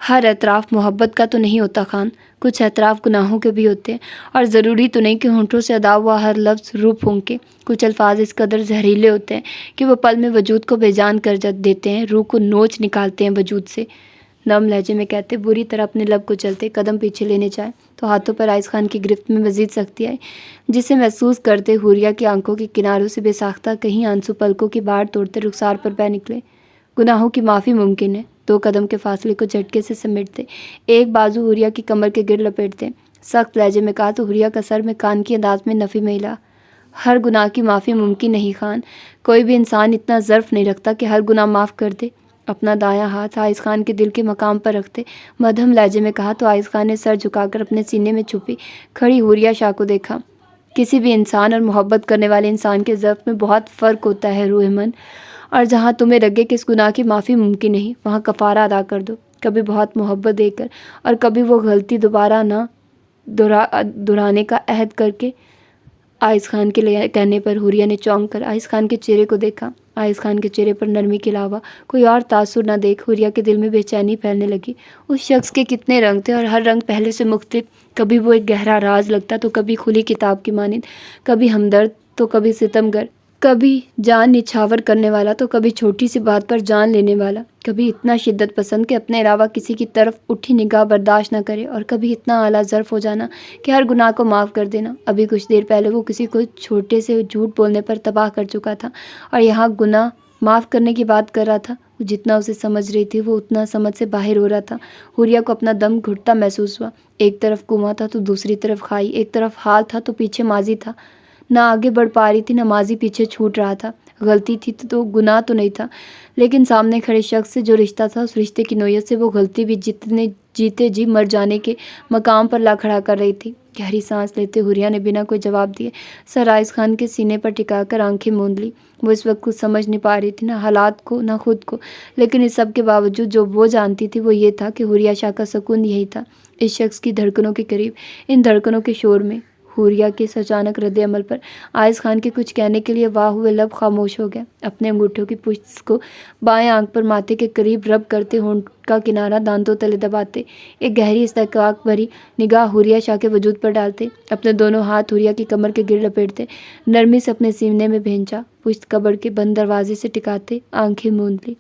ہر اعتراف محبت کا تو نہیں ہوتا خان، کچھ اعتراف گناہوں کے بھی ہوتے ہیں، اور ضروری تو نہیں کہ ہونٹوں سے ادا ہوا ہر لفظ روح پھونکے۔ کچھ الفاظ اس قدر زہریلے ہوتے ہیں کہ وہ پل میں وجود کو بے جان کر دیتے ہیں، روح کو نوچ نکالتے ہیں وجود سے۔ نم لہجے میں کہتے، بری طرح اپنے لب کو چلتے قدم پیچھے لینے چاہے تو ہاتھوں پر آئس خان کی گرفت میں مزید سختی آئی، جسے محسوس کرتے حوریہ کی آنکھوں کے کناروں سے بے ساختہ کہیں آنسو پلکوں کی باڑ توڑتے رخسار پر بہہ نکلے۔ گناہوں کی معافی ممکن ہے، 2 قدم کے فاصلے کو جھٹکے سے سمیٹتے ایک بازو حوریہ کی کمر کے گرد لپیٹتے سخت لہجے میں کہا تو حوریہ کا سر میں کان کی انداز میں نفی میں ہلا۔ ہر گناہ کی معافی ممکن نہیں خان، کوئی بھی انسان اتنا ظرف نہیں رکھتا کہ ہر گناہ معاف کر دے۔ اپنا دایاں ہاتھ آئس خان کے دل کے مقام پر رکھتے مدھم لہجے میں کہا تو آئس خان نے سر جھکا کر اپنے سینے میں چھپی کھڑی حوریہ شاہ کو دیکھا۔ کسی بھی انسان اور محبت کرنے والے انسان کے ظرف میں بہت فرق ہوتا ہے روح من، اور جہاں تمہیں لگے کہ اس گناہ کی معافی ممکن نہیں، وہاں کفارہ ادا کر دو، کبھی بہت محبت دے کر اور کبھی وہ غلطی دوبارہ نہ دہرانے کا عہد کر کے۔ آئس خان کے کہنے پر حوریہ نے چونک کر آئس خان کے چہرے کو دیکھا۔ آئس خان کے چہرے پر نرمی کے علاوہ کوئی اور تاثر نہ دیکھ حوریہ کے دل میں بے چینی پھیلنے لگی۔ اس شخص کے کتنے رنگ تھے اور ہر رنگ پہلے سے مختلف، کبھی وہ ایک گہرا راز لگتا تو کبھی کھلی کتاب کی مانند، کبھی ہمدرد تو کبھی ستمگر، کبھی جان نچھاور کرنے والا تو کبھی چھوٹی سی بات پر جان لینے والا، کبھی اتنا شدت پسند کہ اپنے علاوہ کسی کی طرف اٹھی نگاہ برداشت نہ کرے، اور کبھی اتنا اعلیٰ ظرف ہو جانا کہ ہر گناہ کو معاف کر دینا۔ ابھی کچھ دیر پہلے وہ کسی کو چھوٹے سے جھوٹ بولنے پر تباہ کر چکا تھا، اور یہاں گناہ معاف کرنے کی بات کر رہا تھا۔ وہ جتنا اسے سمجھ رہی تھی وہ اتنا سمجھ سے باہر ہو رہا تھا۔ حوریہ کو اپنا دم گھٹتا محسوس ہوا، ایک طرف کنواں تھا تو دوسری طرف کھائی، ایک طرف حال تھا تو پیچھے ماضی تھا، نہ آگے بڑھ پا رہی تھی نہ ماضی پیچھے چھوٹ رہا تھا۔ غلطی تھی تو گناہ تو نہیں تھا، لیکن سامنے کھڑے شخص سے جو رشتہ تھا اس رشتے کی نوعیت سے وہ غلطی بھی جتنے جیتے جی مر جانے کے مقام پر لا کھڑا کر رہی تھی۔ گہری سانس لیتے حوریہ نے بنا کوئی جواب دیے سر آئس خان کے سینے پر ٹکا کر آنکھیں موند لی۔ وہ اس وقت کچھ سمجھ نہیں پا رہی تھی، نہ حالات کو نہ خود کو، لیکن اس سب کے باوجود جو وہ جانتی تھی وہ یہ تھا کہ حوریہ شاہ کا سکون یہی تھا، اس شخص کی دھڑکنوں کے قریب، ان دھڑکنوں کے شور میں۔ حوریہ کے اس اچانک رد عمل پر آئس خان کے کچھ کہنے کے لیے واہ ہوئے لب خاموش ہو گئے۔ اپنے انگوٹھوں کی پشت کو بائیں آنکھ پر ماتھے کے قریب رب کرتے ہونٹ کا کنارہ دانتوں تلے دباتے ایک گہری استحقاق بھری نگاہ حوریہ شاہ کے وجود پر ڈالتے، اپنے دونوں ہاتھ حوریہ کی کمر کے گرد لپیٹتے نرمی سے اپنے سینے میں بھینچا، پشت کبڑ کے بند دروازے سے ٹکاتے آنکھیں موند لی۔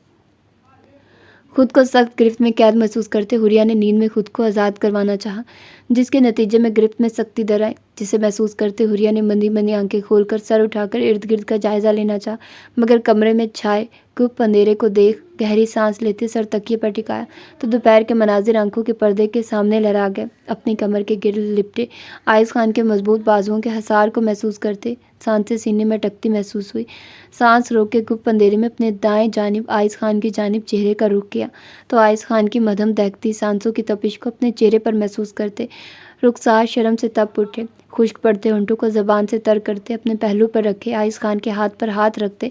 خود کو سخت گرفت میں قید محسوس کرتے حوریہ نے نیند میں خود کو آزاد کروانا چاہا، جس کے نتیجے میں گرفت میں سختی در آئی، جسے محسوس کرتے حوریہ نے مندی مندی آنکھیں کھول کر سر اٹھا کر ارد گرد کا جائزہ لینا چاہا، مگر کمرے میں چھائے گپ اندھیرے کو دیکھ گہری سانس لیتے سر تکیے پر ٹکایا تو دوپہر کے مناظر آنکھوں کے پردے کے سامنے لہرا گئے۔ اپنی کمر کے گرد لپٹے آئس خان کے مضبوط بازوؤں کے حصار کو محسوس کرتے سانسیں سینے میں اٹکتی محسوس ہوئی۔ سانس روک کے گپ اندھیرے میں اپنے دائیں جانب آئس خان کی جانب چہرے کا رخ کیا تو آئس خان کی مدھم دہکتی سانسوں کی تپش کو اپنے چہرے پر محسوس کرتے رخسار شرم سے تپ اٹھے، خشک پڑتے ہونٹوں کو زبان سے تر کرتے اپنے پہلو پر رکھے آئس خان کے ہاتھ پر ہاتھ رکھتے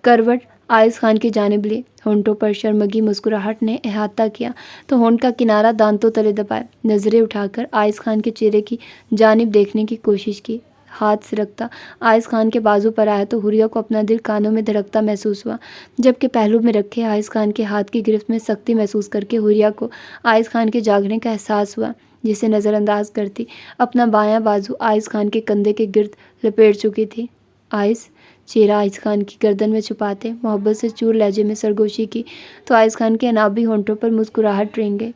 کروٹ آئس خان کی جانب لی، ہونٹوں پر شرمگی مسکراہٹ نے احاطہ کیا تو ہونٹ کا کنارہ دانتوں تلے دبائے، نظریں اٹھا کر آئس خان کے چہرے کی جانب دیکھنے کی کوشش کی۔ ہاتھ سرکتا آئس خان کے بازو پر آیا تو حوریہ کو اپنا دل کانوں میں دھڑکتا محسوس ہوا، جبکہ پہلو میں رکھے آئس خان کے ہاتھ کی گرفت میں سختی محسوس کر کے حوریہ کو آئس خان کے جاگنے کا احساس ہوا، جسے نظر انداز کرتی اپنا بایاں بازو آئس خان کے کندھے کے گرد لپیٹ چکی تھی۔ آئس چہرہ آئس خان کی گردن میں چھپاتے محبت سے چور لہجے میں سرگوشی کی تو آئس خان کے انابی ہونٹوں پر مسکراہٹ رنگ گئی۔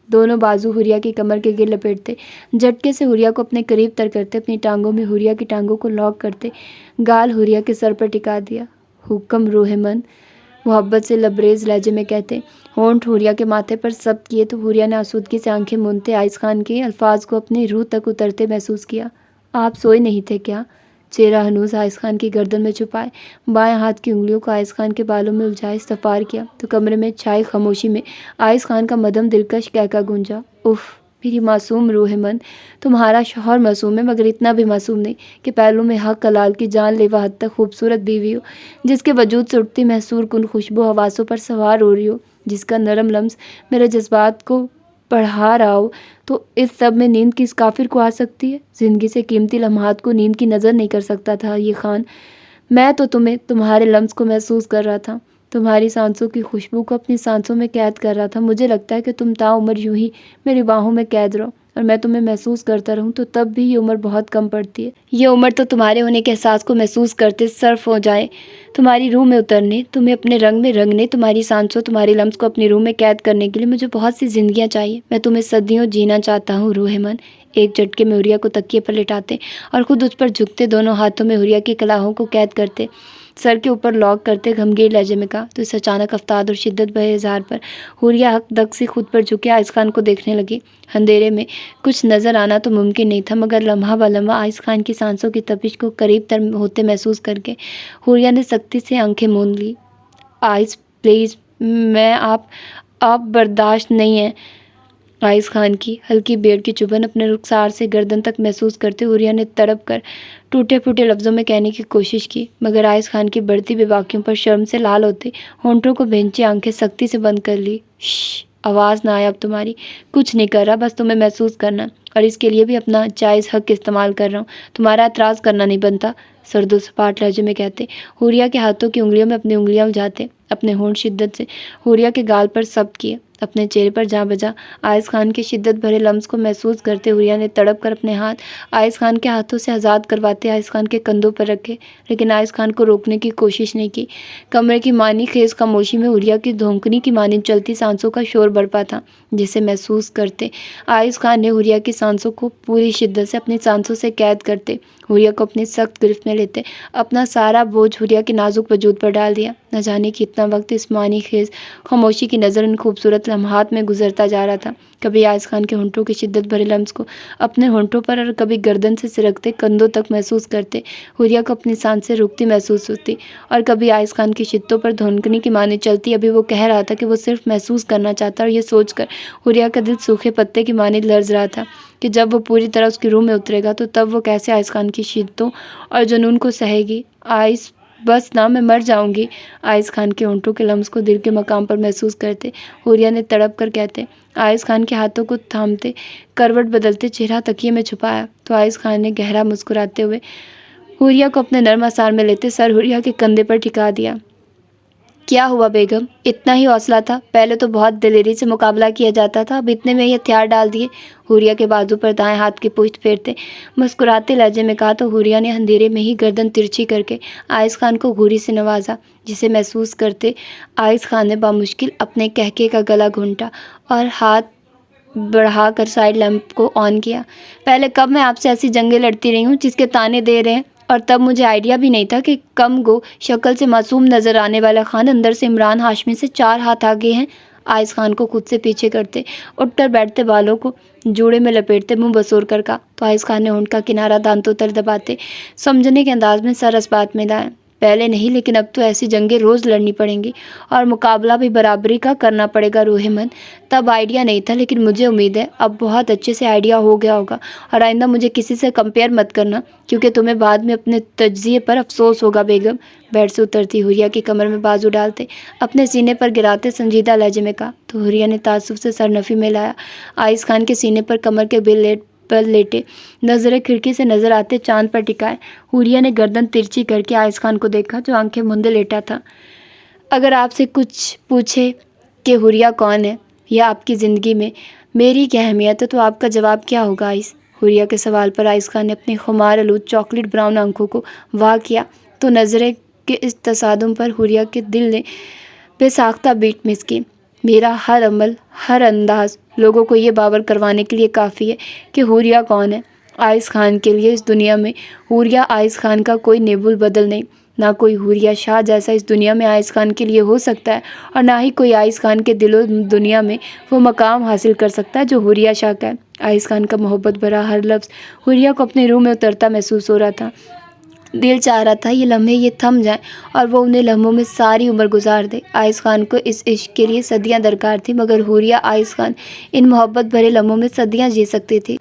دونوں بازو حوریہ کی کمر کے گرد لپیٹتے جھٹکے سے حوریہ کو اپنے قریب تر کرتے اپنی ٹانگوں میں حوریہ کی ٹانگوں کو لاک کرتے گال حوریہ کے سر پر ٹکا دیا۔ حکم روح من محبت سے لبریز لہجے میں کہتے۔ ہونٹ حوریہ کے ماتھے پر ضبط کیے تو حوریہ نے آسودگی سے آنکھیں موندتے آئز خان کے الفاظ کو اپنی روح تک اترتے محسوس کیا۔ آپ سوئے نہیں تھے کیا؟ چہرہ ہنوز آئز خان کی گردن میں چھپائے، بائیں ہاتھ کی انگلیوں کو آئز خان کے بالوں میں الجھائے استغفار کیا تو کمرے میں چھائی خاموشی میں آئز خان کا مدھم دلکش قہقہ گونجا۔ اف، میری معصوم روح من، تمہارا شوہر معصوم ہے مگر اتنا بھی معصوم نہیں کہ پہلو میں حق کلال کی جان لیوا حد تک خوبصورت بیوی ہو، جس کے وجود سے اٹھتی محصور کن خوشبو حواسوں پر سوار ہو رہی ہو، جس کا نرم لمس میرے جذبات کو پڑھا رہا ہو، تو اس سب میں نیند کس کافر کو آ سکتی ہے؟ زندگی سے قیمتی لمحات کو نیند کی نظر نہیں کر سکتا تھا یہ خان۔ میں تو تمہارے لمس کو محسوس کر رہا تھا، تمہاری سانسوں کی خوشبو کو اپنی سانسوں میں قید کر رہا تھا۔ مجھے لگتا ہے کہ تم تاعمر یوں ہی میری باہوں میں قید رہو اور میں تمہیں محسوس کرتا رہوں تو تب بھی یہ عمر بہت کم پڑتی ہے۔ یہ عمر تو تمہارے ہونے کے احساس کو محسوس کرتے صرف ہو جائے، تمہاری روح میں اترنے، تمہیں اپنے رنگ میں رنگنے، تمہاری سانسوں، تمہاری لمس کو اپنی روح میں قید کرنے کے لیے مجھے بہت سی زندگیاں چاہیے۔ میں تمہیں صدیوں جینا چاہتا ہوں روح من۔ ایک جھٹکے میں حوریہ کو تکیے پر لٹاتے اور خود اس پر جھکتے، دونوں ہاتھوں میں حوریہ کی کلاہوں کو قید کرتے، سر کے اوپر لاک کرتے غمگین لہجے میں کہا تو اس اچانک افتاد اور شدت بھرے اظہار پر حوریہ حق دک سے خود پر جھکے آئز خان کو دیکھنے لگی۔ اندھیرے میں کچھ نظر آنا تو ممکن نہیں تھا مگر لمحہ بہ لمحہ آئز خان کی سانسوں کی تپش کو قریب تر ہوتے محسوس کر کے حوریہ نے سختی سے آنکھیں موند لی۔ آئز پلیز، میں آپ برداشت نہیں ہے۔ آئز خان کی ہلکی بیئرڈ کی چبھن اپنے رخسار سے گردن تک محسوس کرتے حوریہ نے تڑپ کر ٹوٹے پھوٹے لفظوں میں کہنے کی کوشش کی مگر آئز خان کی بڑھتی بے باکیوں پر شرم سے لال ہوتے ہونٹوں کو بھینچے آنکھیں سختی سے بند کر لی۔ شش، آواز نہ آئے اب تمہاری، کچھ نہیں کر رہا، بس تمہیں محسوس کرنا اور اس کے لیے بھی اپنا جائز حق استعمال کر رہا ہوں، تمہارا اعتراض کرنا نہیں بنتا، سرد و سپاٹ لہجے میں کہتے حوریہ کے ہاتھوں کی انگلیوں میں اپنی انگلیاں الجھاتے اپنے ہونٹ شدت سے حوریہ کے گال پر ضبط کیے، اپنے چہرے پر جا بجا آئز خان کے شدت بھرے لمس کو محسوس کرتے حوریہ نے تڑپ کر اپنے ہاتھ آئز خان کے ہاتھوں سے آزاد کرواتے آئز خان کے کندھوں پر رکھے لیکن آئز خان کو روکنے کی کوشش نہیں کی۔ کمرے کی معنی خیز خاموشی میں حوریہ کی دھونکنی کی مانند چلتی سانسوں کا شور برپا تھا جسے محسوس کرتے آئز خان نے حوریہ کی سانسوں کو پوری شدت سے اپنی سانسوں سے قید کرتے حوریہ کو اپنی سخت گرفت میں لیتے اپنا سارا بوجھ حوریہ کے نازک وجود پر ڈال دیا۔ نہ جانے کتنا وقت اس معنی خیز خاموشی کی نظر ان خوبصورت لمحات میں گزرتا جا رہا تھا، کبھی آئز خان کے ہونٹوں کی شدت بھرے لمس کو اپنے ہونٹوں پر اور کبھی گردن سے سرکتے کندھوں تک محسوس کرتے حوریہ کو اپنی سانسیں رکتی محسوس ہوتی اور کبھی آئز خان کی شدتوں پر دھونکنی کی مانند چلتی۔ ابھی وہ کہہ رہا تھا کہ وہ صرف محسوس کرنا چاہتا اور یہ سوچ کر حوریہ کا دل سوکھے پتے کی مانند لرز رہا تھا کہ جب وہ پوری طرح اس کی روح میں اترے گا تو تب وہ کیسے آئز خان کی شدتوں اور جنون کو سہے گی۔ آئز بس نہ، میں مر جاؤں گی۔ آئز خان کے ہونٹوں کے لمس کو دل کے مقام پر محسوس کرتے حوریہ نے تڑپ کر کہتے آئز خان کے ہاتھوں کو تھامتے کروٹ بدلتے چہرہ تکیے میں چھپایا تو آئز خان نے گہرا مسکراتے ہوئے حوریہ کو اپنے نرم آثار میں لیتے سر حوریہ کے کندھے پر ٹھکا دیا۔ کیا ہوا بیگم؟ اتنا ہی حوصلہ تھا؟ پہلے تو بہت دلیری سے مقابلہ کیا جاتا تھا، اب اتنے میں ہی ہتھیار ڈال دیے؟ حوریہ کے بازو پر دائیں ہاتھ کی پشت پھیرتے مسکراتے لہجے میں کہا تو حوریہ نے اندھیرے میں ہی گردن ترچھی کر کے آئز خان کو گھوری سے نوازا جسے محسوس کرتے آئز خان نے بامشکل اپنے قہقہے کا گلا گھونٹا اور ہاتھ بڑھا کر سائڈ لیمپ کو آن کیا۔ پہلے کب میں آپ سے ایسی جنگیں لڑتی رہی ہوں جس کے تانے دے رہے ہیں، اور تب مجھے آئیڈیا بھی نہیں تھا کہ کم گو شکل سے معصوم نظر آنے والا خان اندر سے عمران ہاشمی سے 4 ہاتھ آگے ہیں۔ آئز خان کو خود سے پیچھے کرتے اٹھ کر بیٹھتے بالوں کو جوڑے میں لپیٹتے منہ بسور کر کہا تو آئز خان نے ہونٹ کا کنارہ دانتوں تر دباتے سمجھنے کے انداز میں سر اس بات میں لایا۔ پہلے نہیں لیکن اب تو ایسی جنگیں روز لڑنی پڑیں گی اور مقابلہ بھی برابری کا کرنا پڑے گا روح من۔ تب آئیڈیا نہیں تھا لیکن مجھے امید ہے اب بہت اچھے سے آئیڈیا ہو گیا ہوگا اور آئندہ مجھے کسی سے کمپیئر مت کرنا کیونکہ تمہیں بعد میں اپنے تجزیے پر افسوس ہوگا بیگم۔ بیڈ سے اترتی حوریہ کی کمر میں بازو ڈالتے اپنے سینے پر گراتے سنجیدہ لہجے میں کہا تو حوریہ نے تعصب سے سر نفی میں لایا۔ آئز خان کے سینے پر کمر کے بل پر لیٹے نظریں کھڑکی سے نظر آتے چاند پر ٹکائے حوریہ نے گردن ترچھی کر کے آئز خان کو دیکھا جو آنکھیں موندے لیٹا تھا۔ اگر آپ سے کچھ پوچھے کہ حوریہ کون ہے یا آپ کی زندگی میں میری کیا اہمیت ہے تو آپ کا جواب کیا ہوگا آئز؟ حوریہ کے سوال پر آئز خان نے اپنی خمار آلود چاکلیٹ براؤن آنکھوں کو واہ کیا تو نظریں کے اس تصادم پر حوریہ کے دل نے بے ساختہ بیٹ مس کی۔ میرا ہر عمل، ہر انداز لوگوں کو یہ باور کروانے کے لیے کافی ہے کہ حوریہ کون ہے۔ آئز خان کے لیے اس دنیا میں حوریہ آئز خان کا کوئی نیب البدل نہیں، نہ کوئی حوریہ شاہ جیسا اس دنیا میں آئس خان کے لیے ہو سکتا ہے، اور نہ ہی کوئی آئس خان کے دل و دنیا میں وہ مقام حاصل کر سکتا ہے جو حوریہ شاہ کا ہے۔ آئس خان کا محبت بھرا ہر لفظ حوریہ کو اپنے روح میں اترتا محسوس ہو رہا تھا۔ دل چاہ رہا تھا یہ لمحے یہ تھم جائیں اور وہ انہیں لمحوں میں ساری عمر گزار دے۔ آئس خان کو اس عشق کے لیے صدیاں درکار تھی، مگر حوریہ آئس خان ان محبت بھرے لمحوں میں صدیاں جی سکتی تھی۔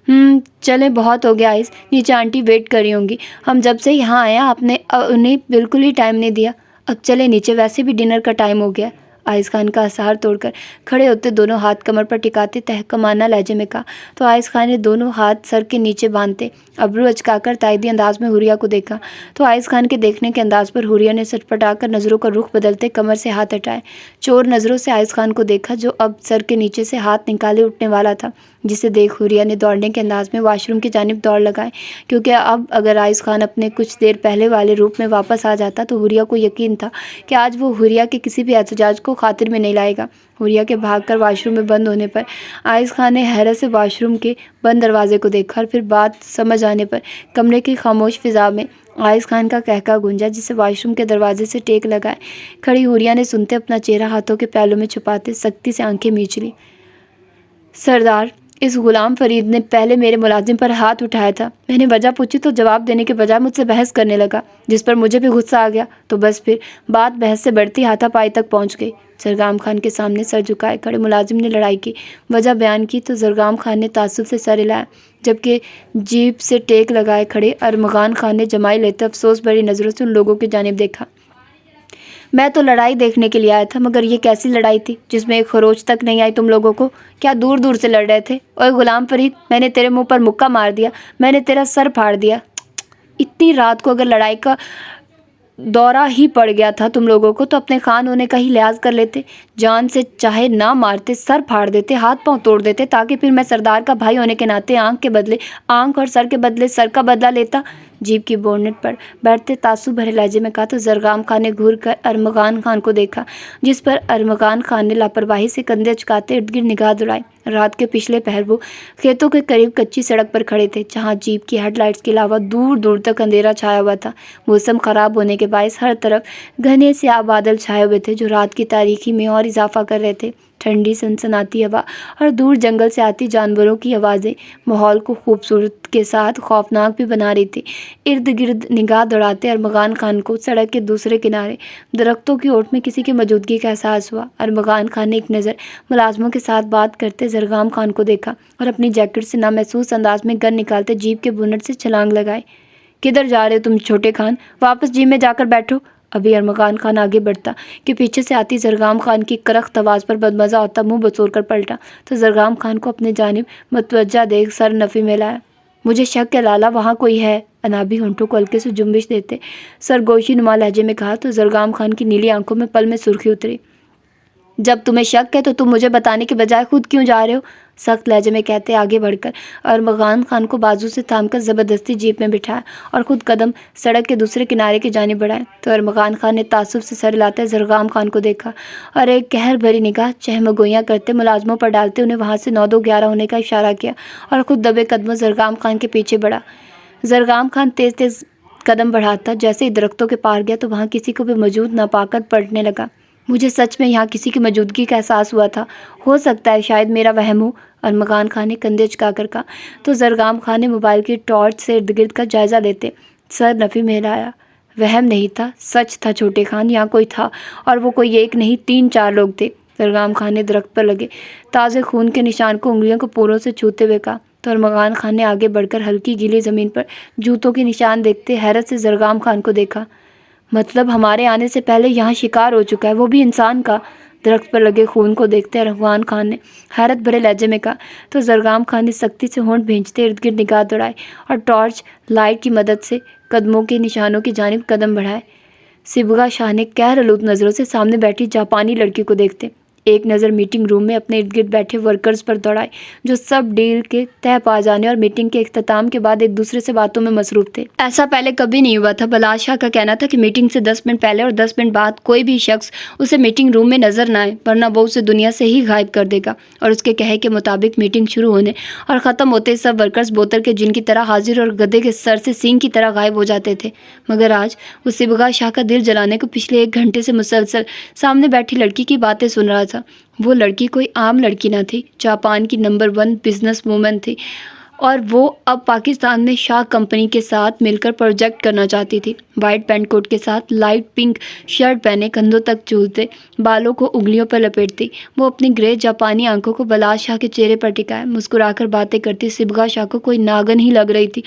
چلیں بہت ہو گیا آئس، نیچے آنٹی ویٹ کر رہی ہوں گی، ہم جب سے یہاں آئے آپ نے انہیں بالکل ہی ٹائم نہیں دیا، اب چلے نیچے، ویسے بھی ڈنر کا ٹائم ہو گیا۔ آئس خان کا اثار توڑ کر کھڑے ہوتے دونوں ہاتھ کمر پر ٹکاتے تحکمانہ لہجے میں کہا تو آئس خان نے دونوں ہاتھ سر کے نیچے باندھتے ابرو اچکا کر تائیدی انداز میں حوریہ کو دیکھا تو آئس خان کے دیکھنے کے انداز پر حوریہ نے سٹپٹا کر نظروں کا رخ بدلتے کمر سے ہاتھ ہٹائے، چور نظروں سے آئس خان کو دیکھا جو اب سر کے نیچے سے ہاتھ نکالے اٹھنے والا تھا، جسے دیکھ حوریہ نے دوڑنے کے انداز میں واش روم کی جانب دوڑ لگائے، کیونکہ اب اگر آئس خان اپنے کچھ دیر پہلے والے روپ میں واپس آ جاتا تو حوریہ کو یقین تھا کہ آج وہ حوریہ کے کسی بھی احتجاج کو خاطر میں نہیں لائے گا۔ حوریہ کے بھاگ کر واش روم میں بند ہونے پر آئس خان نے حیرت سے واش روم کے بند دروازے کو دیکھا، اور پھر بات سمجھ آنے پر کمرے کی خاموش فضا میں آئس خان کا قہقہ گونجا، جسے واش روم کے دروازے سے ٹیک لگائے کھڑی حوریہ نے سنتے اپنا چہرہ ہاتھوں کے پہلوں میں چھپاتے سختی سے آنکھیں میچ لی۔ سردار، اس غلام فرید نے پہلے میرے ملازم پر ہاتھ اٹھایا تھا، میں نے وجہ پوچھی تو جواب دینے کے بجائے مجھ سے بحث کرنے لگا، جس پر مجھے بھی غصہ آ گیا، تو بس پھر بات بحث سے بڑھتی ہاتھا پائی تک پہنچ گئی۔ زرگام خان کے سامنے سر جھکائے کھڑے ملازم نے لڑائی کی وجہ بیان کی تو زرگام خان نے تعصب سے سر ہلایا، جبکہ جیپ سے ٹیک لگائے کھڑے ارمغان خان نے جمائی لیتے افسوس بھری نظروں سے ان لوگوں کی جانب دیکھا۔ میں تو لڑائی دیکھنے کے لیے آیا تھا، مگر یہ کیسی لڑائی تھی جس میں ایک خروچ تک نہیں آئی تم لوگوں کو؟ کیا دور دور سے لڑ رہے تھے؟ اوے غلام فرید، میں نے تیرے منہ پر مکہ مار دیا، میں نے تیرا سر پھاڑ دیا۔ اتنی رات کو اگر لڑائی کا دورہ ہی پڑ گیا تھا تم لوگوں کو تو اپنے خان ہونے کا ہی لحاظ کر لیتے، جان سے چاہے نہ مارتے، سر پھاڑ دیتے، ہاتھ پاؤں توڑ دیتے، تاکہ پھر میں سردار کا بھائی ہونے کے ناطے آنکھ کے بدلے آنکھ اور سر کے بدلے سر کا بدلہ لیتا۔ جیپ کی بونٹ پر بیٹھتے تعصب بھرے لہجے میں کہا تو زرگام خان نے گھور کر ارمغان خان کو دیکھا، جس پر ارمغان خان نے لاپرواہی سے کندھے اچکاتے ارد گرد نگاہ دوڑائی۔ رات کے پچھلے پہر وہ کھیتوں کے قریب کچی سڑک پر کھڑے تھے، جہاں جیپ کی ہیڈ لائٹس کے علاوہ دور دور تک اندھیرا چھایا ہوا تھا۔ موسم خراب ہونے کے باعث ہر طرف گھنے سیاہ بادل چھائے ہوئے تھے جو رات کی تاریکی میں اور اضافہ کر رہے تھے۔ ٹھنڈی سنسناتی ہوا اور دور جنگل سے آتی جانوروں کی آوازیں ماحول کو خوبصورت کے ساتھ خوفناک بھی بنا رہی تھی۔ ارد گرد نگاہ دوڑاتے ارمغان خان کو سڑک کے دوسرے کنارے درختوں کی اوٹ میں کسی کی موجودگی کا احساس ہوا۔ ارمغان خان نے ایک نظر ملازموں کے ساتھ بات کرتے زرگام خان کو دیکھا اور اپنی جیکٹ سے نامحسوس انداز میں گن نکالتے جیپ کے بونٹ سے چھلانگ لگائے۔ کدھر جا رہے ہو تم چھوٹے خان؟ واپس جیپ میں جا کر بیٹھو۔ ابھی ارمغان خان آگے بڑھتا کہ پیچھے سے آتی زرگام خان کی کرخت آواز پر بدمزہ ہوتا منہ بسور کر پلٹا تو زرگام خان کو اپنے جانب متوجہ دیکھ سر نفی میں لایا۔ مجھے شک ہے لالا، وہاں کوئی ہے، انابی ہونٹوں کو ہلکے سے جنبش دیتے سرگوشی نما لہجے میں کہا تو زرگام خان کی نیلی آنکھوں میں پل میں سرخی اتری۔ جب تمہیں شک ہے تو تم مجھے بتانے کے بجائے خود کیوں جا رہے ہو؟ سخت لہجے میں کہتے آگے بڑھ کر ارمغان خان کو بازو سے تھام کر زبردستی جیپ میں بٹھایا اور خود قدم سڑک کے دوسرے کنارے کی جانب بڑھائے تو ارمغان خان نے تعصب سے سر ہلاتے زرگام خان کو دیکھا اور ایک قہر بھری نگاہ چہمگوئیاں کرتے ملازموں پر ڈالتے انہیں وہاں سے 9-2-11 ہونے کا اشارہ کیا اور خود دبے قدموں زرگام خان کے پیچھے بڑھا۔ زرگام خان تیز تیز قدم بڑھاتا جیسے ہی درختوں کے پار گیا تو وہاں کسی کو بھی موجود نہ پا کر پلٹنے لگا۔ مجھے سچ میں یہاں کسی کی موجودگی کا احساس ہوا تھا، ہو سکتا ہے شاید میرا وہم ہو، ارمغان خان نے کندھے اچکا کر کہا تو زرگام خان نے موبائل کی ٹارچ سے ارد گرد کا جائزہ لیتے سر نفی میں ہلایا۔ وہم نہیں تھا، سچ تھا چھوٹے خان، یہاں کوئی تھا اور وہ کوئی ایک نہیں 3-4 لوگ تھے۔ زرگام خان نے درخت پر لگے تازے خون کے نشان کو انگلیوں کے پوروں سے چھوتے ہوئے کہا تو ارمغان خان نے آگے بڑھ کر ہلکی گیلی زمین پر جوتوں کے نشان دیکھتے حیرت سے زرگام خان کو دیکھا۔ مطلب ہمارے آنے سے پہلے یہاں شکار ہو چکا ہے، وہ بھی انسان کا؟ درخت پر لگے خون کو دیکھتے ارمغان خان نے حیرت بھرے لہجے میں کہا تو زرگام خان نے سختی سے ہونٹ بھینچتے ارد گرد نگاہ دوڑائے اور ٹارچ لائٹ کی مدد سے قدموں کے نشانوں کی جانب قدم بڑھائے۔ صبغہ شاہ نے قہر آلود نظروں سے سامنے بیٹھی جاپانی لڑکی کو دیکھتے ایک نظر میٹنگ روم میں اپنے ارد گرد بیٹھے ورکرز پر دوڑائی جو سب ڈیل کے تہہ پا جانے اور میٹنگ کے اختتام کے بعد ایک دوسرے سے باتوں میں مصروف تھے۔ ایسا پہلے کبھی نہیں ہوا تھا۔ بلاش شاہ کا کہنا تھا کہ میٹنگ سے 10 منٹ پہلے اور 10 منٹ بعد کوئی بھی شخص اسے میٹنگ روم میں نظر نہ آئے ورنہ وہ اسے دنیا سے ہی غائب کر دے گا، اور اس کے کہے کے مطابق میٹنگ شروع ہونے اور ختم ہوتے سب ورکرز بوتل کے جن کی طرح حاضر اور گدھے کے سر سے سینگ کی طرح غائب ہو جاتے تھے۔ مگر آج وہ صبغا شاہ کا دل جلانے کو پچھلے 1 گھنٹے سے مسلسل سامنے بیٹھی لڑکی کی باتیں سن رہا تھا۔ وہ لڑکی کوئی عام لڑکی نہ تھی، جاپان کی نمبر 1 بزنس وومن تھی، اور وہ اب پاکستان میں شاہ کمپنی کے ساتھ مل کر پروجیکٹ کرنا چاہتی تھی۔ وائٹ پینٹ کوٹ کے ساتھ لائٹ پنک شرٹ پہنے، کندھوں تک جھولتے بالوں کو انگلیوں پر لپیٹتی، وہ اپنی گرے جاپانی آنکھوں کو بلاش شاہ کے چہرے پر ٹکائے مسکرا کر باتیں کرتی صبغا شاہ کو کوئی ناگن ہی لگ رہی تھی،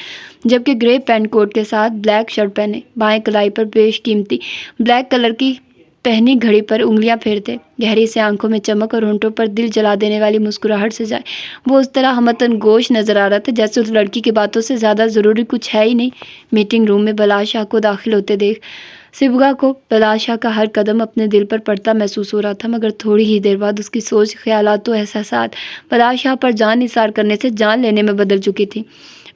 جبکہ گرے پینٹ کوٹ کے ساتھ بلیک شرٹ پہنے، بائیں کلائی پر بیش قیمتی بلیک کلر کی پہنی گھڑی پر انگلیاں پھیرتے، گہری سے آنکھوں میں چمک اور ہونٹوں پر دل جلا دینے والی مسکراہٹ سے جائے وہ اس طرح ہمتن گوش نظر آ رہا تھا جیسے اس لڑکی کی باتوں سے زیادہ ضروری کچھ ہے ہی نہیں۔ میٹنگ روم میں بلاش شاہ کو داخل ہوتے دیکھ صبغا کو بلاش شاہ کا ہر قدم اپنے دل پر پڑتا محسوس ہو رہا تھا، مگر تھوڑی ہی دیر بعد اس کی سوچ، خیالات و احساسات بلاش شاہ پر جان نثار کرنے سے جان لینے میں بدل چکی تھی۔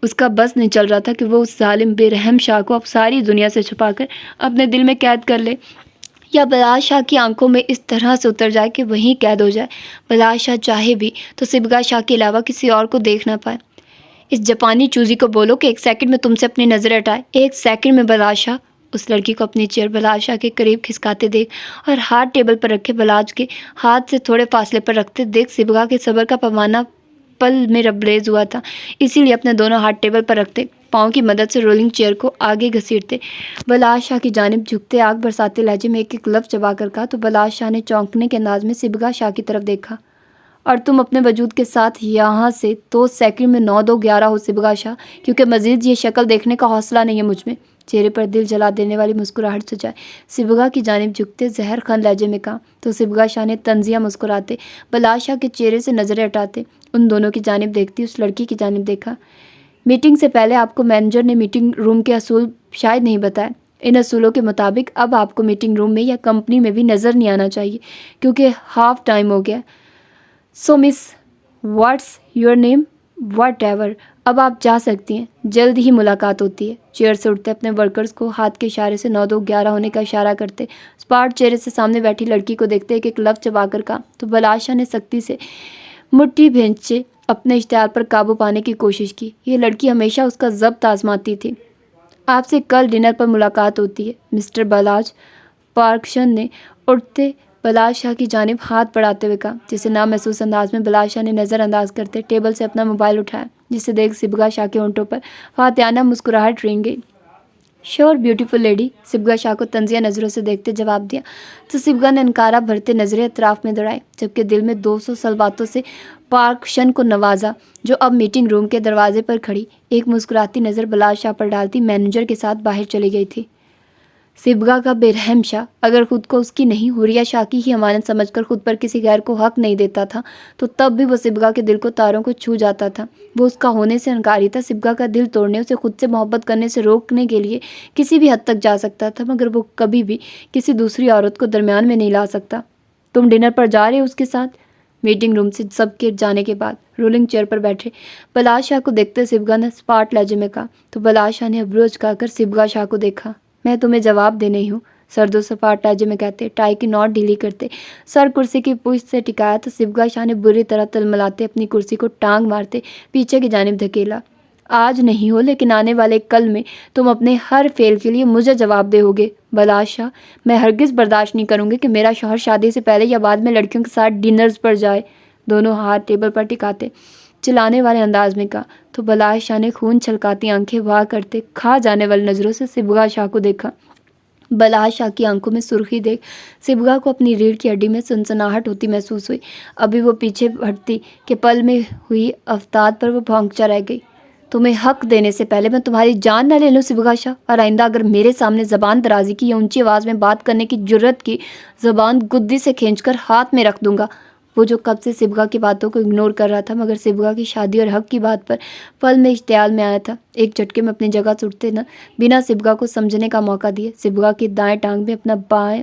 اس کا بس نہیں چل رہا تھا کہ وہ اس ظالم بے رحم شاہ کو اب ساری دنیا سے چھپا کر اپنے دل میں قید کر لے، یا بلاش شاہ کی آنکھوں میں اس طرح سے اتر جائے کہ وہیں قید ہو جائے۔ بلاش شاہ چاہے بھی تو صبغا شاہ کے علاوہ کسی اور کو دیکھ نہ پائے۔ اس جاپانی چوزی کو بولو کہ 1 سیکنڈ میں تم سے اپنی نظریں ہٹائے۔ 1 سیکنڈ میں بلاش شاہ۔ اس لڑکی کو اپنی چیئر بلاش شاہ کے قریب کھسکاتے دیکھ اور ہاتھ ٹیبل پر رکھے بلاش کے ہاتھ سے تھوڑے فاصلے پر رکھتے دیکھ صبغا کے صبر کا پیمانہ پل میں ربریز ہوا تھا، اسی لیے اپنے دونوں ہاتھ ٹیبل پر رکھتے پاؤں کی مدد سے رولنگ چیئر کو آگے گھسیٹتے بلاش شاہ کی جانب جھکتے آگ برساتے لہجے میں ایک لفظ چبا کر کہا تو بلاش شاہ نے چونکنے کے انداز میں صبغا شاہ کی طرف دیکھا۔ اور تم اپنے وجود کے ساتھ یہاں سے 2 سیکنڈ میں 9-2-11 ہو صبغا شاہ، کیونکہ مزید یہ شکل دیکھنے کا حوصلہ نہیں ہے مجھ میں۔ چہرے پر دل جلا دینے والی مسکراہٹ سے جائے صبغا کی جانب جھکتے زہر خان لہجے میں کہا تو صبغا شاہ نے طنزیہ مسکراتے بلاش شاہ کے چہرے سے نظریں ہٹاتے ان دونوں کی جانب دیکھتی اس لڑکی کی جانب دیکھا۔ میٹنگ سے پہلے آپ کو مینیجر نے میٹنگ روم کے اصول شاید نہیں بتائے۔ ان اصولوں کے مطابق اب آپ کو میٹنگ روم میں یا کمپنی میں بھی نظر نہیں آنا چاہیے، کیونکہ ہاف ٹائم ہو گیا۔ So miss what's your name? Whatever, اب آپ جا سکتی ہیں، جلد ہی ملاقات ہوتی ہے۔ چیئر سے اٹھتے اپنے ورکرز کو ہاتھ کے اشارے سے 9-2-11 ہونے کا اشارہ کرتے اسپاٹ چہرے سے سامنے بیٹھی لڑکی کو دیکھتے ایک لفظ چبا کر کہا تو بلاش شاہ نے سختی سے مٹھی بھینچے اپنے اشتعال پر قابو پانے کی کوشش کی۔ یہ لڑکی ہمیشہ اس کا ضبط آزماتی تھی۔ آپ سے کل ڈنر پر ملاقات ہوتی ہے مسٹر بالاج، پارکشن نے اٹھتے بلاش شاہ کی جانب ہاتھ بڑھاتے ہوئے کہا، جسے نامحسوس انداز میں بلاش شاہ نے نظر انداز کرتے ٹیبل سے اپنا موبائل اٹھایا، جسے دیکھ صبغا شاہ کے ہونٹوں پر فاتحانہ مسکراہٹ رنگ گئی۔ شیور بیوٹیفل لیڈی، صبغا شاہ کو طنزیہ نظروں سے دیکھتے جواب دیا تو صبغا نے انکارہ بھرتے نظریں اطراف میں دوڑائی، جبکہ دل میں 200 سلواتوں سے پارکشن کو نوازا جو اب میٹنگ روم کے دروازے پر کھڑی ایک مسکراتی نظر بلاش شاہ پر ڈالتی مینیجر کے ساتھ باہر چلی گئی تھی۔ صبغا کا بے رحم شاہ اگر خود کو اس کی نہیں حوریہ شاہ کی ہی امانت سمجھ کر خود پر کسی غیر کو حق نہیں دیتا تھا تو تب بھی وہ صبغا کے دل کو تاروں کو چھو جاتا تھا۔ وہ اس کا ہونے سے انکاری تھا، صبغا کا دل توڑنے، اسے خود سے محبت کرنے سے روکنے کے لیے کسی بھی حد تک جا سکتا تھا، مگر وہ کبھی بھی کسی دوسری عورت کو درمیان میں نہیں لا سکتا۔ تم ڈنر پر جا رہے ہو اس کے ساتھ؟ میٹنگ روم سے سب کے جانے کے بعد رولنگ چیئر پر بیٹھے بلاش شاہ کو دیکھتے صبغا نے اسپاٹ لہجے میں کہا تو بلاش شاہ نے ابرو چکا کر صبغا شاہ کو دیکھا۔ میں تمہیں جواب دے نہیں ہوں، سرد و سپاٹ لہجے میں کہتے ٹائی کی نوٹ ڈھیلی کرتے سر کرسی کی پشت سے ٹکایا تو صبغا شاہ نے بری طرح تلملاتے اپنی کرسی کو ٹانگ مارتے پیچھے کی جانب دھکیلا۔ آج نہیں ہو لیکن آنے والے کل میں تم اپنے ہر فعل کے لیے مجھے جواب دے ہوگے بلاش شاہ۔ میں ہرگز برداشت نہیں کروں گی کہ میرا شوہر شادی سے پہلے یا بعد میں لڑکیوں کے ساتھ ڈنرز پر جائے۔ دونوں ہاتھ ٹیبل پر ٹکاتے چلانے والے انداز میں کہا تو بلاش شاہ نے خون چھلکاتی آنکھیں بھا کرتے کھا جانے والی نظروں سے صبغا شاہ کو دیکھا۔ بلاش شاہ کی آنکھوں میں سرخی دیکھ صبغا کو اپنی ریڑھ کی ہڈی میں سنسناہٹ ہوتی محسوس ہوئی۔ ابھی وہ پیچھے ہٹتی کہ پل میں ہوئی افتاد پر وہ بھونکچا رہ گئی۔ تمہیں حق دینے سے پہلے میں تمہاری جان نہ لے لوں صبغا شاہ، اور آئندہ اگر میرے سامنے زبان درازی کی یا اونچی آواز میں بات کرنے کی جرت کی، زبان گدی سے کھینچ کر ہاتھ میں رکھ دوں گا۔ وہ جو کب سے صبغا کی باتوں کو اگنور کر رہا تھا مگر صبغا کی شادی اور حق کی بات پر پل میں اشتعال میں آیا تھا، ایک جھٹکے میں اپنی جگہ سے اٹھتے نہ بنا صبغا کو سمجھنے کا موقع دیے صبغا کی دائیں ٹانگ میں اپنا بائیں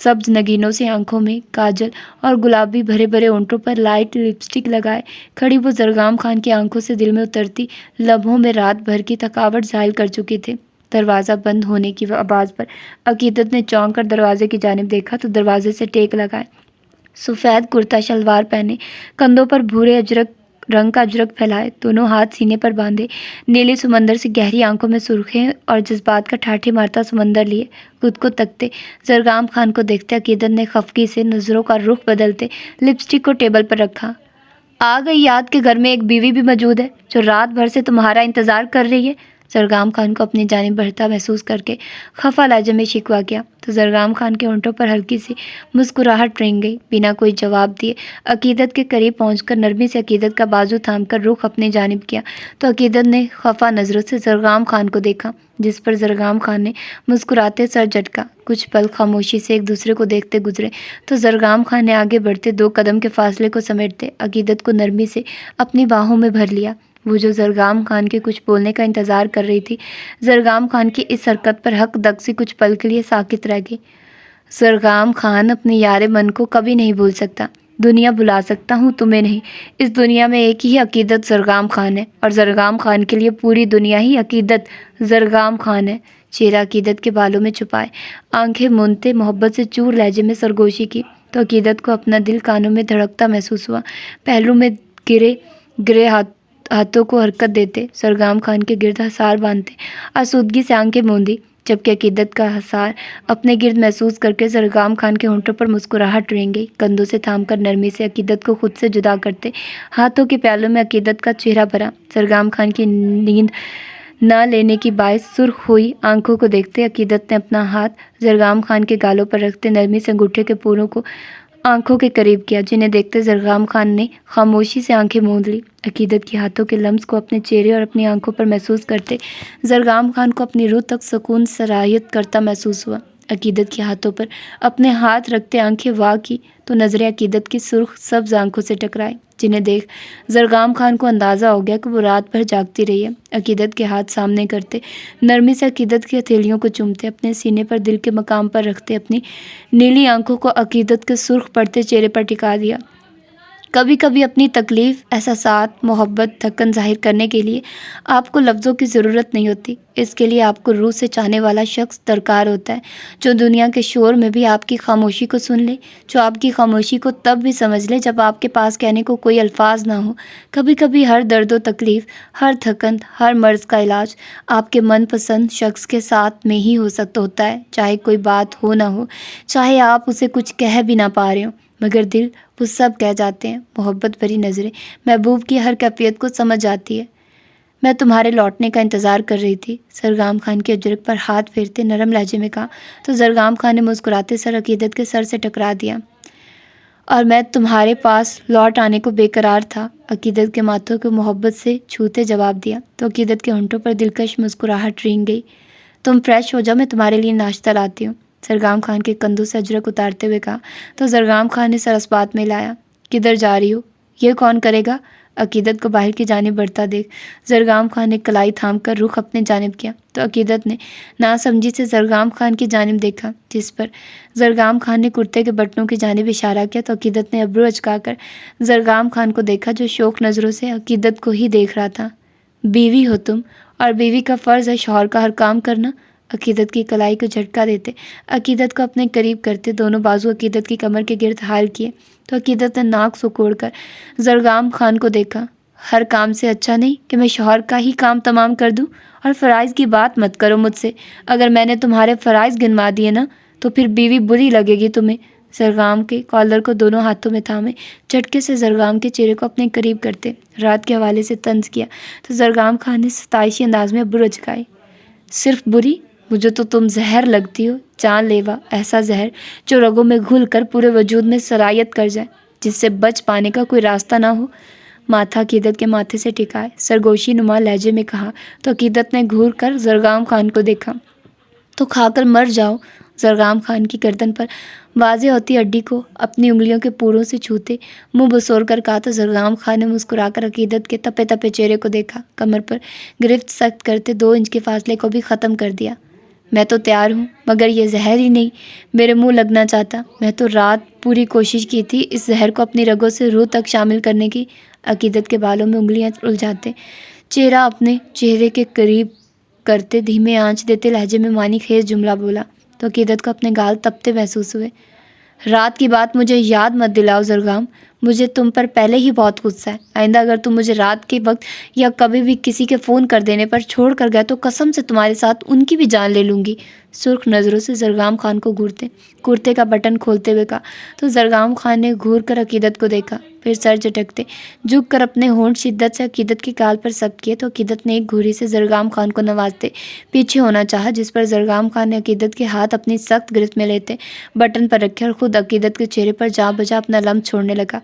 سبز نگینوں سے آنکھوں میں کاجل اور گلابی بھرے بھرے ہونٹوں پر لائٹ لپسٹک لگائے کھڑی وہ زرگام خان کی آنکھوں سے دل میں اترتی لمحوں میں رات بھر کی تھکاوٹ ظاہر کر چکی تھے۔ دروازہ بند ہونے کی آواز پر عقیدت نے چونک کر دروازے کی جانب دیکھا تو دروازے سے ٹیک لگائے، سفید کرتا شلوار پہنے، کندھوں پر بھورے اجرک رنگ کا اجرک پھیلائے، دونوں ہاتھ سینے پر باندھے، نیلے سمندر سے گہری آنکھوں میں سرخیاں اور جذبات کا ٹھاٹھے مارتا سمندر لیے خود کو تکتے زرگام خان کو دیکھتے عقیدت نے خفگی سے نظروں کا رخ بدلتے لپسٹک کو ٹیبل پر رکھا۔ آ گئی یاد کہ گھر میں ایک بیوی بھی موجود ہے جو رات بھر سے تمہارا انتظار کر رہی ہے؟ زرگام خان کو اپنی جانب بڑھتا محسوس کر کے خفا لہجے میں شکوہ کیا تو زرگام خان کے ہونٹوں پر ہلکی سی مسکراہٹ رنگ گئی۔ بنا کوئی جواب دیے عقیدت کے قریب پہنچ کر نرمی سے عقیدت کا بازو تھام کر رخ اپنی جانب کیا تو عقیدت نے خفا نظروں سے زرگام خان کو دیکھا، جس پر زرگام خان نے مسکراتے سر جھٹکا۔ کچھ پل خاموشی سے ایک دوسرے کو دیکھتے گزرے تو زرگام خان نے آگے بڑھتے 2 قدم کے فاصلے کو سمیٹتے عقیدت کو نرمی سے اپنی باہوں میں بھر لیا۔ وہ جو زرگام خان کے کچھ بولنے کا انتظار کر رہی تھی، زرگام خان کی اس حرکت پر حق دق سے کچھ پل کے لیے ساکت رہ گئی۔ زرگام خان اپنے یار من کو کبھی نہیں بھول سکتا، دنیا بھلا سکتا ہوں تمہیں نہیں۔ اس دنیا میں ایک ہی عقیدت زرگام خان ہے اور زرگام خان کے لیے پوری دنیا ہی عقیدت زرگام خان ہے۔ چہرہ عقیدت کے بالوں میں چھپائے، آنکھیں مونتے محبت سے چور لہجے میں سرگوشی کی تو عقیدت کو اپنا دل کانوں میں دھڑکتا محسوس ہوا۔ پہلو میں گرے ہاتھوں کو حرکت دیتے زرگام خان کے گرد حصار باندھتے آسودگی سے آنکھیں موندی، جبکہ عقیدت کا حصار اپنے گرد محسوس کر کے زرگام خان کے ہونٹوں پر مسکراہٹ رنگ گئی۔ کندھوں سے تھام کر نرمی سے عقیدت کو خود سے جدا کرتے ہاتھوں کے پیالوں میں عقیدت کا چہرہ بھرا۔ زرگام خان کی نیند نہ لینے کی باعث سرخ ہوئی آنکھوں کو دیکھتے عقیدت نے اپنا ہاتھ زرگام خان کے گالوں پر رکھتے نرمی سے انگوٹھے کے پوروں کو آنکھوں کے قریب کیا، جنہیں دیکھتے زرگام خان نے خاموشی سے آنکھیں موند لی۔ عقیدت کے ہاتھوں کے لمس کو اپنے چہرے اور اپنی آنکھوں پر محسوس کرتے زرگام خان کو اپنی روح تک سکون سرایت کرتا محسوس ہوا۔ عقیدت کے ہاتھوں پر اپنے ہاتھ رکھتے آنکھیں واہ کی تو نظریں عقیدت کی سرخ سبز آنکھوں سے ٹکرائی، جنہیں دیکھ زرگام خان کو اندازہ ہو گیا کہ وہ رات بھر جاگتی رہی ہے۔ عقیدت کے ہاتھ سامنے کرتے نرمی سے عقیدت کی ہتھیلیوں کو چومتے اپنے سینے پر دل کے مقام پر رکھتے اپنی نیلی آنکھوں کو عقیدت کے سرخ پڑتے چہرے پر ٹکا دیا۔ کبھی کبھی اپنی تکلیف، احساسات، محبت، تھکن ظاہر کرنے کے لیے آپ کو لفظوں کی ضرورت نہیں ہوتی، اس کے لیے آپ کو روح سے چاہنے والا شخص درکار ہوتا ہے، جو دنیا کے شور میں بھی آپ کی خاموشی کو سن لے، جو آپ کی خاموشی کو تب بھی سمجھ لے جب آپ کے پاس کہنے کو کوئی الفاظ نہ ہو۔ کبھی کبھی ہر درد و تکلیف، ہر تھکن، ہر مرض کا علاج آپ کے من پسند شخص کے ساتھ میں ہی ہوتا ہے، چاہے کوئی بات ہو نہ ہو، چاہے آپ اسے کچھ کہہ بھی نہ پا رہے ہوں، مگر دل وہ سب کہہ جاتے ہیں۔ محبت بھری نظریں محبوب کی ہر کیفیت کو سمجھ جاتی ہے۔ میں تمہارے لوٹنے کا انتظار کر رہی تھی، زرگام خان کے اجرک پر ہاتھ پھیرتے نرم لہجے میں کہا تو زرگام خان نے مسکراتے سر عقیدت کے سر سے ٹکرا دیا۔ اور میں تمہارے پاس لوٹ آنے کو بے قرار تھا، عقیدت کے ماتھوں کو محبت سے چھوتے جواب دیا تو عقیدت کے ہونٹوں پر دلکش مسکراہٹ رنگ گئی۔ تم فریش ہو جاؤ، میں تمہارے لیے ناشتہ لاتی ہوں، زرگام خان کے کندھوں سے اجرک اتارتے ہوئے کہا تو زرگام خان نے سر اسبات میں لایا۔ کدھر جا رہی ہو؟ یہ کون کرے گا؟ عقیدت کو باہر کی جانب بڑھتا دیکھ زرگام خان نے کلائی تھام کر رخ اپنے جانب کیا تو عقیدت نے ناسمجھی سے زرگام خان کی جانب دیکھا، جس پر زرگام خان نے کرتے کے بٹنوں کی جانب اشارہ کیا تو عقیدت نے ابرو اچکا کر زرگام خان کو دیکھا، جو شوق نظروں سے عقیدت کو ہی دیکھ رہا تھا۔ بیوی ہو تم، اور بیوی کا فرض ہے شوہر کا ہر کام کرنا، عقیدت کی کلائی کو جھٹکا دیتے عقیدت کو اپنے قریب کرتے دونوں بازو عقیدت کی کمر کے گرد حائل کیے تو عقیدت نے ناک سکوڑ کر زرگام خان کو دیکھا۔ ہر کام سے اچھا نہیں کہ میں شوہر کا ہی کام تمام کر دوں، اور فرائض کی بات مت کرو مجھ سے، اگر میں نے تمہارے فرائض گنوا دیے نا تو پھر بیوی بری لگے گی تمہیں۔ زرگام کے کالر کو دونوں ہاتھوں میں تھامے جھٹکے سے زرگام کے چہرے کو اپنے قریب کرتے رات کے حوالے سے طنز کیا تو زرگام خان نے ستائشی انداز میں ابرو اچکائے۔ صرف بری؟ مجھے تو تم زہر لگتی ہو، جان لیوا، ایسا زہر جو رگوں میں گھل کر پورے وجود میں سرایت کر جائے، جس سے بچ پانے کا کوئی راستہ نہ ہو۔ ماتھا عقیدت کے ماتھے سے ٹکائے سرگوشی نما لہجے میں کہا تو عقیدت نے گھور کر زرگام خان کو دیکھا تو کھا کر مر جاؤ۔ زرگام خان کی گردن پر واضح ہوتی ہڈی کو اپنی انگلیوں کے پوروں سے چھوتے منہ بسور کر کہا تو زرگام خان نے مسکرا کر عقیدت کے تپے تپے چہرے کو دیکھا، کمر پر گرفت سخت کرتے 2 انچ کے فاصلے کو بھی ختم کر دیا۔ میں تو تیار ہوں، مگر یہ زہر ہی نہیں میرے منہ لگنا چاہتا۔ میں تو رات پوری کوشش کی تھی اس زہر کو اپنی رگوں سے روح تک شامل کرنے کی۔ عقیدت کے بالوں میں انگلیاں الجھاتے چہرہ اپنے چہرے کے قریب کرتے دھیمے آنچ دیتے لہجے میں معنی خیز جملہ بولا تو عقیدت کو اپنے گال تپتے محسوس ہوئے۔ رات کی بات مجھے یاد مت دلاؤ زرگام، مجھے تم پر پہلے ہی بہت غصہ ہے۔ آئندہ اگر تم مجھے رات کے وقت یا کبھی بھی کسی کے فون کر دینے پر چھوڑ کر گئے تو قسم سے تمہارے ساتھ ان کی بھی جان لے لوں گی۔ سرخ نظروں سے زرگام خان کو گھورتے کرتے کا بٹن کھولتے ہوئے کہا تو زرگام خان نے گھور کر عقیدت کو دیکھا، پھر سر جھٹکتے جھک کر اپنے ہونٹ شدت سے عقیدت کی گال پر سخت کیے تو عقیدت نے ایک گھوری سے زرگام خان کو نوازتے پیچھے ہونا چاہا، جس پر زرگام خان نے عقیدت کے ہاتھ اپنی سخت گرفت میں لیتے بٹن پر رکھے اور خود عقیدت کے چہرے پر جا بجا اپنا لمس چھوڑنے لگا۔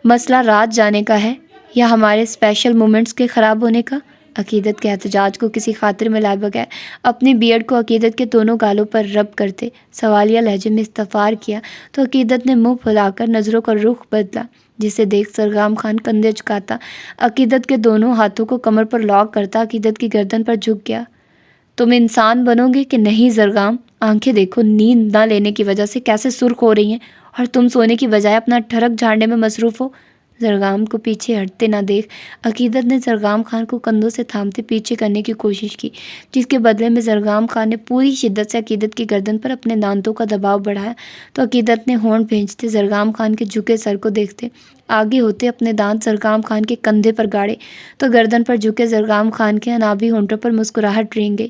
مسئلہ رات جانے کا ہے یا ہمارے اسپیشل مومنٹس کے خراب ہونے کا؟ عقیدت کے احتجاج کو کسی خاطر میں لائے بغیر اپنی بیئرڈ کو عقیدت کے دونوں گالوں پر رب کرتے سوالیہ لہجے میں استفسار کیا تو عقیدت نے منہ پھلا کر نظروں کا رخ بدلا، جسے دیکھ زرگام خان کندھے جھکاتا عقیدت کے دونوں ہاتھوں کو کمر پر لاک کرتا عقیدت کی گردن پر جھک گیا۔ تم انسان بنو گے کہ نہیں زرگام؟ آنکھیں دیکھو نیند نہ لینے کی وجہ سے کیسے سرخ ہو رہی ہیں اور تم سونے کی بجائے اپنا ٹھڑک جھاڑنے میں مصروف ہو۔ زرگام کو پیچھے ہٹتے نہ دیکھ عقیدت نے زرگام خان کو کندھوں سے تھامتے پیچھے کرنے کی کوشش کی، جس کے بدلے میں زرگام خان نے پوری شدت سے عقیدت کی گردن پر اپنے دانتوں کا دباؤ بڑھایا تو عقیدت نے ہونٹ بھینچتے زرگام خان کے جھکے سر کو دیکھتے آگے ہوتے اپنے دانت زرگام خان کے کندھے پر گاڑے تو گردن پر جھکے زرگام خان کے انابی ہونٹوں پر مسکراہٹ رینگ گئی۔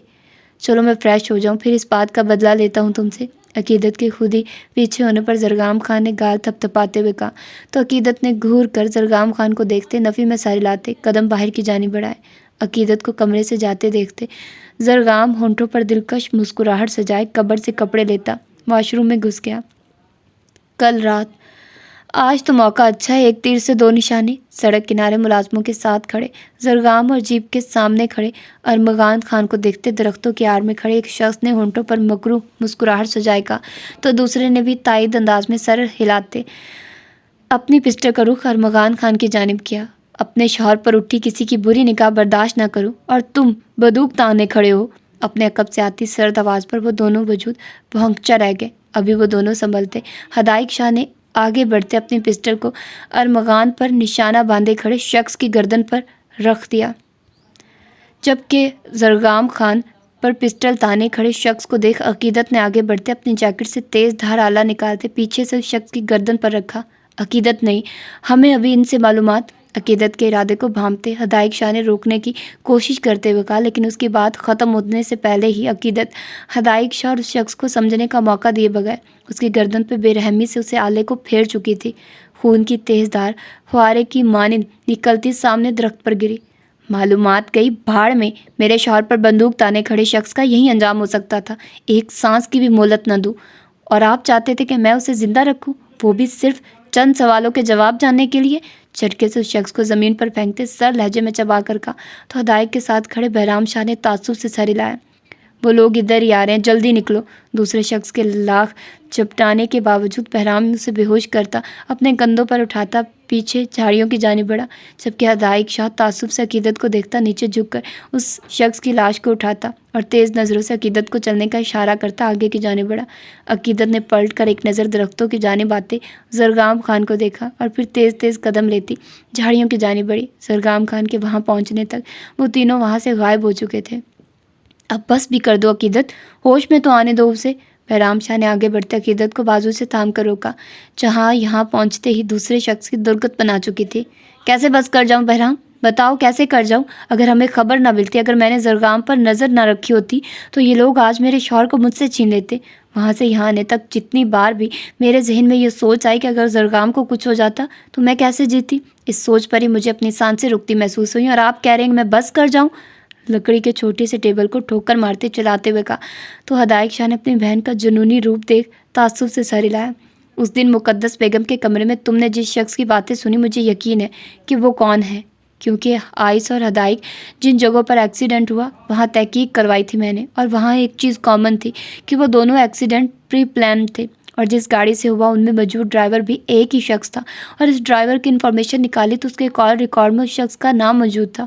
چلو میں فریش ہو جاؤں، پھر اس بات کا بدلہ لیتا ہوں تم سے۔ عقیدت کے خود ہی پیچھے ہونے پر زرگام خان نے گال تھپ تھپاتے ہوئے کہا تو عقیدت نے گھور کر زرگام خان کو دیکھتے نفی میں سر ہلاتے قدم باہر کی جانب بڑھائے۔ عقیدت کو کمرے سے جاتے دیکھتے زرگام ہونٹوں پر دلکش مسکراہٹ سجائے کبر سے کپڑے لیتا واش روم میں گھس گیا۔ کل رات آج تو موقع اچھا ہے، ایک تیر سے دو نشانے۔ سڑک کنارے ملازموں کے ساتھ کھڑے زرگام اور جیپ کے سامنے کھڑے ارمغان خان کو دیکھتے درختوں کی آڑ میں کھڑے ایک شخص نے ہونٹوں پر مکروہ مسکراہٹ سجائے کہا تو دوسرے نے بھی تائید انداز میں سر ہلاتے اپنی پسٹل کا رخ ارمغان خان کی جانب کیا۔ اپنے شوہر پر اٹھی کسی کی بری نگاہ برداشت نہ کروں اور تم بندوق تانے کھڑے ہو۔ اپنے عقب سے آتی سرد آواز پر وہ دونوں وجود بھونکچا رہ گئے۔ ابھی وہ دونوں سنبھلتے ہدایق شاہ نے آگے بڑھتے اپنی پسٹل کو ارمغان پر نشانہ باندھے کھڑے شخص کی گردن پر رکھ دیا، جبکہ زرگام خان پر پسٹل تانے کھڑے شخص کو دیکھ عقیدت نے آگے بڑھتے اپنی جیکٹ سے تیز دھار آلہ نکالتے پیچھے سے شخص کی گردن پر رکھا۔ عقیدت نہیں، ہمیں ابھی ان سے معلومات۔ عقیدت کے ارادے کو بھانپتے ہدایق شاہ نے روکنے کی کوشش کرتے ہوئے کہا، لیکن اس کی بات ختم ہونے سے پہلے ہی عقیدت ہدایق شاہ اور اس شخص کو سمجھنے کا موقع دیے بغیر اس کی گردن پہ بے رحمی سے اسے آلے کو پھیر چکی تھی۔ خون کی تیز دھار فوارے کی مانند نکلتی سامنے درخت پر گری۔ معلومات گئی بھاڑ میں، میرے شوہر پر بندوق تانے کھڑے شخص کا یہی انجام ہو سکتا تھا، ایک سانس کی بھی مہلت نہ دوں، اور آپ چاہتے تھے کہ میں اسے زندہ رکھوں، وہ بھی صرف چند سوالوں کے جواب جاننے کے لیے۔ جھٹکے سے اس شخص کو زمین پر پھینکتے سر لہجے میں چبا کر کہا تو ہدایق کے ساتھ کھڑے بہرام شاہ نے تعصب سے سر ہلایا۔ وہ لوگ ادھر ہی آ رہے ہیں، جلدی نکلو۔ دوسرے شخص کے لاکھ چپٹانے کے باوجود بہرام اسے بے ہوش کرتا اپنے کندھوں پر اٹھاتا پیچھے جھاڑیوں کی جانب بڑھا، جبکہ ہدایق شاہ تعصب سے عقیدت کو دیکھتا نیچے جھک کر اس شخص کی لاش کو اٹھاتا اور تیز نظروں سے عقیدت کو چلنے کا اشارہ کرتا آگے کی جانب بڑھا۔ عقیدت نے پلٹ کر ایک نظر درختوں کی جانب آتے زرگام خان کو دیکھا اور پھر تیز تیز قدم لیتی جھاڑیوں کی جانب بڑھی۔ زرگام خان کے وہاں پہنچنے تک وہ تینوں وہاں سے غائب ہو چکے تھے۔ اب بس بھی کر دو عقیدت، ہوش میں تو آنے دو اسے۔ بہرام شاہ نے آگے بڑھتے عقیدت کو بازو سے تھام کر روکا، جہاں یہاں پہنچتے ہی دوسرے شخص کی درگت بنا چکی تھی۔ کیسے بس کر جاؤں بہرام، بتاؤ کیسے کر جاؤں؟ اگر ہمیں خبر نہ ملتی، اگر میں نے زرگام پر نظر نہ رکھی ہوتی تو یہ لوگ آج میرے شوہر کو مجھ سے چھین لیتے۔ وہاں سے یہاں آنے تک جتنی بار بھی میرے ذہن میں یہ سوچ آئی کہ اگر زرگام کو کچھ ہو جاتا تو میں کیسے جیتی، اس سوچ پر ہی مجھے اپنی سانسیں رکتی محسوس ہوئی، اور آپ کہہ رہے ہیں کہ میں بس کر جاؤں؟ لکڑی کے چھوٹے سے ٹیبل کو ٹھوکر مارتے چلاتے ہوئے کہا تو ہدایق شاہ نے اپنی بہن کا جنونی روپ دیکھ تعصب سے سر ہلایا۔ اس دن مقدس بیگم کے کمرے میں تم نے جس شخص کی باتیں سنی، مجھے یقین ہے کہ وہ کون ہے، کیونکہ آئس اور ہدایق جن جگہوں پر ایکسیڈنٹ ہوا وہاں تحقیق کروائی تھی میں نے، اور وہاں ایک چیز کامن تھی کہ وہ دونوں ایکسیڈنٹ پری پلان تھے، اور جس گاڑی سے ہوا ان میں موجود ڈرائیور بھی ایک ہی شخص تھا، اور اس ڈرائیور کی انفارمیشن نکالی تو اس کے کال ریکارڈ میں اس شخص کا نام موجود تھا۔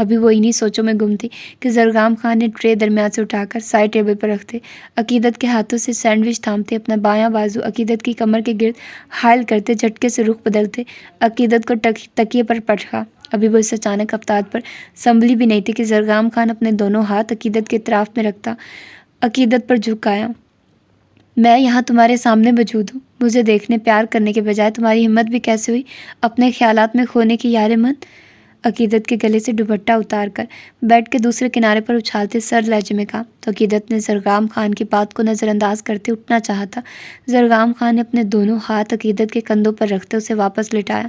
ابھی وہ انہی سوچوں میں گم تھی کہ زرگام خان نے ٹرے درمیان سے اٹھا کر سائڈ ٹیبل پر رکھتے عقیدت کے ہاتھوں سے سینڈوچ تھامتے اپنا بایاں بازو عقیدت کی کمر کے گرد حائل کرتے جھٹکے سے رخ بدلتے عقیدت کو تکیے پر پٹکا۔ ابھی وہ اس اچانک افتاد پر سنبھلی بھی نہیں تھی کہ زرگام خان اپنے دونوں ہاتھ عقیدت کے اطراف میں رکھتا عقیدت پر جھکایا۔ میں یہاں تمہارے سامنے موجود ہوں، مجھے دیکھنے پیار کرنے کے بجائے تمہاری ہمت بھی کیسے ہوئی اپنے خیالات میں کھونے کی یار من؟ عقیدت کے گلے سے دوپٹہ اتار کر بیڈ کے دوسرے کنارے پر اچھالتے سرد لہجے میں کہا تو عقیدت نے زرگام خان کی بات کو نظر انداز کرتے اٹھنا چاہا تھا۔ زرگام خان نے اپنے دونوں ہاتھ عقیدت کے کندھوں پر رکھتے اسے واپس لٹایا۔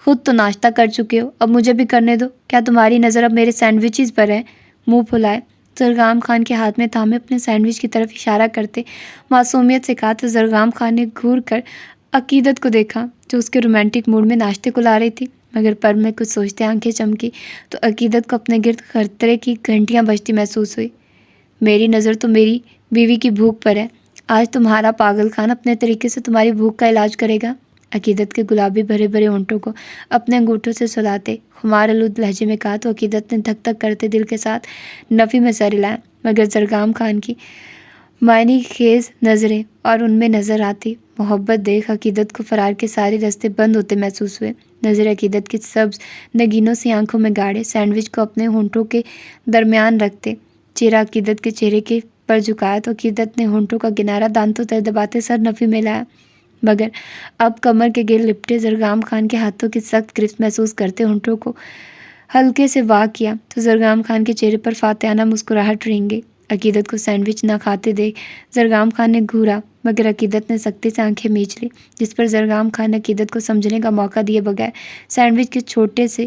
خود تو ناشتہ کر چکے ہو، اب مجھے بھی کرنے دو، کیا تمہاری نظر اب میرے سینڈوچز پر ہے؟ منہ پھلائے زرگام خان کے ہاتھ میں تھامے اپنے سینڈوچ کی طرف اشارہ کرتے معصومیت سے کہا تو زرگام خان نے گھور کر عقیدت کو دیکھا جو اس کے رومانٹک موڈ میں ناشتے کو لا رہی تھی، مگر پر میں کچھ سوچتے آنکھیں چمکی تو عقیدت کو اپنے گرد خطرے کی گھنٹیاں بجتی محسوس ہوئی۔ میری نظر تو میری بیوی کی بھوک پر ہے، آج تمہارا پاگل خان اپنے طریقے سے تمہاری بھوک کا علاج کرے گا۔ عقیدت کے گلابی بھرے بھرے ہونٹوں کو اپنے انگوٹھوں سے سلاتے خمار آلود لہجے میں کہا تو عقیدت نے دھک دھک کرتے دل کے ساتھ نفی میں سر ہلایا، مگر زرگام خان کی معنی خیز نظریں اور ان میں نظر آتی محبت دیکھ عقیدت کو فرار کے سارے راستے بند ہوتے محسوس ہوئے۔ نظر عقیدت کی سبز نگینوں سی آنکھوں میں گاڑے سینڈوچ کو اپنے ہونٹوں کے درمیان رکھتے چہرہ عقیدت کے چہرے کے پر جھکایا تو عقیدت نے ہونٹوں کا کنارہ دانتوں تلے دباتے سر نفی میں لایا، مگر اب کمر کے گر لپٹے زرگام خان کے ہاتھوں کی سخت گرفت محسوس کرتے ہونٹوں کو ہلکے سے واہ کیا تو زرگام خان کے چہرے پر فاتحانہ مسکراہٹ رنگ گئی۔ عقیدت کو سینڈوچ نہ کھاتے دیکھ زرگام خان نے گھورا، مگر عقیدت نے سختی سے آنکھیں میچ لی، جس پر زرگام خان نے عقیدت کو سمجھنے کا موقع دیے بغیر سینڈوچ کے چھوٹے سے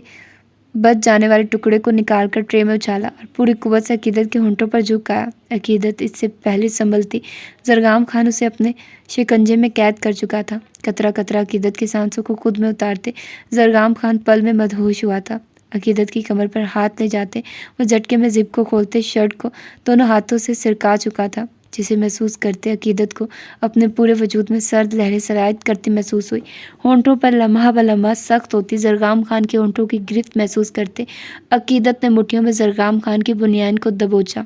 بچ جانے والے ٹکڑے کو نکال کر ٹرے میں اچھالا اور پوری قوت سے عقیدت کے ہونٹوں پر جھکایا۔ عقیدت اس سے پہلے سنبھلتی زرگام خان اسے اپنے شکنجے میں قید کر چکا تھا۔ قطرہ قطرہ عقیدت کی سانسوں کو خود میں اتارتے زرگام خان پل میں مدہوش ہوا تھا۔ عقیدت کی کمر پر ہاتھ لے جاتے وہ جھٹکے میں زپ کو کھولتے شرٹ کو دونوں ہاتھوں سے سرکا چکا تھا، جسے محسوس کرتے عقیدت کو اپنے پورے وجود میں سرد لہریں سرایت کرتی محسوس ہوئی۔ ہونٹوں پر لمحہ بلمحہ سخت ہوتی زرگام خان کے ہونٹوں کی گرفت محسوس کرتے عقیدت نے مٹھیوں میں زرگام خان کی بنیان کو دبوچا۔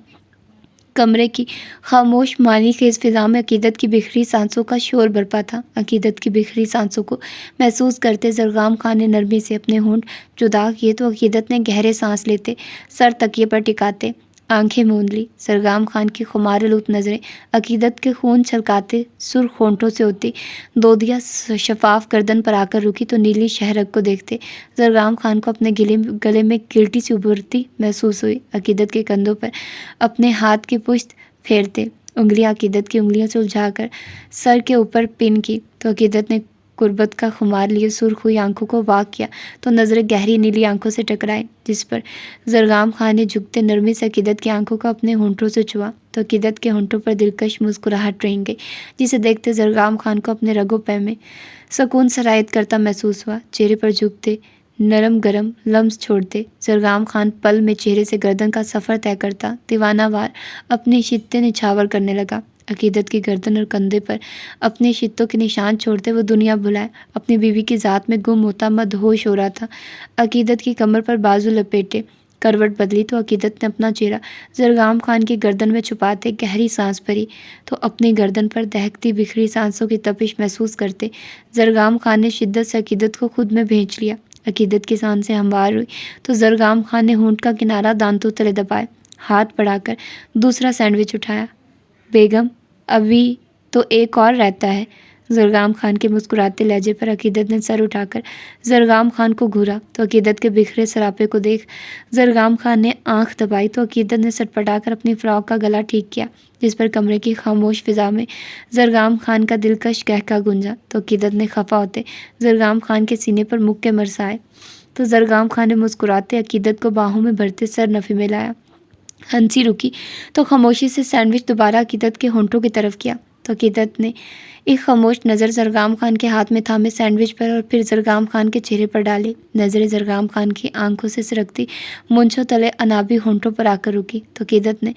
کمرے کی خاموش معنی خیز فضا میں عقیدت کی بکھری سانسوں کا شور برپا تھا۔ عقیدت کی بکھری سانسوں کو محسوس کرتے زرگام خان نے نرمی سے اپنے ہونٹ جدا کیے تو عقیدت نے گہرے سانس لیتے سر تکیے پر ٹکاتے آنکھیں موند لی۔ زرگام خان کی خمار آلود نظریں عقیدت کے خون چھلکاتے سرخ ہونٹوں سے ہوتی دودیا شفاف گردن پر آ کر رکی تو نیلی شہرگ کو دیکھتے زرگام خان کو اپنے گلے میں گلٹی سی ابھرتی محسوس ہوئی۔ عقیدت کے کندھوں پر اپنے ہاتھ کی پشت پھیرتے انگلیاں عقیدت کی انگلیوں سے الجھا کر سر کے اوپر پن کی تو عقیدت نے قربت کا خمار لیے سرخ ہوئی آنکھوں کو واک کیا تو نظریں گہری نیلی آنکھوں سے ٹکرائی، جس پر زرگام خان نے جھکتے نرمی سے عقیدت کی آنکھوں کو اپنے ہونٹوں سے چھوا تو عقیدت کے ہونٹوں پر دلکش مسکراہٹ رنگ گئی، جسے دیکھتے زرگام خان کو اپنے رگوں پے میں سکون سرایت کرتا محسوس ہوا۔ چہرے پر جھکتے نرم گرم لمس چھوڑتے زرگام خان پل میں چہرے سے گردن کا سفر طے کرتا دیوانہ وار اپنے شتے نچھاور کرنے لگا۔ عقیدت کی گردن اور کندھے پر اپنے شتوں کے نشان چھوڑتے وہ دنیا بھلائے اپنی بیوی کی ذات میں گم ہوتا مدہوش ہو رہا تھا۔ عقیدت کی کمر پر بازو لپیٹے کروٹ بدلی تو عقیدت نے اپنا چہرہ زرگام خان کی گردن میں چھپاتے گہری سانس بھری تو اپنی گردن پر دہکتی بکھری سانسوں کی تپش محسوس کرتے زرگام خان نے شدت سے عقیدت کو خود میں بھینچ لیا۔ عقیدت کی سانسیں ہموار ہوئی تو زرگام خان نے ہونٹ کا کنارہ دانتوں تلے دبائے ہاتھ بڑھا کر دوسرا سینڈوچ اٹھایا۔ بیگم ابھی تو ایک اور رہتا ہے۔ زرگام خان کے مسکراتے لہجے پر عقیدت نے سر اٹھا کر زرگام خان کو گھورا تو عقیدت کے بکھرے سراپے کو دیکھ زرگام خان نے آنکھ دبائی تو عقیدت نے سٹپٹا کر اپنی فراق کا گلا ٹھیک کیا، جس پر کمرے کی خاموش فضا میں زرگام خان کا دلکش قہقہ گونجا تو عقیدت نے خفا ہوتے زرگام خان کے سینے پر مکے مرسائے تو زرگام خان نے مسکراتے عقیدت کو باہوں میں بھرتے سر نفی میں لایا۔ ہنسی رکی تو خاموشی سے سینڈوچ دوبارہ عقیدت کے ہونٹوں کی طرف کیا تو عقیدت نے ایک خاموش نظر زرگام خان کے ہاتھ میں تھامے سینڈوچ پر اور پھر زرگام خان کے چہرے پر ڈالی۔ نظریں زرگام خان کی آنکھوں سے سرکتی مونچھوں تلے انابی ہونٹوں پر آ کر رکی تو عقیدت نے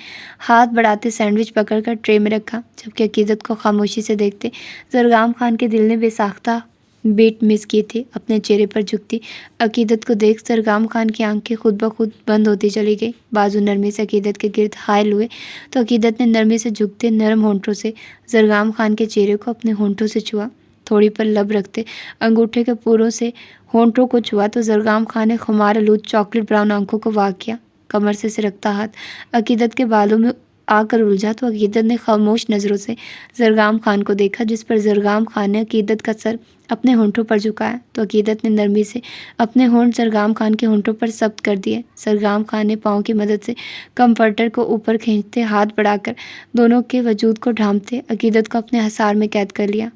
ہاتھ بڑھاتے سینڈوچ پکڑ کر ٹرے میں رکھا، جبکہ عقیدت کو خاموشی سے دیکھتے زرگام خان کے دل نے بے ساختہ بیٹ مس کیے تھے اپنے چہرے پر جھکتی عقیدت کو دیکھ زرگام خان کی آنکھیں خود بخود بند ہوتی چلی گئی۔ بازو نرمی سے عقیدت کے گرد حائل ہوئے تو عقیدت نے نرمی سے جھکتے نرم ہونٹوں سے زرگام خان کے چہرے کو اپنے ہونٹوں سے چھوا، تھوڑی پر لب رکھتے انگوٹھے کے پوروں سے ہونٹوں کو چھوا تو زرگام خان نے خمار آلود چاکلیٹ براؤن آنکھوں کو واق کیا، کمر سے سرکتا ہاتھ عقیدت کے بالوں میں آ کر الجھا تو عقیدت نے خاموش نظروں سے زرگام خان کو دیکھا، جس پر زرگام خان نے عقیدت کا سر اپنے ہونٹوں پر جھکایا تو عقیدت نے نرمی سے اپنے ہونٹ زرگام خان کے ہونٹوں پر ثبت کر دیے۔ زرگام خان نے پاؤں کی مدد سے کمفرٹر کو اوپر کھینچتے ہاتھ بڑھا کر دونوں کے وجود کو ڈھانپتے عقیدت کو اپنے حصار میں قید کر لیا۔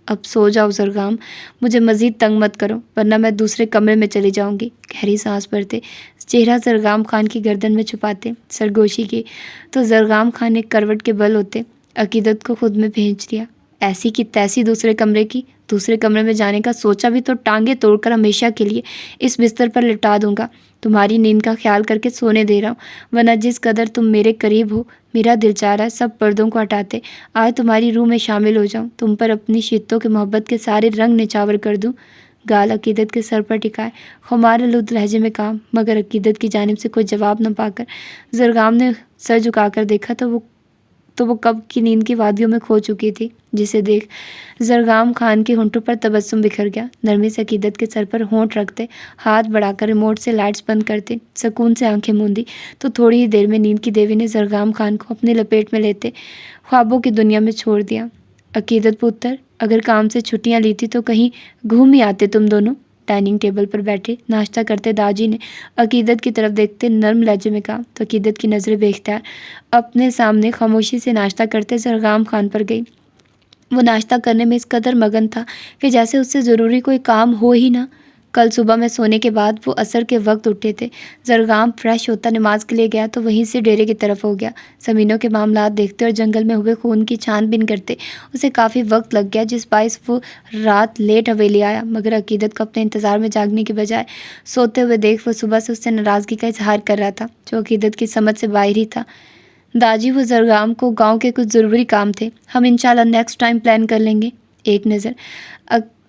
اب سو جاؤ زرگام، مجھے مزید تنگ مت کرو ورنہ میں دوسرے کمرے میں چلی جاؤں گی۔ گہری سانس بھرتے چہرہ زرگام خان کی گردن میں چھپاتے سرگوشی کی تو زرگام خان نے کروٹ کے بل ہوتے عقیدت کو خود میں بھیج دیا۔ ایسی کی تیسی دوسرے کمرے میں جانے کا سوچا بھی تو ٹانگیں توڑ کر ہمیشہ کے لیے اس بستر پر لٹا دوں گا۔ تمہاری نیند کا خیال کر کے سونے دے رہا ہوں، ورنہ جس قدر تم میرے قریب ہو میرا دل چاہ رہا ہے سب پردوں کو ہٹاتے آج تمہاری روح میں شامل ہو جاؤں، تم پر اپنی شدتوں کے محبت کے سارے رنگ نچاور کر دوں۔ گال عقیدت کے سر پر ٹکائے خمار آلود لہجے میں کہا، مگر عقیدت کی جانب سے کوئی جواب نہ پا کر زرگام نے سر جھکا کر دیکھا تو وہ کب کی نیند کی وادیوں میں کھو چکی تھی، جسے دیکھ زرگام خان کے ہونٹوں پر تبسم بکھر گیا۔ نرمی سے عقیدت کے سر پر ہونٹ رکھتے ہاتھ بڑھا کر ریموٹ سے لائٹس بند کرتے سکون سے آنکھیں موندی تو تھوڑی ہی دیر میں نیند کی دیوی نے زرگام خان کو اپنے لپیٹ میں لیتے خوابوں کی دنیا میں چھوڑ دیا۔ عقیدت پتر، اگر کام سے چھٹیاں لی تھی تو کہیں گھوم ہی آتے تم دونوں۔ ڈائننگ ٹیبل پر بیٹھے ناشتہ کرتے داجی نے عقیدت کی طرف دیکھتے نرم لہجے میں کہا تو عقیدت کی نظریں بے اختیار اپنے سامنے خاموشی سے ناشتہ کرتے زرگام خان پر گئی۔ وہ ناشتہ کرنے میں اس قدر مگن تھا کہ جیسے اس سے ضروری کوئی کام ہو ہی نہ۔ کل صبح میں سونے کے بعد وہ عصر کے وقت اٹھے تھے۔ زرگام فریش ہوتا نماز کے لیے گیا تو وہیں سے ڈیرے کی طرف ہو گیا۔ زمینوں کے معاملات دیکھتے اور جنگل میں ہوئے خون کی چھان بین کرتے اسے کافی وقت لگ گیا، جس باعث وہ رات لیٹ حویلی آیا، مگر عقیدت کو اپنے انتظار میں جاگنے کی بجائے سوتے ہوئے دیکھ وہ صبح سے اس سے ناراضگی کا اظہار کر رہا تھا جو عقیدت کی سمجھ سے باہر ہی تھا۔ داجی، وہ زرگام کو گاؤں کے کچھ ضروری کام تھے، ہم انشاءاللہ نیکسٹ ٹائم پلان کر لیں گے۔ ایک نظر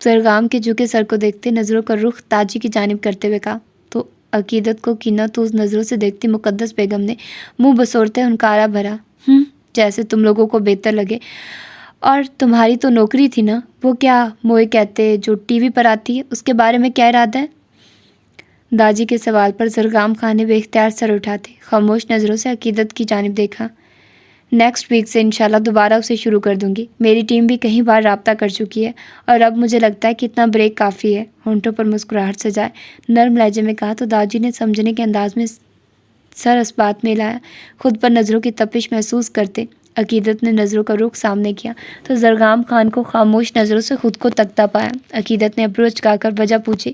زرگام کے جھکے سر کو دیکھتے نظروں کا رخ داجی کی جانب کرتے ہوئے کہا تو عقیدت کو کینہ توز نظروں سے دیکھتی مقدس بیگم نے منہ بسورتے ہنکارا بھرا، جیسے تم لوگوں کو بہتر لگے، اور تمہاری تو نوکری تھی نا، وہ کیا موئے کہتے جو ٹی وی پر آتی ہے، اس کے بارے میں کیا ارادہ ہے؟ داجی کے سوال پر زرگام خان نے بے اختیار سر اٹھاتے خاموش نظروں سے عقیدت کی جانب دیکھا۔ نیکسٹ ویک سے انشاءاللہ دوبارہ اسے شروع کر دوں گی، میری ٹیم بھی کئی بار رابطہ کر چکی ہے اور اب مجھے لگتا ہے کہ اتنا بریک کافی ہے۔ ہونٹوں پر مسکراہٹ سجائے نرم لہجے میں کہا تو داجی نے سمجھنے کے انداز میں سر اس بات میں ہلایا۔ خود پر نظروں کی تپش محسوس کرتے عقیدت نے نظروں کا رخ سامنے کیا تو زرگام خان کو خاموش نظروں سے خود کو تکتا پایا۔ عقیدت نے ابرو چکا کر وجہ پوچھی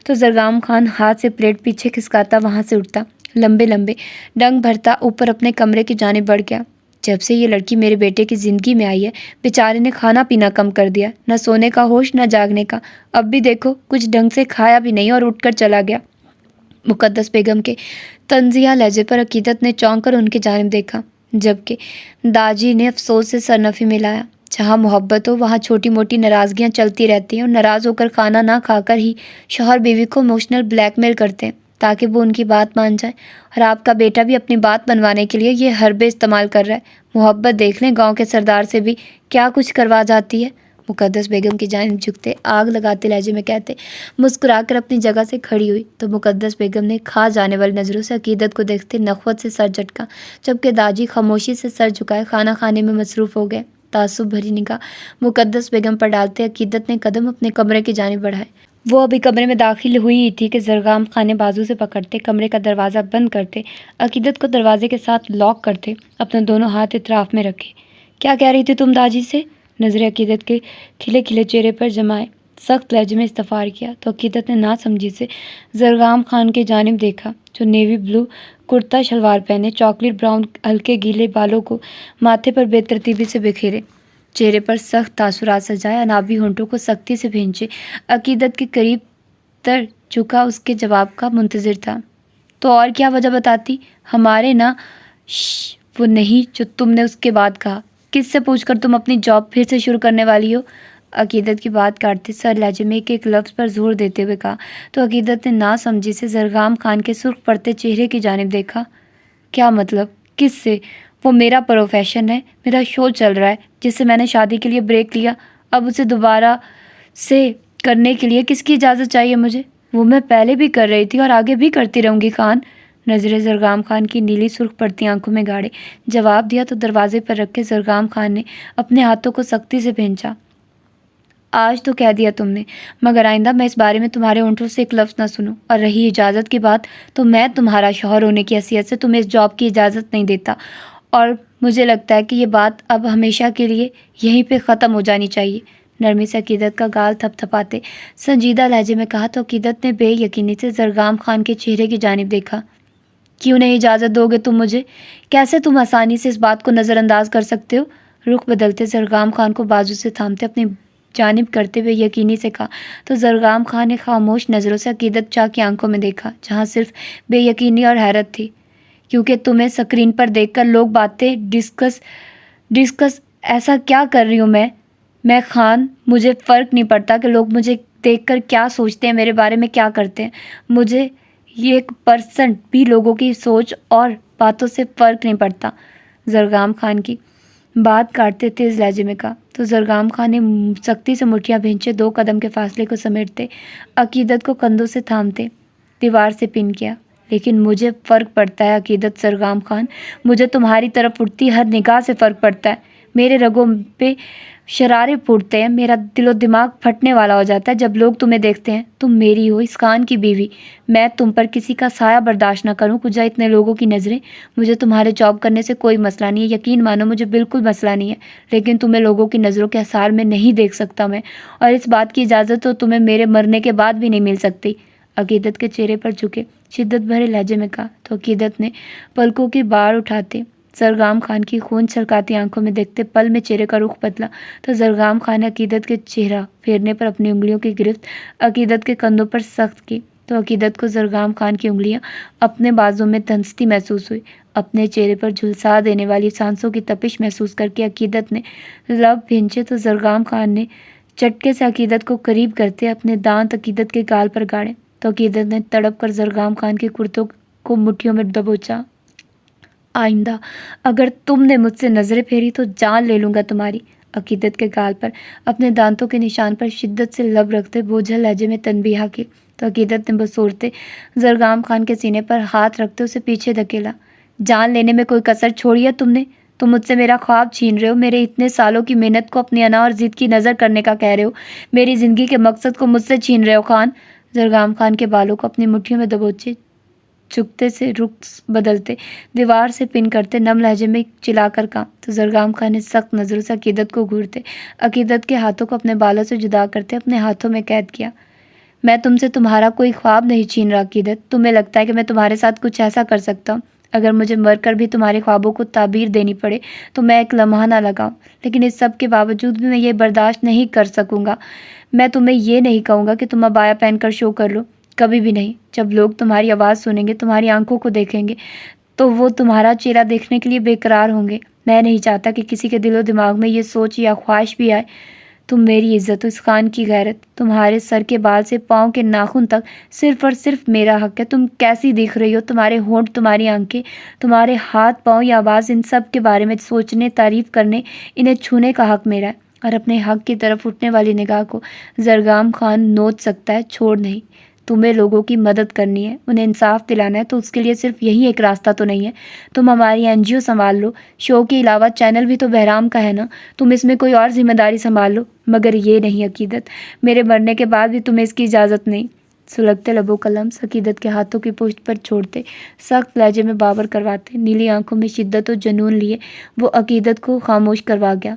تو زرگام خان ہاتھ سے پلیٹ پیچھے کھسکاتا وہاں سے اٹھتا، لمبے لمبے ڈنگ بھرتا اوپر اپنے کمرے کی جانب بڑھ گیا۔ جب سے یہ لڑکی میرے بیٹے کی زندگی میں آئی ہے بیچارے نے کھانا پینا کم کر دیا، نہ سونے کا ہوش نہ جاگنے کا، اب بھی دیکھو کچھ ڈھنگ سے کھایا بھی نہیں اور اٹھ کر چلا گیا۔ مقدس بیگم کے طنزیہ لہجے پر عقیدت نے چونک کر ان کی جانب دیکھا، جبکہ داجی نے افسوس سے سرنفی ملایا۔ جہاں محبت ہو وہاں چھوٹی موٹی ناراضگیاں چلتی رہتی ہیں اور ناراض ہو کر کھانا نہ کھا کر ہی شوہر بیوی کو ایموشنل بلیک میل کرتے ہیں تاکہ وہ ان کی بات مان جائے، اور آپ کا بیٹا بھی اپنی بات منوانے کے لیے یہ حربے استعمال کر رہا ہے۔ محبت دیکھ لیں گاؤں کے سردار سے بھی کیا کچھ کروا جاتی ہے۔ مقدس بیگم کی جانب جھکتے آگ لگاتے لہجے میں کہتے مسکرا کر اپنی جگہ سے کھڑی ہوئی تو مقدس بیگم نے کھا جانے والی نظروں سے عقیدت کو دیکھتے نخوت سے سر جھٹکا، جبکہ داجی خاموشی سے سر جھکائے کھانا کھانے میں مصروف ہو گئے۔ تعصب بھری نگاہ مقدس بیگم پر ڈالتے عقیدت نے قدم اپنے کمرے کی جانب بڑھائے۔ وہ ابھی کمرے میں داخل ہوئی ہی تھی کہ زرگام خان نے بازو سے پکڑتے کمرے کا دروازہ بند کرتے عقیدت کو دروازے کے ساتھ لاک کرتے اپنے دونوں ہاتھ اطراف میں رکھے۔ کیا کہہ رہی تھی تم داجی سے؟ نظریں عقیدت کے کھلے کھلے چہرے پر جمائے سخت لہجے میں استفسار کیا تو عقیدت نے نا سمجھی سے زرگام خان کی جانب دیکھا جو نیوی بلو کرتا شلوار پہنے چاکلیٹ براؤن ہلکے گیلے بالوں کو ماتھے پر بے ترتیبی سے بکھیرے چہرے پر سخت تاثرات سجائے انابی ہونٹوں کو سختی سے بھینچے عقیدت کے قریب تر جھکا اس کے جواب کا منتظر تھا۔ تو اور کیا وجہ بتاتی؟ ہمارے نا وہ نہیں جو تم نے اس کے بعد کہا، کس سے پوچھ کر تم اپنی جاب پھر سے شروع کرنے والی ہو؟ عقیدت کی بات کاٹتے سر لہجے میں ایک ایک لفظ پر زور دیتے ہوئے کہا تو عقیدت نے نا سمجھی سے زرگام خان کے سرخ پڑتے چہرے کی جانب دیکھا۔ کیا مطلب؟ کس سے؟ وہ میرا پروفیشن ہے، میرا شو چل رہا ہے جس سے میں نے شادی کے لیے بریک لیا، اب اسے دوبارہ سے کرنے کے لیے کس کی اجازت چاہیے مجھے؟ وہ میں پہلے بھی کر رہی تھی اور آگے بھی کرتی رہوں گی خان۔ نظریں زرگام خان کی نیلی سرخ پڑتی آنکھوں میں گاڑے جواب دیا تو دروازے پر رکھ کے زرگام خان نے اپنے ہاتھوں کو سختی سے بھینچا۔ آج تو کہہ دیا تم نے، مگر آئندہ میں اس بارے میں تمہارے ہونٹوں سے ایک لفظ نہ سنوں، اور رہی اجازت کی بات تو میں تمہارا شوہر ہونے کی حیثیت سے تمہیں اس جاب کی اجازت نہیں دیتا، اور مجھے لگتا ہے کہ یہ بات اب ہمیشہ کے لیے یہیں پہ ختم ہو جانی چاہیے۔ نرمی سے عقیدت کا گال تھپ تھپاتے سنجیدہ لہجے میں کہا تو عقیدت نے بے یقینی سے زرگام خان کے چہرے کی جانب دیکھا۔ کیوں نہیں اجازت دو گے تم مجھے؟ کیسے تم آسانی سے اس بات کو نظر انداز کر سکتے ہو؟ رخ بدلتے زرگام خان کو بازو سے تھامتے اپنی جانب کرتے ہوئے یقینی سے کہا تو زرگام خان نے خاموش نظروں سے عقیدت چاہ کی آنکھوں میں دیکھا جہاں صرف بے یقینی اور حیرت تھی۔ کیونکہ تمہیں اسکرین پر دیکھ کر لوگ باتیں ڈسکس ایسا کیا کر رہی ہوں میں خان، مجھے فرق نہیں پڑتا کہ لوگ مجھے دیکھ کر کیا سوچتے ہیں، میرے بارے میں کیا کرتے ہیں، مجھے یہ 1% بھی لوگوں کی سوچ اور باتوں سے فرق نہیں پڑتا۔ زرگام خان کی بات کاٹتے تیز لہجے میں کہا تو زرگام خان نے سختی سے مٹھیاں بھینچے 2 قدم کے فاصلے کو سمیٹتے عقیدت کو کندھوں سے تھامتے دیوار سے پن کیا۔ لیکن مجھے فرق پڑتا ہے عقیدت زرگام خان، مجھے تمہاری طرف اٹھتی ہر نگاہ سے فرق پڑتا ہے، میرے رگوں پہ شرارے پھوٹتے ہیں، میرا دل و دماغ پھٹنے والا ہو جاتا ہے جب لوگ تمہیں دیکھتے ہیں، تم میری ہو، اس خان کی بیوی، میں تم پر کسی کا سایہ برداشت نہ کروں، کجا اتنے لوگوں کی نظریں، مجھے تمہارے جاب کرنے سے کوئی مسئلہ نہیں ہے، یقین مانو مجھے بالکل مسئلہ نہیں ہے، لیکن تمہیں لوگوں کی نظروں کے اثار میں نہیں دیکھ سکتا میں، اور اس بات کی اجازت تو تمہیں میرے مرنے کے بعد بھی نہیں مل سکتی۔ عقیدت کے چہرے پر جھکے شدت بھرے لہجے میں کہا تو عقیدت نے پلکوں کی باڑ اٹھاتے زرگام خان کی خون چھلکاتی آنکھوں میں دیکھتے پل میں چہرے کا رخ بدلا تو زرگام خان نے عقیدت کے چہرہ پھیرنے پر اپنی انگلیوں کی گرفت عقیدت کے کندھوں پر سخت کی تو عقیدت کو زرگام خان کی انگلیاں اپنے بازوں میں دھنستی محسوس ہوئی۔ اپنے چہرے پر جھلسا دینے والی سانسوں کی تپش محسوس کر کے عقیدت نے لب بھینچے تو زرگام خان نے چٹکے سے عقیدت کو قریب کرتے اپنے دانت عقیدت کے گال پر گاڑے تو عقیدت نے تڑپ کر زرگام خان کے کرتوں کو مٹھیوں میں دبوچا۔ آئندہ اگر تم نے مجھ سے نظریں پھیری تو جان لے لوں گا تمہاری۔ عقیدت کے گال پر اپنے دانتوں کے نشان پر شدت سے لب رکھتے بوجھل لہجے میں تنبیہ کی تو عقیدت نے بصورتے زرگام خان کے سینے پر ہاتھ رکھتے اسے پیچھے دھکیلا۔ جان لینے میں کوئی کسر چھوڑی ہے تم نے؟ تم مجھ سے میرا خواب چھین رہے ہو، میرے اتنے سالوں کی محنت کو اپنی انا اور ضد کی نظر کرنے کا کہہ رہے ہو، میری زندگی کے مقصد کو مجھ سے چھین رہے ہو خان۔ زرگام خان کے بالوں کو اپنی مٹھیوں میں دبوچے جھکتے سے رخ بدلتے دیوار سے پن کرتے نم لہجے میں چلا کر کہا تو زرگام خان نے سخت نظروں سے عقیدت کو گھورتے عقیدت کے ہاتھوں کو اپنے بالوں سے جدا کرتے اپنے ہاتھوں میں قید کیا۔ میں تم سے تمہارا کوئی خواب نہیں چھین رہا عقیدت، تمہیں لگتا ہے کہ میں تمہارے ساتھ کچھ ایسا کر سکتا ہوں، اگر مجھے مر کر بھی تمہارے خوابوں کو تعبیر دینی پڑے تو میں ایک لمحہ نہ لگاؤں، لیکن اس سب کے باوجود بھی میں یہ برداشت نہیں کر سکوں گا۔ میں تمہیں یہ نہیں کہوں گا کہ تم عبایا پہن کر شو کر لو، کبھی بھی نہیں۔ جب لوگ تمہاری آواز سنیں گے، تمہاری آنکھوں کو دیکھیں گے تو وہ تمہارا چہرہ دیکھنے کے لیے بے قرار ہوں گے۔ میں نہیں چاہتا کہ کسی کے دل و دماغ میں یہ سوچ یا خواہش بھی آئے تم میری عزت ہو، اس خان کی غیرت، تمہارے سر کے بال سے پاؤں کے ناخن تک صرف اور صرف میرا حق ہے۔ تم کیسی دکھ رہی ہو، تمہارے ہونٹ، تمہاری آنکھیں، تمہارے ہاتھ پاؤں یا آواز، ان سب کے بارے میں سوچنے، تعریف کرنے، انہیں چھونے کا حق میرا ہے، اور اپنے حق کی طرف اٹھنے والی نگاہ کو زرگام خان نوچ سکتا ہے، چھوڑ نہیں۔ تمہیں لوگوں کی مدد کرنی ہے، انہیں انصاف دلانا ہے، تو اس کے لیے صرف یہی ایک راستہ تو نہیں ہے۔ تم ہماری NGO سنبھال لو، شو کے علاوہ چینل بھی تو بہرام کا ہے نا، تم اس میں کوئی اور ذمہ داری سنبھال لو، مگر یہ نہیں عقیدت، میرے مرنے کے بعد بھی تمہیں اس کی اجازت نہیں۔ سلگتے لبوں کا لمس عقیدت کے ہاتھوں کی پشت پر چھوڑتے سخت لہجے میں بابر کرواتے نیلی آنکھوں میں شدت و جنون لیے وہ عقیدت کو خاموش کروا گیا۔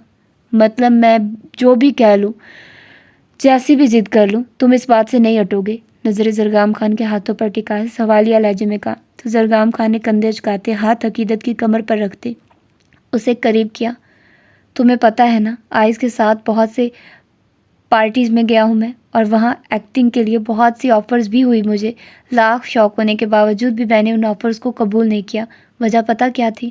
مطلب میں جو بھی کہہ لوں، جیسی بھی ضد کر لوں، تم اس بات سے نہیں ہٹو گے؟ نظریں زرگام خان کے ہاتھوں پر ٹکائے سوالیہ لہجے میں کہا تو زرگام خان نے کندھے اچکاتے ہاتھ عقیدت کی کمر پر رکھتے اسے قریب کیا۔ تمہیں پتہ ہے نا، آئس کے ساتھ بہت سے پارٹیز میں گیا ہوں میں، اور وہاں ایکٹنگ کے لیے بہت سی آفرز بھی ہوئی مجھے، لاکھ شوق ہونے کے باوجود بھی میں نے ان آفرز کو قبول نہیں کیا۔ وجہ پتہ کیا تھی؟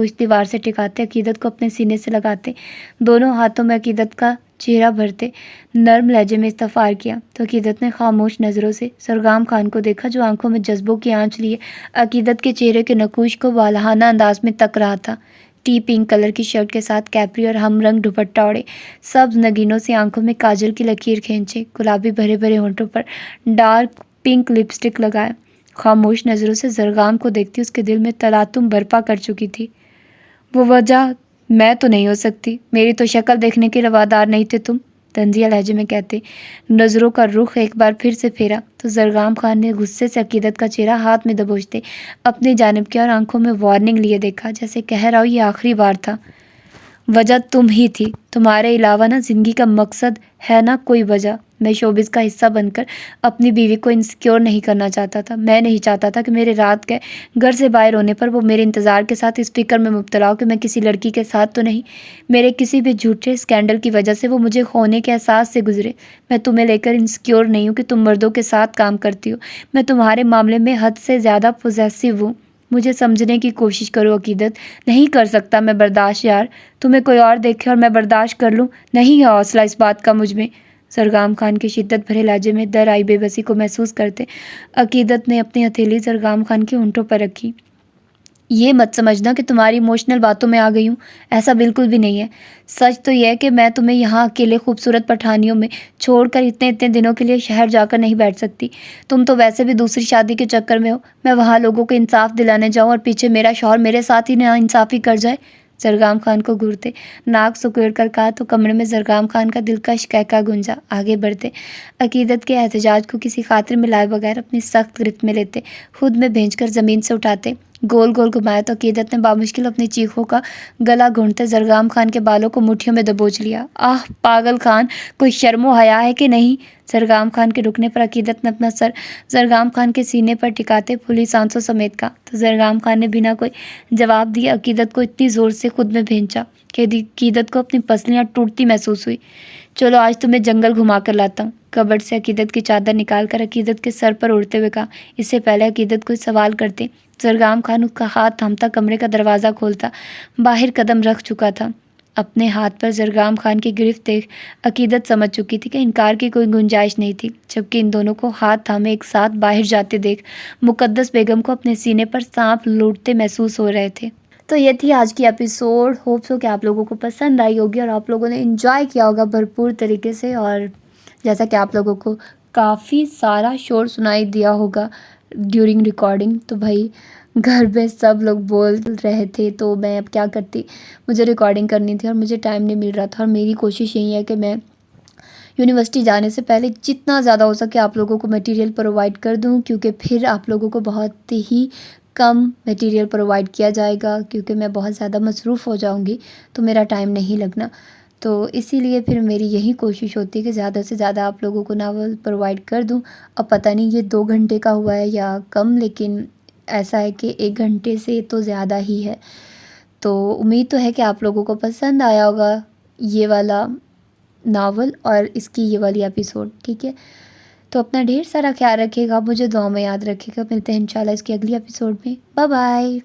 پشت دیوار سے ٹکاتے عقیدت کو اپنے سینے سے لگاتے دونوں ہاتھوں میں عقیدت کا چہرہ بھرتے نرم لہجے میں استغفار کیا تو عقیدت نے خاموش نظروں سے سرگام خان کو دیکھا جو آنکھوں میں جذبوں کی آنچ لیے عقیدت کے چہرے کے نقوش کو والہانہ انداز میں تک رہا تھا۔ ٹی پنک کلر کی شرٹ کے ساتھ کیپری اور ہم رنگ دوپٹہ اوڑھے، سبز نگینوں سے آنکھوں میں کاجل کی لکیر کھینچے، گلابی بھرے بھرے ہونٹوں پر ڈارک پنک لپسٹک لگائے، خاموش نظروں سے زرگام کو دیکھتی اس کے دل میں تلاطم برپا کر چکی تھی۔ وہ وجہ میں تو نہیں ہو سکتی، میری تو شکل دیکھنے کے روادار نہیں تھے تم، طنزیہ لہجے میں کہتے نظروں کا رخ ایک بار پھر سے پھیرا تو زرگام خان نے غصے سے عقیدت کا چہرہ ہاتھ میں دبوچتے اپنی جانب کیا اور آنکھوں میں وارننگ لیے دیکھا، جیسے کہہ رہا ہو یہ آخری بار تھا۔ وجہ تم ہی تھی، تمہارے علاوہ نا زندگی کا مقصد ہے نہ کوئی وجہ۔ میں شوبز کا حصہ بن کر اپنی بیوی کو انسیکیور نہیں کرنا چاہتا تھا، میں نہیں چاہتا تھا کہ میرے رات کے گھر سے باہر ہونے پر وہ میرے انتظار کے ساتھ اس فکر میں مبتلا ہو کہ میں کسی لڑکی کے ساتھ تو نہیں، میرے کسی بھی جھوٹے اسکینڈل کی وجہ سے وہ مجھے کھونے کے احساس سے گزرے۔ میں تمہیں لے کر انسیکیور نہیں ہوں کہ تم مردوں کے ساتھ کام کرتی ہو، میں تمہارے معاملے میں حد سے زیادہ پوزیسو ہوں۔ مجھے سمجھنے کی کوشش کرو عقیدت، نہیں کر سکتا میں برداشت یار، تمہیں کوئی اور دیکھے اور میں برداشت کر لوں، نہیں ہے حوصلہ اس بات کا مجھ میں۔ زرگام خان کے شدت بھرے لہجے میں در آئی بے بسی کو محسوس کرتے عقیدت نے اپنی ہتھیلی زرگام خان کے ہونٹوں پر رکھی۔ یہ مت سمجھنا کہ تمہاری ایموشنل باتوں میں آ گئی ہوں، ایسا بالکل بھی نہیں ہے۔ سچ تو یہ ہے کہ میں تمہیں یہاں اکیلے خوبصورت پٹھانیوں میں چھوڑ کر اتنے دنوں کے لیے شہر جا کر نہیں بیٹھ سکتی۔ تم تو ویسے بھی دوسری شادی کے چکر میں ہو، میں وہاں لوگوں کو انصاف دلانے جاؤں اور پیچھے میرا شوہر میرے ساتھ ہی نا انصافی کر جائے۔ زرگام خان کو گھورتے ناک سکیڑ کر کہا تو کمرے میں زرگام خان کا دلکش کہکا گونجا۔ آگے بڑھتے عقیدت کے احتجاج کو کسی خاطر میں لائے بغیر اپنی سخت گرفت میں لیتے خود میں بھینج کر زمین سے اٹھاتے گول گول گھمایا تو عقیدت نے بامشکل اپنی چیخوں کا گلا گھونٹتے زرگام خان کے بالوں کو مٹھیوں میں دبوچ لیا۔ آہ پاگل خان، کوئی شرم و حیا ہے کہ نہیں؟ زرگام خان کے رکنے پر عقیدت نے اپنا سر زرگام خان کے سینے پر ٹکاتے پھولی سانسوں سمیت کہا تو زرگام خان نے بنا کوئی جواب دیے عقیدت کو اتنی زور سے خود میں بھینچا کہ عقیدت کو اپنی پسلیاں ٹوٹتی محسوس ہوئی۔ چلو آج تمہیں جنگل گھما کر لاتا ہوں، کبڈ سے عقیدت کی چادر نکال کر عقیدت کے سر پر اڑتے ہوئے کہا۔ اس سے پہلے عقیدت کوئی سوال کرتے زرگام خان اس کا ہاتھ تھامتا کمرے کا دروازہ کھولتا باہر قدم رکھ چکا تھا۔ اپنے ہاتھ پر زرگام خان کی گرفت دیکھ عقیدت سمجھ چکی تھی کہ انکار کی کوئی گنجائش نہیں تھی، جبکہ ان دونوں کو ہاتھ تھامے ایک ساتھ باہر جاتے دیکھ مقدس بیگم کو اپنے سینے پر سانپ لوٹتے محسوس ہو رہے تھے۔ تو یہ تھی آج کی ایپیسوڈ، ہوپ سو کہ آپ لوگوں کو پسند آئی ہوگی اور آپ لوگوں نے انجوائے کیا ہوگا بھرپور طریقے سے، اور جیسا کہ آپ لوگوں کو کافی سارا شور سنائی دیا ہوگا ڈیورنگ ریکارڈنگ، تو بھائی گھر میں سب لوگ بول رہے تھے تو میں اب کیا کرتی، مجھے ریکارڈنگ کرنی تھی اور مجھے ٹائم نہیں مل رہا تھا، اور میری کوشش یہی ہے کہ میں یونیورسٹی جانے سے پہلے جتنا زیادہ ہو سکے آپ لوگوں کو میٹیریل پرووائڈ کر دوں، کیونکہ پھر آپ لوگوں کو بہت ہی کم میٹیریل پرووائڈ کیا جائے گا، کیونکہ میں بہت زیادہ مصروف ہو جاؤں گی تو میرا ٹائم نہیں لگنا، تو اسی لیے پھر میری یہی کوشش ہوتی ہے کہ زیادہ سے زیادہ آپ لوگوں کو ناول پرووائڈ کر دوں۔ اب پتہ نہیں یہ 2 گھنٹے کا ہوا ہے یا کم، لیکن ایسا ہے کہ 1 گھنٹے سے تو زیادہ ہی ہے، تو امید تو ہے کہ آپ لوگوں کو پسند آیا ہوگا یہ والا ناول اور اس کی یہ والی ایپیسوڈ، ٹھیک ہے؟ تو اپنا ڈھیر سارا خیال رکھیے گا، مجھے دعا میں یاد رکھیے گا، ملتے ہیں انشاءاللہ اس کی اگلی ایپیسوڈ میں، بائے بائے۔